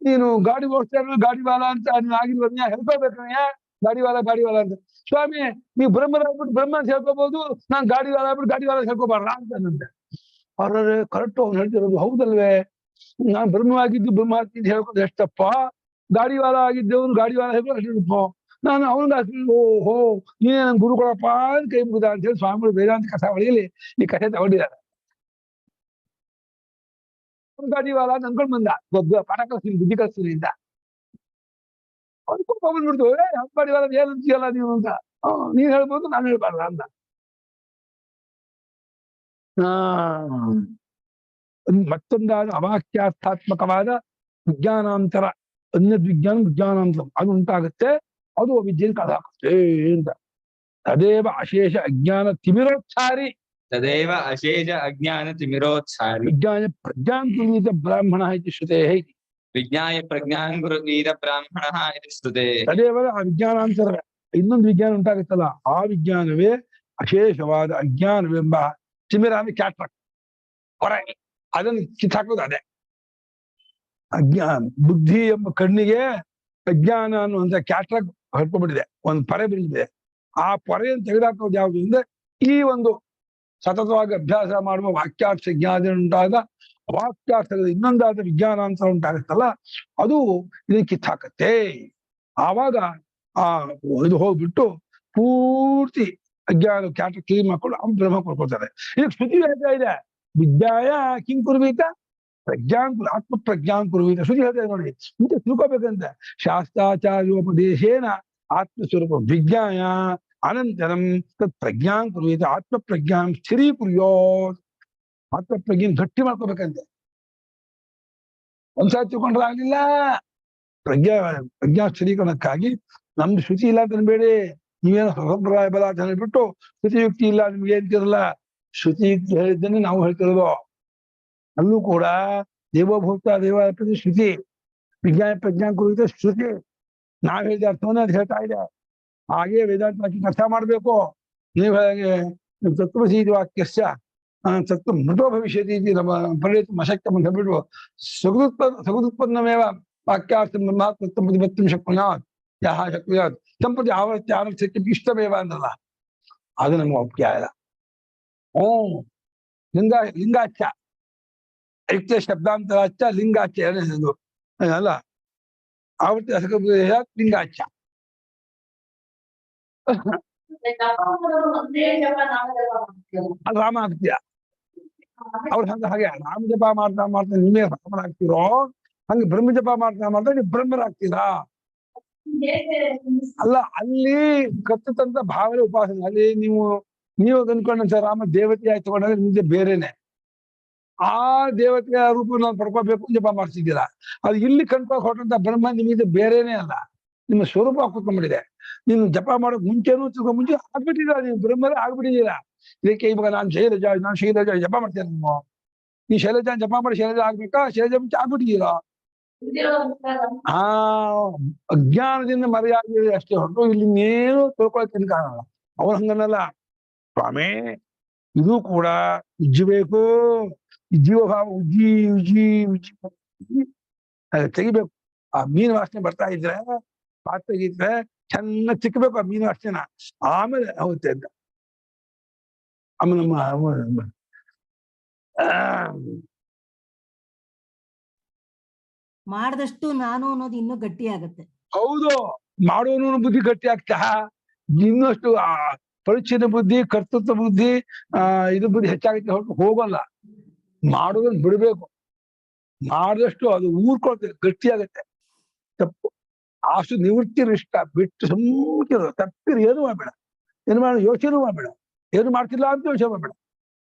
ನೀನು ಗಾಡಿ ಓಡಿಸ್ತಾ ಇರೋ ಗಾಡಿ ವಾಲ ಅಂತ ನೀನು ಆಗಿಲ್ವನ್ಯ ಹೇಳ್ಕೋಬೇಕಯ್ಯ ಗಾಡಿ ವಾಲ ಅಂತ. ಸ್ವಾಮಿ ನೀವು ಬ್ರಹ್ಮರಾಗ್ಬಿಟ್ಟು ಬ್ರಹ್ಮ ಅಂತ ಹೇಳ್ಕೋಬಹುದು, ನಾನ್ ಗಾಡಿ ವಾಲ ಆಗ್ಬಿಟ್ಟು ಗಾಡಿ ವಾಲ ಹೇಳ್ಕೋಬಾರ್ದ ಅಂತಂದೆ. ಅವ್ರೆ ಕರೆಕ್ಟ್ ಅವ್ನು ಹೇಳ್ತಿರೋದು ಹೌದಲ್ವೇ, ನಾನ್ ಬ್ರಹ್ಮವಾಗಿದ್ದು ಬ್ರಹ್ಮ ಅಂತ ಹೇಳ್ಕೊಂಡು ಎಷ್ಟಪ್ಪ, ಗಾಡಿ ವಾಲ ಆಗಿದ್ದವನು ಗಾಡಿ ವಾಲ ಹೇಳ್ಕೊಂಡು ಅಷ್ಟಪ್ಪ. ನಾನು ಅವನಿಗೆ ಓಹೋ ನೀನೇ ನನ್ ಗುರು ಕೊಡಪ್ಪ ಅಂತ ಕೈ ಮುಗಿದ ಅಂತ ಹೇಳಿ ಸ್ವಾಮಿಗಳು ವೇದಾಂತ ಕಥಾವಳಿಯಲ್ಲಿ ಈ ಕಥೆ ತಗೊಂಡಿದ್ದಾರೆ. ಗಾಡಿವಾಲ ಅನ್ಕೊಂಡ್ ಬಂದ, ಪಾಠ ಕಳಿಸ್ತೀನಿ ಬುದ್ಧಿ ಕಳಿಸ್ತೀನಿ ಅಂತ. ಅವ್ರು ಬಂದ್ಬಿಡ್ತು, ಗಾಡಿವಾಲ ಏನ್ ಅಂತೀಯಲ್ಲ ನೀವು ಅಂತ. ನೀನ್ ಹೇಳ್ಬೋದು ನಾನು ಹೇಳ್ಬಾರ್ದ ಅಂತ. ಮತ್ತೊಂದಾದ ಅವಾಕ್ಯಾರ್ಥಾತ್ಮಕವಾದ ವಿಜ್ಞಾನಾಂತರ, ವಿಜ್ಞಾನಾಂತರ ಅದು ಉಂಟಾಗುತ್ತೆ. ಅದು ವಿದ್ಯೆಯನ್ನು ಕಳೆದಾಕುತ್ತೆ ಅಂತ. ತದೇವ ಅಶೇಷ ಅಜ್ಞಾನ ತಿಮಿರೋಚ್ಚಾರಿ ವಿಜ್ಞಾನ ಪ್ರಜ್ಞಾಂಗುರುತ ಬ್ರಾಹ್ಮಣ ಇತಿ ಶ್ರುತೇ. ತದೇವ ಆ ವಿಜ್ಞಾನಾಂತರ ಇನ್ನೊಂದು ವಿಜ್ಞಾನ ಉಂಟಾಗುತ್ತಲ್ಲ, ಆ ವಿಜ್ಞಾನವೇ ಅಶೇಷವಾದ ಅಜ್ಞಾನವೆಂಬ ತಿಮಿರ ಅಂದ್ರೆ ಕ್ಯಾಟ್ರಾಕ್ಟ್ ಹೊರಗೆ ಅದನ್ನು ಕಿತ್ತಾಕೋದು. ಅದೇ ಅಜ್ಞಾನ. ಬುದ್ಧಿ ಎಂಬ ಕಣ್ಣಿಗೆ ಅಜ್ಞಾನ ಅನ್ನುವಂತ ಕ್ಯಾಟ್ರಾಕ್ಟ್ ಹೊಡ್ಕೊಂಡ್ಬಿಟ್ಟಿದೆ, ಒಂದು ಪೊರೆ ಬಿದ್ದಿದೆ. ಆ ಪೊರೆಯನ್ನು ತೆಗೆದಾಕೋದು ಯಾವುದು ಅಂದ್ರೆ ಈ ಒಂದು ಸತತವಾಗಿ ಅಭ್ಯಾಸ ಮಾಡುವ ವಾಕ್ಯಾರ್ಥ ಜ್ಞಾನ ಉಂಟಾದ ವಾಕ್ಯಾರ್ಥದ ಇನ್ನೊಂದಾದ ವಿಜ್ಞಾನಾಂತರ ಉಂಟಾಗುತ್ತಲ್ಲ, ಅದು ಇದನ್ನ ಕಿತ್ತಾಕತ್ತೆ. ಆವಾಗ ಆ ಇದು ಹೋಗ್ಬಿಟ್ಟು ಪೂರ್ತಿ ಅಜ್ಞಾನ ಕ್ಯಾಟ ಕ್ಲೀನ್ ಮಾಡ್ಕೊಂಡು ಅವ್ನು ಬ್ರಹ್ಮ ಕೊಡ್ಕೊಳ್ತಾರೆ. ಈಗ ಶ್ರುತಿ ಹೇಳ್ತಾ ಇದೆ ವಿದ್ಯಾಯ ಕಿಂ ಕುರ್ವೀತ ಆತ್ಮ ಪ್ರಜ್ಞಾನ್ ಕುರ್ವೀತ. ಶ್ರುತಿ ಹೇಳ್ತಾ ಇದೆ ನೋಡಿ, ಇಂತ ತಿಳ್ಕೋಬೇಕಂತೆ. ಶಾಸ್ತ್ರಾಚಾರ್ಯೋಪದೇಶೇನ ಆತ್ಮಸ್ವರೂಪ ವಿಜ್ಞಾಯ ಅನಂತರಂ ತತ್ ಪ್ರಜ್ಞಾನ್ ಕುರ್ವೀತ ಆತ್ಮ ಪ್ರಜ್ಞಾನ್ ಸ್ಥಿರೀಕುರ್ಯೋ. ಆತ್ಮ ಪ್ರಜ್ಞೆ ಗಟ್ಟಿ ಮಾಡ್ಕೋಬೇಕಂತೆ. ಒಂದ್ಸಲ ತಿಳ್ಕೊಂಡ್ರೆ ಆಗ್ಲಿಲ್ಲ. ಪ್ರಜ್ಞಾ ಸ್ಥಿರೀಕರಣಕ್ಕಾಗಿ ನಮ್ದು ಶ್ರುತಿ ಇಲ್ಲ ಅಂತ ಅನ್ಬೇಡಿ. ನೀವೇನು ಸಂಪ್ರದಾಯ ಬಲ ಅಂತ ಹೇಳ್ಬಿಟ್ಟು ಶ್ರುತಿ ಯುಕ್ತಿ ಇಲ್ಲ ನಿಮ್ಗೆ ಏನ್ತಿರಲ್ಲ. ಶ್ರುತಿ ಯುಕ್ತಿ ಹೇಳಿದ್ದನ್ನೇ ನಾವು ಹೇಳ್ತಿರೋದು. ಅಲ್ಲೂ ಕೂಡ ದೇವಭೂತ ದೇವಾಲಯ ಶ್ರುತಿ, ವಿಜ್ಞಾನ ಪ್ರಜ್ಞಾ ಕುರಿತ ಶ್ರುತಿ. ನಾವ್ ಹೇಳಿದ ಅರ್ಥವನ್ನ ಅದು ಹೇಳ್ತಾ ಇದೆ. ಹಾಗೆ ವೇದಾಂತ ಅರ್ಥ ಮಾಡ್ಬೇಕು. ನೀವು ಹೇಗೆ ತತ್ವಸೀತಿ ವಾಕ್ಯಸ್ಯ ತತ್ವ ಮೃತೋ ಭವಿಷ್ಯತಿ ನಮ್ಮ ಪರಿಣಿತ ಅಶಕ್ತಂ ಅಂತ ಹೇಳ್ಬಿಟ್ಟು ಸಗುದುತ್ಪನ್ನಮೇವ ವಾಕ್ಯಾರ್ಥ ಬ್ರಹ್ಮಾತ್ಮ ಶಕ್ನುಯಾತ್ ಯಹ ಶಕ್ನುಯಾತ್ ಸಂಪತ್ತಿ ಆವರ್ತ್ಯ ಆನರ್ಸಕ್ಕೆ ಇಷ್ಟಮೇವ ಅಂದಲ್ಲ, ಅದು ನಮ್ಗೆ ಒಪ್ಪಿಗೆ ಆಗಲ್ಲ. ಲಿಂಗಾಚ್ಯ ಯುಕ್ತ ಶಬ್ದಾಂತರಾಚ್ಯ ಲಿಂಗಾಚ್ಯ ಅನ್ನೋದು ಅಲ್ಲ. ಆವರ್ತಿ ಲಿಂಗಾಚ್ಯ ಅದು ರಾಮ ಆಗ್ತೀಯ. ಅವ್ರು ಹಾಗೆ ರಾಮ ಜಪ ಮಾಡ್ತಾ ಮಾಡ್ತಾ ನೀವೇ ರಾಮನಾಗ್ತೀರೋ, ಹಂಗೆ ಬ್ರಹ್ಮ ಜಪ ಮಾಡ್ತಾ ಮಾಡ್ತಾ ನೀವು ಬ್ರಹ್ಮರಾಗ್ತೀರಾ. ಅಲ್ಲ, ಅಲ್ಲಿ ಕತ್ತಂತ ಭಾವನೆ ಉಪಾಸನೆ. ಅಲ್ಲಿ ನೀವು ಅನ್ಕೊಂಡಂತ ರಾಮ ದೇವತೆ ಆಯ್ತು ತಗೊಂಡ್ರೆ ನಿಮ್ಗೆ ಬೇರೆನೆ. ಆ ದೇವತೆಯ ರೂಪ ನಾವು ಪಡ್ಕೋಬೇಕು ಜಪ ಮಾಡ್ತಿದ್ದೀರಾ. ಅದು ಇಲ್ಲಿ ಕಣ್ಕೊಂಡು ಹೊರಟಂತ ಬ್ರಹ್ಮ ನಿಮಗೆ ಬೇರೆನೆ ಅಲ್ಲ, ನಿಮ್ಮ ಸ್ವರೂಪ ಕೂತ್ಕೊಂಡ್ಬಿಟ್ಟಿದೆ. ನೀನು ಜಪ ಮಾಡೋಕ್ ಮುಂಚೆನೂ ಮುಂಚೆ ಆಗ್ಬಿಟ್ಟಿದ್ದೀರಾ, ನೀವು ಬ್ರಹ್ಮರೇ ಆಗ್ಬಿಟ್ಟಿದ್ದೀರಾ. ಇದಕ್ಕೆ ಇವಾಗ ನಾನು ಶೈಲಜ ಜಪ ಮಾಡ್ತೇನೆ. ನೀ ಶೈಲಜ ಜಪ ಮಾಡಿ ಶೈಲಜ ಆಗ್ಬೇಕಾ? ಶೈಲಜ ಮುಂಚೆ ಆಗ್ಬಿಟ್ಟಿದ್ದೀರಾ. ಅಜ್ಞಾನದಿಂದ ಮರೆಯಾಗಿದೆ ಅಷ್ಟೇ ಹೊರಟು ಇಲ್ಲಿ ಇನ್ನೇನು ತಿಳ್ಕೊಳಕ್ಕೆ ಕಾಣಲ್ಲ. ಅವ್ರು ಹಂಗನ್ನಲ್ಲ. ಸ್ವಾಮಿ, ಇದು ಕೂಡ ಉಜ್ಜಬೇಕು. ಜೀವಭಾವ ಉಜ್ಜಿ ಉಜ್ಜಿ ಉಜ್ಜಿ ತೆಗಿಬೇಕು. ಆ ಮೀನು ವಾಸನೆ ಬರ್ತಾ ಇದ್ರೆ ಪಾತ್ರೆ ಇದ್ರೆ ಚೆನ್ನಾಗಿ ಚಿಕ್ಕಬೇಕು ಆ ಮೀನು ವಾಸನೆನ. ಆಮೇಲೆ ಹೋಗುತ್ತೆ ಅಂತ. ಆಮೇಲೆ ನಮ್ಮ ಮಾಡಿದಷ್ಟು ನಾನು ಅನ್ನೋದು ಇನ್ನೂ ಗಟ್ಟಿ ಆಗತ್ತೆ. ಹೌದು, ಮಾಡೋನು ಬುದ್ಧಿ ಗಟ್ಟಿ ಆಗ್ತಾ ಇನ್ನಷ್ಟು ಪರಿಚ್ಛಿನ್ನ ಬುದ್ಧಿ, ಕರ್ತೃತ್ವ ಬುದ್ಧಿ, ಇದು ಬುದ್ಧಿ ಹೆಚ್ಚಾಗುತ್ತೆ ಹೊರಟು ಹೋಗಲ್ಲ. ಮಾಡೋದನ್ನ ಬಿಡ್ಬೇಕು. ಮಾಡಿದಷ್ಟು ಅದು ಊರ್ಕೊಳ್ತದೆ, ಗಟ್ಟಿ ಆಗತ್ತೆ. ತಪ್ಪು ಅಷ್ಟು ನಿವೃತ್ತಿ ಇಷ್ಟ ಬಿಟ್ಟು ಸುಮ್ಮನೆ ತಪ್ಪಿರು. ಏನು ಮಾಡ್ಬೇಡ, ಏನು ಮಾಡ ಯೋಚನೆ ಮಾಡ್ಬೇಡ. ಏನು ಮಾಡ್ತಿಲ್ಲ ಅಂತ ಯೋಚನೆ ಮಾಡ್ಬೇಡ.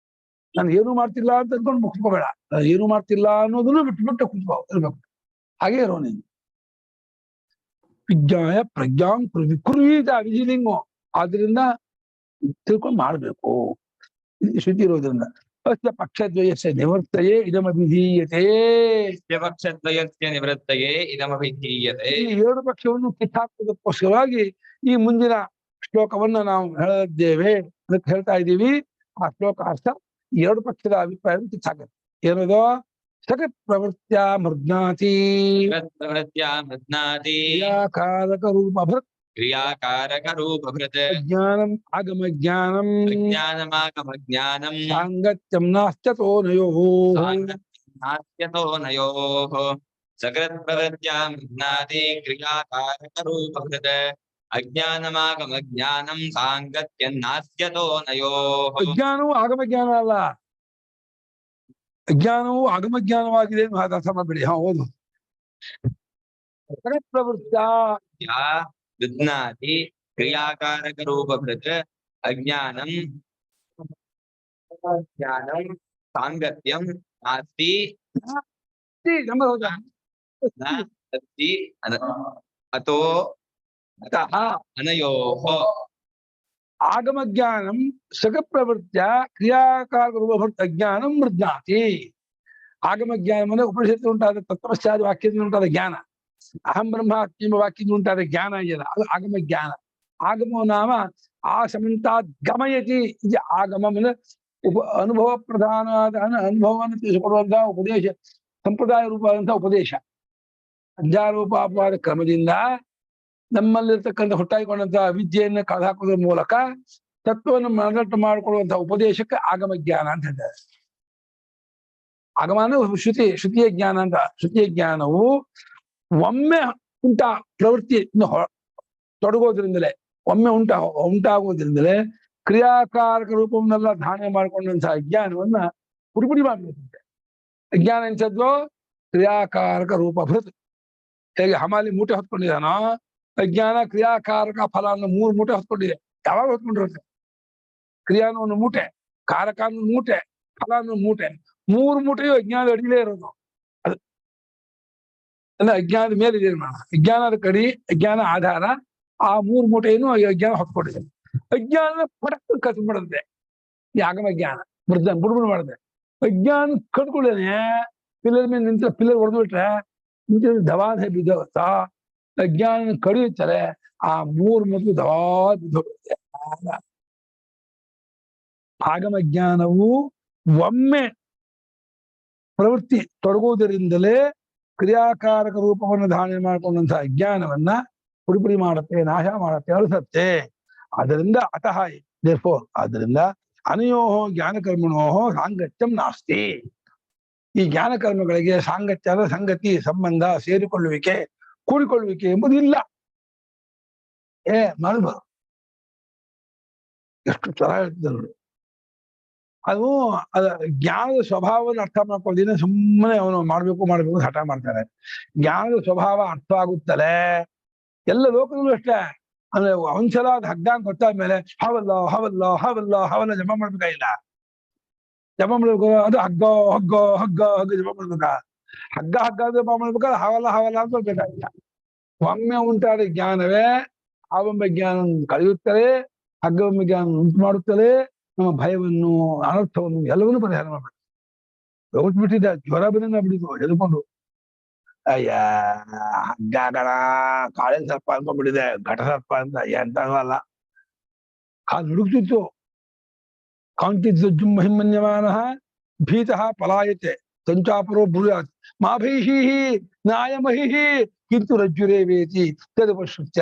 ನಾನು ಏನು ಮಾಡ್ತಿಲ್ಲ ಅಂತ ಅನ್ಕೊಂಡು ಮುಗಿಸ್ಕೋಬೇಡ. ನಾನು ಏನು ಮಾಡ್ತಿಲ್ಲ ಅನ್ನೋದನ್ನು ಬಿಟ್ಟು ಕುತ್ಕೋ ಇರ್ಬೇಕು. ಹಾಗೆ ಇರೋ ನೀನು. ವಿಜ್ಞಾಯ ಪ್ರಜ್ಞಾಂ ಕುರ್ವೀತ ವಿಜಿಲಿಂಗು. ಆದ್ರಿಂದ ತಿಳ್ಕೊಂಡು ಮಾಡ್ಬೇಕು. ಶ್ರುತಿ ಇರೋದ್ರಿಂದ ಅಸ್ಯ ಪಕ್ಷದ್ವಯಸ್ಯ ನಿವರ್ತಯೇ ಇದಮಭಿಧೀಯತೆ. ಪಕ್ಷದ್ವಯಸ್ಯ ನಿವೃತ್ತಯೇ ಇದಮಭಿಧೀಯತೆ. ಈ ಎರಡು ಪಕ್ಷವನ್ನು ಕಿತ್ತಾಕೋದಕ್ಕೋಸ್ಕರವಾಗಿ ಈ ಮುಂದಿನ ಶ್ಲೋಕವನ್ನ ನಾವು ಹೇಳಿದ್ದೇವೆ. ಅದಕ್ಕೆ ಹೇಳ್ತಾ ಇದ್ದೀವಿ. ಆ ಶ್ಲೋಕ ಅರ್ಥ ಎರಡು ಪಕ್ಷದ ಅಭಿಪ್ರಾಯವನ್ನು ಕಿತ್ತಾಕತ್ತೆ. ಏನದು? ಸಗತ್ ಪ್ರವೃತ್ಯ ಮೃಜ್ಞಾತಿ ಕ್ರಿಯಾಕಾರಕ ರೂಪ ಭೃತ್ ಜ್ಞಾನಂ ಆಗಮ ಜ್ಞಾನಂ ಸಾಂಗತ್ಯಂ ನಾಸ್ತ್ಯತೋ ನಯೋಃ ಸಕೃತ್ ಪ್ರವೃತ್ಯ ಮೃಜ್ಞಾತಿ ಕ್ರಿಯಾಕಾರಕ ರೂಪ ಭೃತ್ ಅಜ್ಞಾನಮಾಗಮ ಜ್ಞಾನಂ ಸಾಂಗತ್ಯಂ ನಾಸ್ತ್ಯತೋ ನಯೋಃ. ಅಜ್ಞಾನವು ಆಗಮ ಜ್ಞಾನ ಅಲ್ಲ, ಅಜ್ಞಾನವು ಆಗಮ ಜ್ಞಾನವಾಗಿದೆ. ಅರ್ಥ ಮಾಡ್ಬೇಡಿ. ಹೌದು. ಸಗತ್ ಪ್ರವೃತ್ಯ ವಿಜ್ಞಾತಿ ಕ್ರಿಯಾಕಾರಕ ರೂಪ ಭೃತ್ ಅಜ್ಞಾನಂ ಸಾಂಗತ್ಯಂ ನಾಸ್ತಿ ಅಥೋ ಅತಃ ಅನಯೋಃ. ಆಗಮ ಜ್ಞಾನಂ ಸಗತ್ ಪ್ರವೃತ್ಯ ಕ್ರಿಯಾಕಾರಕ ರೂಪ ಭೃತ್ ಅಜ್ಞಾನಂ ಮೃಜ್ಞಾತಿ. ಆಗಮ ಜ್ಞಾನ ಅಂದ್ರೆ ಉಪನಿಷತ್ತು ಉಂಟಾದ ತತ್ವಶ್ಚಾದಿ ವಾಕ್ಯದಿಂದ ಉಂಟಾದ ಜ್ಞಾನ. ಅಹಂ ಬ್ರಹ್ಮಾಸ್ಮಿ ಎಂಬ ವಾಕ್ಯದಿಂದ ಉಂಟಾದ ಜ್ಞಾನ ಇದೆಯಲ್ಲ, ಅದು ಆಗಮ ಜ್ಞಾನ. ಆಗಮೋ ನಾಮ ಆ ಸಮಂತಾತ್ ಗಮಯತಿ. ಇದು ಆಗಮ ಅಂದ್ರೆ ಅನುಭವ ಪ್ರಧಾನವಾದ ಅನುಭವವನ್ನು ತಿಳಿಸಿಕೊಡುವಂತಹ ಉಪದೇಶ, ಸಂಪ್ರದಾಯ ರೂಪವಾದಂತಹ ಉಪದೇಶ. ಅಧ್ಯಾರೋಪ ಅಪವಾದ ಕ್ರಮದಿಂದ ನಮ್ಮಲ್ಲಿರ್ತಕ್ಕಂಥ ಹುಟ್ಟಾಗಿಕೊಂಡಂತಹ ವಿದ್ಯೆಯನ್ನು ಕಳೆದುಹಾಕೋದ್ರ ಮೂಲಕ ತತ್ವವನ್ನು ಮನದಟ್ಟು ಮಾಡಿಕೊಳ್ಳುವಂತಹ ಉಪದೇಶಕ್ಕೆ ಆಗಮ ಜ್ಞಾನ ಅಂತ ಹೇಳ್ತಾರೆ. ಆಗಮ ಅಂದ್ರೆ ಶ್ರುತಿಯ ಜ್ಞಾನ ಅಂತ. ಶ್ರುತಿಯ ಜ್ಞಾನವು ಒಮ್ಮೆ ಪ್ರವೃತ್ತಿ ತೊಡಗೋದ್ರಿಂದಲೇ, ಒಮ್ಮೆ ಉಂಟಾಗೋದ್ರಿಂದಲೇ ಕ್ರಿಯಾಕಾರಕ ರೂಪವನ್ನೆಲ್ಲ ಧಾರಣೆ ಮಾಡಿಕೊಂಡಂತಹ ಅಜ್ಞಾನವನ್ನ ಪುಡಿಪುಡಿ ಮಾಡ್ಬೇಕಂತೆ. ಅಜ್ಞಾನ ಎಂಥದ್ದು? ಕ್ರಿಯಾಕಾರಕ ರೂಪ ಭೃತ್. ಹೇಗೆ ಹಮಾಲಿ ಮೂಟೆ ಹೊತ್ಕೊಂಡಿದಾನೋ, ಅಜ್ಞಾನ ಕ್ರಿಯಾಕಾರಕ ಫಲ ಅನ್ನೋ 3 ಮೂಟೆ ಹೊತ್ಕೊಂಡಿದೆ. ಯಾವಾಗ ಹೊತ್ಕೊಂಡಿರುತ್ತೆ? ಕ್ರಿಯಾನ ಒಂದು ಮೂಟೆ, ಕಾರಕ ಅನ್ನೋ ಮೂಟೆ, ಫಲ ಅನ್ನೋ ಮೂಟೆ. 3 ಮೂಟೆಯು ಅಜ್ಞಾನ ಅಡಿಲೇ ಇರೋದು. ಅದು ಅಂದ್ರೆ ಅಜ್ಞಾನದ ಮೇಲೆ ಇದೆ ನಿರ್ಮಾಣ. ಅಜ್ಞಾನದ ಕಡಿ, ಅಜ್ಞಾನ ಆಧಾರ, ಆ 3 ಮೂಟೆಯನ್ನು ಅಜ್ಞಾನ ಹೊತ್ಕೊಂಡಿದೆ. ಅಜ್ಞಾನ ಪಟಕ್ ಕತ್ ಮಾಡುತ್ತೆ ಈ ಆಗಮ ಜ್ಞಾನ, ಬುಡ್ಬುಡ್ ಮಾಡುತ್ತೆ. ಅಜ್ಞಾನ ಕಟ್ಕೊಳ್ಳೇನೆ ಪಿಲ್ಲರ್ ಮೇಲೆ ನಿಂತ ಪಿಲ್ಲರ್ ಹೊಡೆದು ಬಿಟ್ರೆ ದವಾದ ಬಿದ್ದೋಗುತ್ತಾ. ಅಜ್ಞಾನ ಕಡಿಯುತ್ತಾರೆ, ಆ 3 ಮೊದಲು ದವಾದ ಬಿದ್ದೋಗುತ್ತೆ. ಆಗಮ ಜ್ಞಾನವು ಒಮ್ಮೆ ಪ್ರವೃತ್ತಿ ತೊಡಗುವುದರಿಂದಲೇ ಕ್ರಿಯಾಕಾರಕ ರೂಪವನ್ನು ಧಾರಣೆ ಮಾಡಿಕೊಂಡಂತಹ ಅಜ್ಞಾನವನ್ನ ಪುಡಿಪುಡಿ ಮಾಡುತ್ತೆ, ನಾಶ ಮಾಡುತ್ತೆ, ಅಳಿಸುತ್ತೆ. ಅದರಿಂದ ಅತಃ ದೇರ್ಫೋರ್, ಆದ್ದರಿಂದ ಅನಯೋ ಜ್ಞಾನಕರ್ಮಣೋ ಸಾಂಗತ್ಯಂ ನಾಸ್ತಿ. ಈ ಜ್ಞಾನಕರ್ಮಗಳಿಗೆ ಸಾಂಗತ್ಯ, ಸಂಗತಿ, ಸಂಬಂಧ, ಸೇರಿಕೊಳ್ಳುವಿಕೆ, ಕೂಡಿಕೊಳ್ಳುವಿಕೆ ಎಂಬುದು ಇಲ್ಲ. ಮಾಡಬಹುದು. ಎಷ್ಟು ಚೆನ್ನಾಗಿ ಹೇಳ್ತಿದ್ದ ನೋಡಿ. ಅದು ಜ್ಞಾನದ ಸ್ವಭಾವವನ್ನು ಅರ್ಥ ಮಾಡ್ಕೊಳ್ಳೋದಿನ ಸುಮ್ಮನೆ ಅವನು ಮಾಡ್ಬೇಕು ಹಠ ಮಾಡ್ತಾನೆ. ಜ್ಞಾನದ ಸ್ವಭಾವ ಅರ್ಥ ಆಗುತ್ತಲೇ ಎಲ್ಲ ಲೋಕದಲ್ಲೂ ಅಷ್ಟೇ. ಅಂದ್ರೆ ಒಂದ್ಸಲ ಅದು ಹಗ್ಗ ಅಂತ ಗೊತ್ತಾದ್ಮೇಲೆ ಹವಲ್ಲ ಜಪ ಮಾಡ್ಬೇಕಾಗಿಲ್ಲ. ಜಪ ಮಾಡ್ಬೇಕು, ಅದು ಹಗ್ಗ ಜಪ ಮಾಡ್ಬೇಕ. ಹಗ್ಗ ಜಪ ಮಾಡ್ಬೇಕಾದ್ರೆ ಹವಲ್ಲ ಅಂತ ಬೇಕಾಗಿಲ್ಲ. ಒಮ್ಮೆ ಉಂಟಾದ ಜ್ಞಾನವೇ ಹಾವೆಂಬ ಜ್ಞಾನ ಕಳೆಯುತ್ತದೆ, ಹಗ್ಗವೆಂಬ ಜ್ಞಾನ ಉಂಟು ಮಾಡುತ್ತದೆ. ನಮ್ಮ ಭಯವನ್ನು, ಅನರ್ಥವನ್ನು ಎಲ್ಲವನ್ನೂ ಪರಿಹಾರ ಮಾಡ್ಬೇಕು. ಹೋಗ್ಬಿಟ್ಟಿದ್ದ ಜ್ವರ ಬಂದ ಬಿಡಿದ್ವು ಎದ್ಕೊಂಡು. ಅಯ್ಯ ಹಗ್ಗಗಳ ಕಾಳೆ ಸರ್ಪ ಅನ್ಕೊಂಡ್ಬಿಟ್ಟಿದೆ, ಘಟ ಸರ್ಪ ಅಂತ. ಎಂತಲ್ಲ, ಕಾಲು ನುಡುಗ್ತಿತ್ತು. ಕಾಂತಿದ್ದು ಜುಂಹಿಮನ್ಯಮಾನ ಭೀತಃ ಪಲಾಯತೆ ಸಂಚಾಪರೋ ಬ್ರೂಯಾತ್ ಮಾ ಭೈಹಿ ನಾಯಮಹಿ ಕಿಂತು ರಜ್ಜುರೇವೇತಿ ತದುಪಶ್ರುತ್ಯ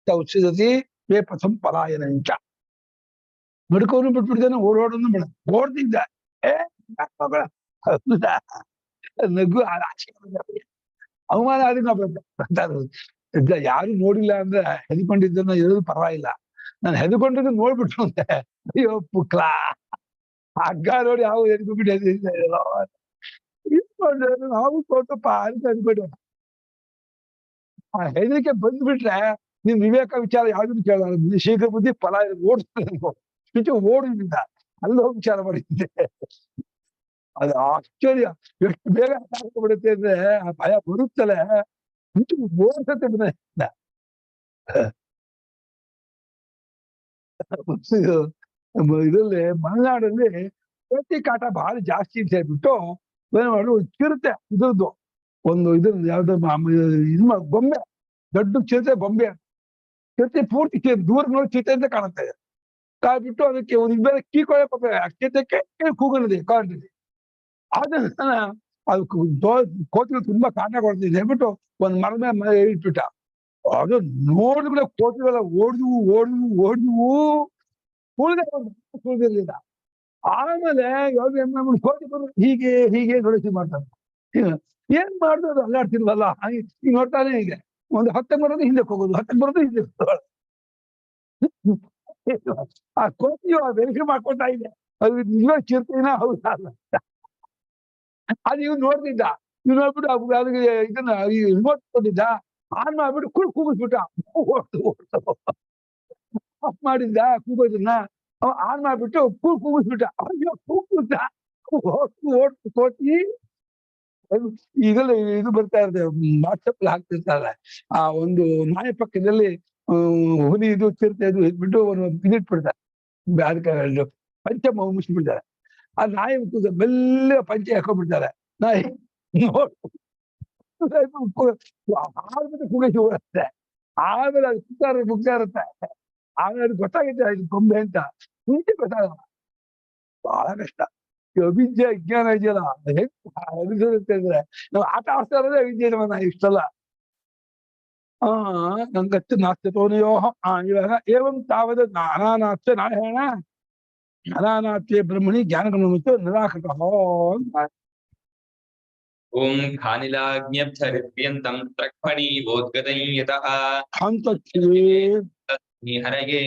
ಉತ್ಸಿದತಿ ವೇ ಪ್ರಥಮ ಪಲಾಯನಂಚ. ನಡ್ಕೊಂಡು ಬಿಟ್ಬಿಡ್ತಾನೆ, ಓಡೋಡನ್ನು ಬೇಡ, ಓಡ್ತಿದ್ದ. ನಗು ಅವಮಾನ ಆದ್ರೆ ಯಾರು ನೋಡಿಲ್ಲ ಅಂದ್ರೆ ಹೆದ್ಕೊಂಡಿದ್ದನ್ನ ಇರೋದು ಪರವಾಗಿಲ್ಲ. ನಾನು ಹೆದ್ಕೊಂಡಿದ್ದು ನೋಡ್ಬಿಟ್ಟು ಅಂತೆ, ಅಯ್ಯೋ ಪುಕ್ಲಾ ಹಗ್ಗ ನೋಡಿ ಯಾವ ಹೆದ್ಕೊಂಡ್ಬಿಟ್ಟು ನಾವು ಕೊಟ್ಟಪ್ಪ ಅಂತ ಅಂದ್ಬಿಟ್ಟು. ಆ ಹೆದರಿಕೆ ಬಂದ್ಬಿಟ್ರೆ ನೀನ್ ವಿವೇಕ ವಿಚಾರ ಯಾವ್ದು ಕೇಳ, ಶೀಘ್ರ ಬುದ್ಧಿ ಫಲ ಓಡ್ತಾರೆ, ಓಡುದಿಲ್ಲ, ಅಲ್ಲಿ ಹೋಗಿ ವಿಚಾರ ಮಾಡಿದ್ದೆ. ಅದು ಆಶ್ಚರ್ಯ, ಎಷ್ಟು ಬೇಗ ಬಿಡುತ್ತೆ ಅಂದ್ರೆ ಆ ಭಯ ಬರುತ್ತಲೇ ಓಡ್ಸತ್ತೆ ಇದರಲ್ಲಿ ಮಲೆನಾಡಲ್ಲಿ ಕೋತಿ ಕಾಟ ಬಹಳ ಜಾಸ್ತಿ ಅಂತ ಹೇಳ್ಬಿಟ್ಟು ಏನ್ ಮಾಡು, ಚಿರತೆ ಇದ್ರದ್ದು ಒಂದು ಇದ್ರದ್ದು ಯಾವ್ದು ಗೊಂಬೆ, ದೊಡ್ಡ ಚಿರತೆ ಗೊಂಬೆ. ಚಿರತೆ ಪೂರ್ತಿ ದೂರ ನೋಡಿ ಚಿರತೆ ಅಂತ ಕಾಣುತ್ತೆ. ಕಾಯ್ಬಿಟ್ಟು ಅದಕ್ಕೆ ಒಂದು ಬೇರೆ ಕೀಕೊಳ್ಳೆ ಚಿರತೆಕ್ಕೆ ಕೂಗಲಿದೆ ಕಾಣ್ತಿದೆ. ಅದನ್ನ ಅದು ಕೋತಿಗಳು ತುಂಬಾ ಕಾಟ ಕೊಡ್ತಿದೆ ಹೇಳ್ಬಿಟ್ಟು ಒಂದ್ ಮರದ ಮೇಲೆ ಇಟ್ಬಿಟ್ಟ. ಅದು ನೋಡಿದ್ರೆ ಕೋತಿಗಳೆಲ್ಲ ಓಡಿದ್ವು ಉಳಿದಿರ್ಲಿಲ್ಲ. ಆಮೇಲೆ ಯಾವ್ದು ಕೋತಿ ಬಂದು ಹೀಗೆ ನೋಡಿಸಿ ಮಾಡ್ತಾರೆ. ಏನ್ ಮಾಡುದು, ಅದು ಅಲ್ಲಾಡ್ತಿಲ್ವಲ್ಲ, ಈಗ ನೋಡ್ತಾನೆ ಹೀಗೆ ಒಂದು 10 ಬರೋದು ಹಿಂದಕ್ಕೆ ಹೋಗೋದು, 10 ಬರೋದು ಹಿಂದೆ. ಆ ಕೋತಿಯು ವೆರಿಫೈ ಮಾಡ್ಕೊತಾ ಇದೆ ಅದು ನಿಜವಾಗ ಚಿರ್ತೀನ ಹೌದಾ ಅಲ್ಲ. ಅದು ಇವ್ ನೋಡ್ತಿದ್ದ, ಇವ್ ನೋಡ್ಬಿಟ್ಟು ಅದಕ್ಕೆ ಇದನ್ನ ರಿಮೋಟ್ ಕೊಟ್ಟಿದ್ದ, ಆನ್ ಮಾಡ್ಬಿಟ್ಟು ಕೂಗಿಸ್ಬಿಟ್ಟ. ಆಫ್ ಮಾಡಿದ್ದ ಕೂಗೋದನ್ನ ಆನ್ ಮಾಡ್ಬಿಟ್ಟು ಕೂಗಿಸ್ಬಿಟ್ಟ. ಅಯ್ಯೋ ಕೂಗ್ಬಿಟ್ಟ, ಓಡ್ತು ಕೋತಿ. ಈಗಲೇ ಇದು ಬರ್ತಾ ಇರ್ತದೆ, ವಾಟ್ಸಪ್ ಹಾಕ್ತಿರ್ತಾರೆ. ಆ ಒಂದು ನಾಯಿ ಪಕ್ಕದಲ್ಲಿ ಹುಲಿ ಇದು ಚಿರತೆ ಇದು ಇದ್ಬಿಟ್ಟು ಒಂದು ಇದಿಟ್ಬಿಡ್ತಾರೆ, ಅದಕ್ಕೆ ಪಂಚೆ ಮುಗಿಸ್ಬಿಡ್ತಾರೆ. ಆ ನಾಯಿ ಮೆಲ್ಲ ಪಂಚೆ ಹಾಕೊಂಡ್ಬಿಡ್ತಾರೆ. ನಾಯಿ ಕೂಗಿಸಿ ಓಡುತ್ತೆ. ಆಮೇಲೆ ಅದು ಮುಗ್ತಾ ಇರುತ್ತೆ. ಆಮೇಲೆ ಅದು ಗೊತ್ತಾಗುತ್ತೆ ಇದು ಗೊಂಬೆ ಅಂತ. ಮುಂಚೆ ಗೊತ್ತಾಗಲ್ಲ, ಬಹಳ ಕಷ್ಟ. ಅವಿದ್ಯೆ ಅಜ್ಞಾನ ಇದೆಯಲ್ಲ, ಹೆಂಗ್ ಅಂದ್ರೆ ನಾವು ಆಟ ಆಡ್ತಾ ಇರೋದೇ ಅವಿದ್ಯೆ ನಮ್ಮನ್ನ ಇಷ್ಟಲ್ಲ. ನಂಗತ್ತು ನಾಸ್ತ್ಯತೋನಯೋ. ಇವಾಗ ಏವಂ ತಾವದ ಅನಾನಾತ್ಯ ನಾರಾಯಣ ಅನಾನಾತ್ಯ ಬ್ರಹ್ಮಣಿ ಜ್ಞಾನಗಮನಮಿತ್ತು ನಿರಾಕೃತ ಅಂತ. ಓಂ ಖಾನಿಲಾಗ್ನ್ಯಬ್ಧರಿಪ್ಯಂತಂ ತ್ರಕ್ಫಣೀವೋದ್ಗತಂ ಯತಃ ಹಂತಚ್ಛಿವೇ ಹರಗೆ